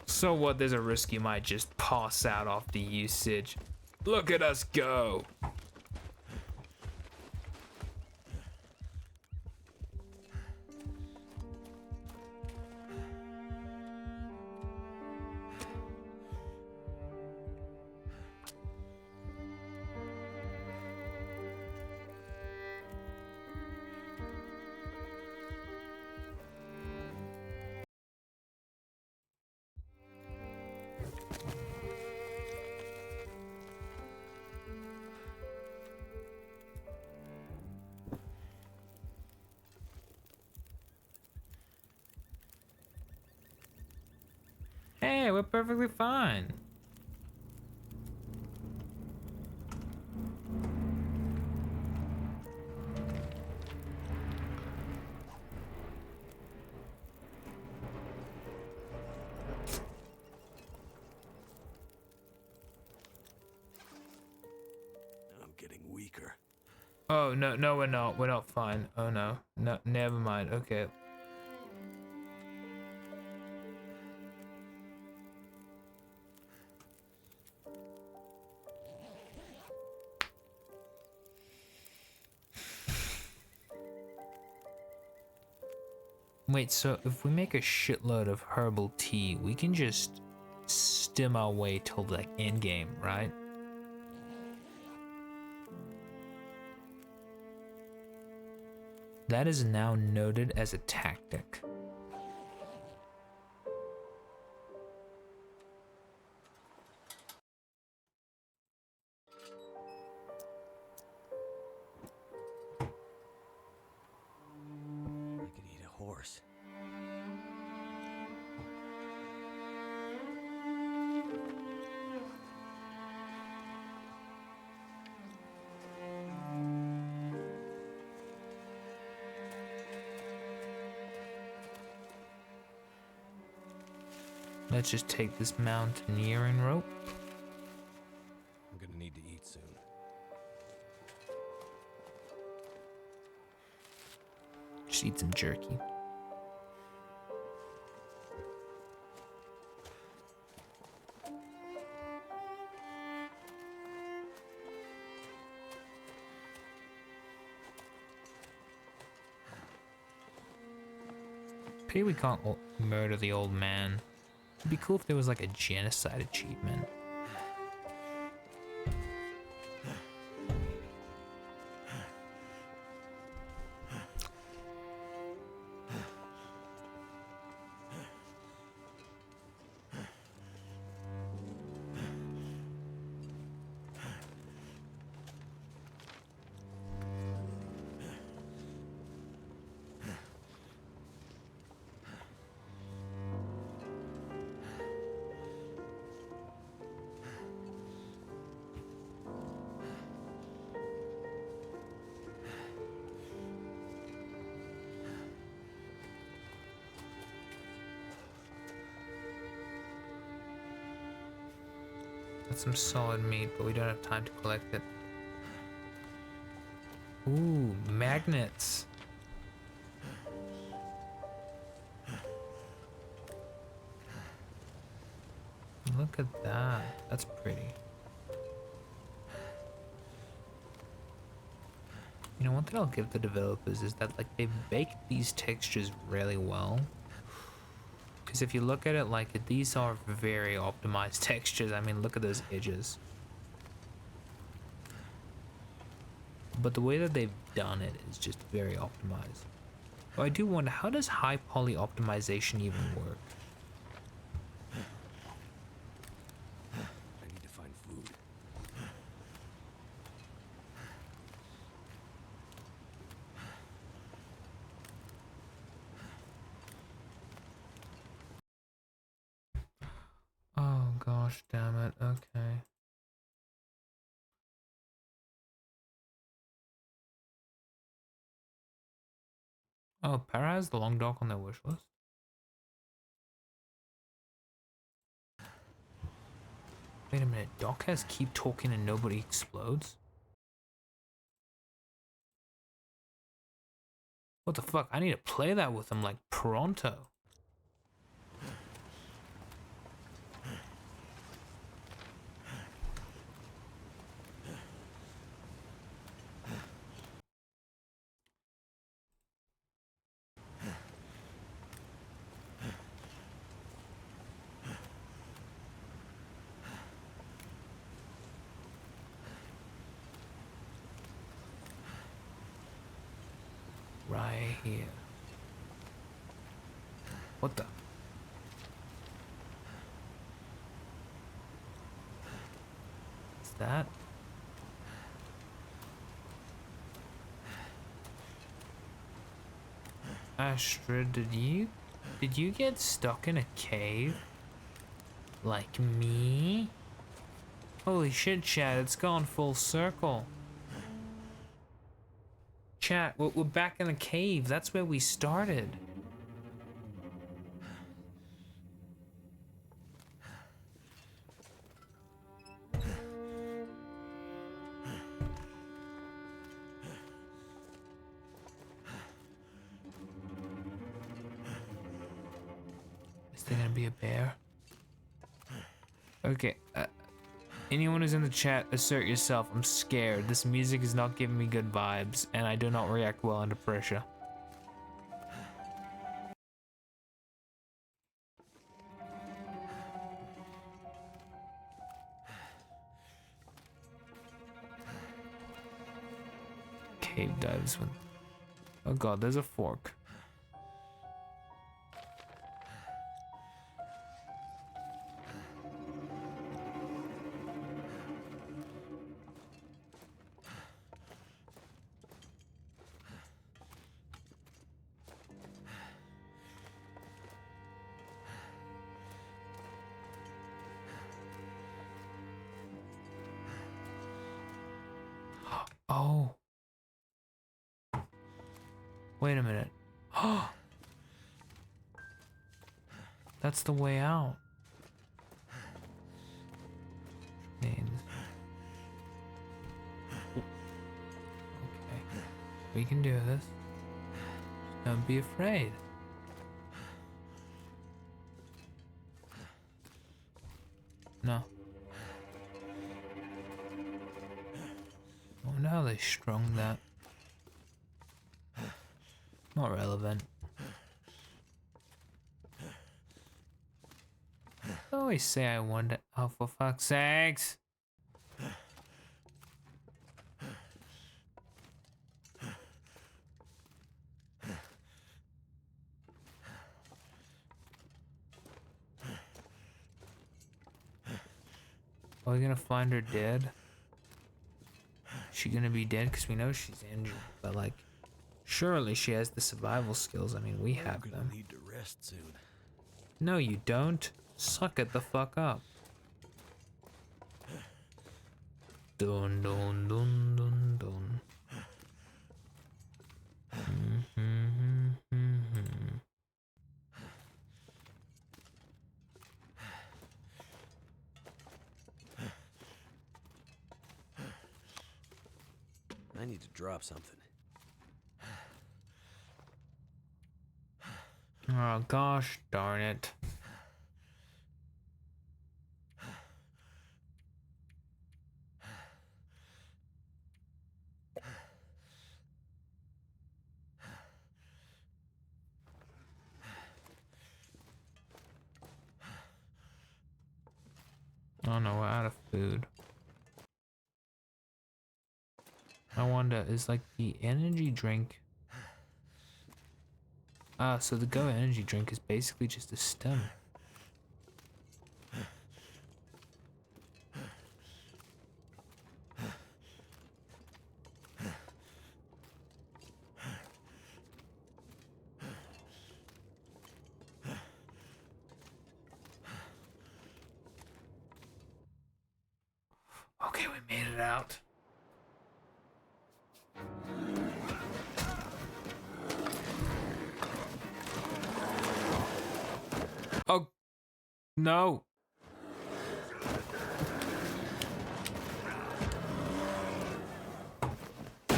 Speaker 1: So what? There's a risk you might just pass out after usage. Look at us go. Hey, we're perfectly fine.
Speaker 5: I'm getting weaker.
Speaker 1: Oh no, no, we're not. We're not fine. Oh no, no, never mind. Okay. Wait, so if we make a shitload of herbal tea, we can just stim our way till the end game, right? That is now noted as a tactic.
Speaker 2: I could eat a horse.
Speaker 1: Let's just take this mountaineering rope.
Speaker 2: I'm gonna need to eat soon.
Speaker 1: Just eat some jerky. Pity we can't murder the old man. It'd be cool if there was like a genocide achievement. That's some solid meat, but we don't have time to collect it. Ooh, magnets. Look at that. That's pretty. You know, one thing I'll give the developers is that like they baked these textures really well. Because if you look at it like these are very optimized textures. I mean, look at those edges. But the way that they've done it is just very optimized. But I do wonder, how does high poly optimization even work?
Speaker 2: I need to find food.
Speaker 1: Oh gosh, damn it. Okay. Oh, Para has the long dock on their wish list. Wait a minute, Doc has keep talking and nobody explodes? What the fuck? I need to play that with him like pronto. Right here. What the? Is that? Astrid, did you get stuck in a cave? Like me? Holy shit, chat, it's gone full circle. Chat, we're back in the cave. That's where we started. Is there gonna be a bear? Okay, anyone who's in the chat, assert yourself. I'm scared. This music is not giving me good vibes, and I do not react well under pressure. Cave dives with... Oh god, there's a fork. Oh. Wait a minute. That's the way out. Means. Okay. We can do this. Just don't be afraid. No. I wonder how they strung that. Not relevant. I always say I wonder. Oh, for fuck's sakes. Are we gonna find her dead? She gonna be dead because we know she's injured, but like, surely she has the survival skills. I mean, we have
Speaker 2: I'm
Speaker 1: them.
Speaker 2: gonna need to rest soon.
Speaker 1: No, you don't. Suck it the fuck up. Dun dun dun dun dun.
Speaker 2: I need to drop something.
Speaker 1: Oh gosh darn it. Oh no, we're out of food. I wonder, is like the energy drink... Ah, so the Go energy drink is basically just a stem. Okay, we made it out. Oh, no.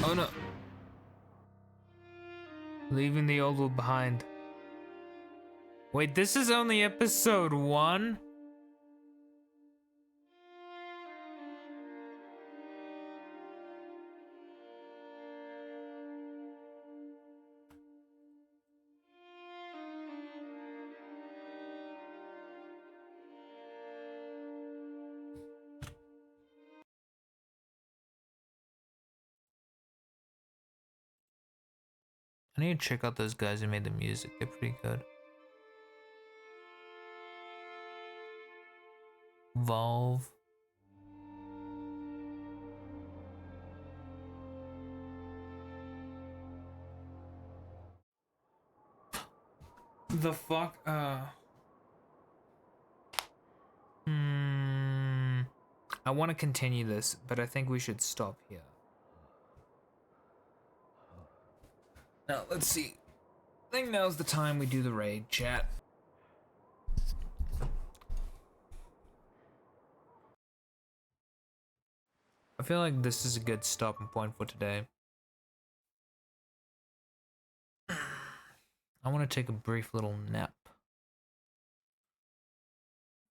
Speaker 1: Oh no. Leaving the old world behind. Wait, this is only episode 1? I need to check out those guys who made the music. They're pretty good. Valve. The fuck? I want to continue this, but I think we should stop here. Now, let's see. I think now's the time we do the raid, chat. I feel like this is a good stopping point for today. I want to take a brief little nap.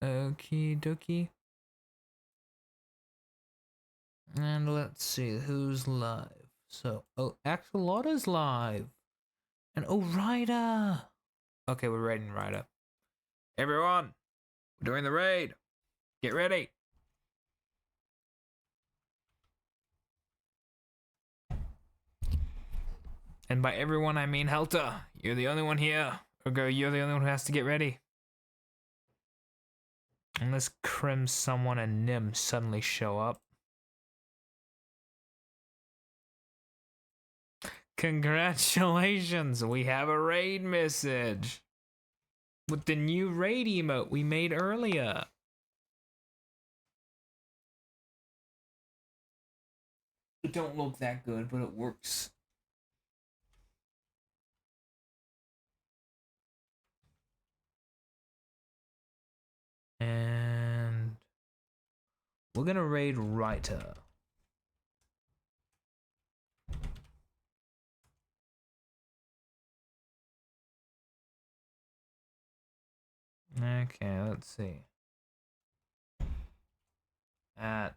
Speaker 1: Okie dokie. And let's see who's live. So, oh, Axolotta's live. And oh, Ryder. Okay, we're raiding Ryder. Everyone, we're doing the raid. Get ready. And by everyone, I mean Helter. You're the only one here. Or you're the only one who has to get ready. Unless Krim, someone, and Nim suddenly show up. Congratulations, we have a raid message. With the new raid emote we made earlier. It don't look that good, but it works. And we're gonna raid Ryder. Okay, let's see. We're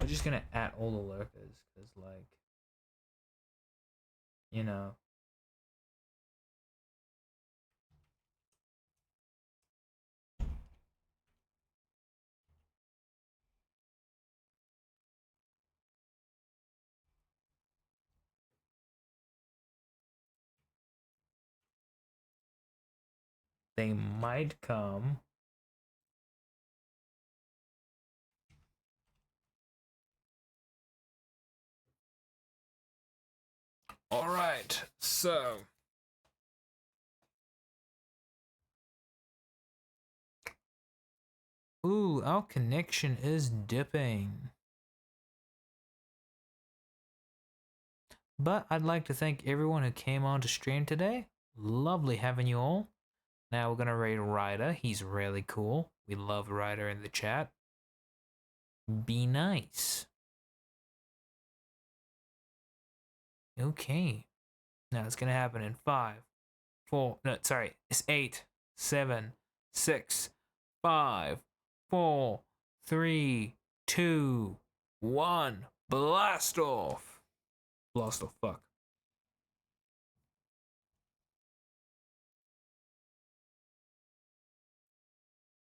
Speaker 1: just gonna at all the lurkers, cause like, you know. They might come. All right, so. Ooh, our connection is dipping. But I'd like to thank everyone who came on to stream today. Lovely having you all. Now we're gonna raid Ryder. He's really cool. We love Ryder in the chat. Be nice. Okay. Now it's gonna happen in 5, 4, no, sorry, it's 8, 7, 6, 5, 4, 3, 2, 1. Blast off. Blast off, fuck.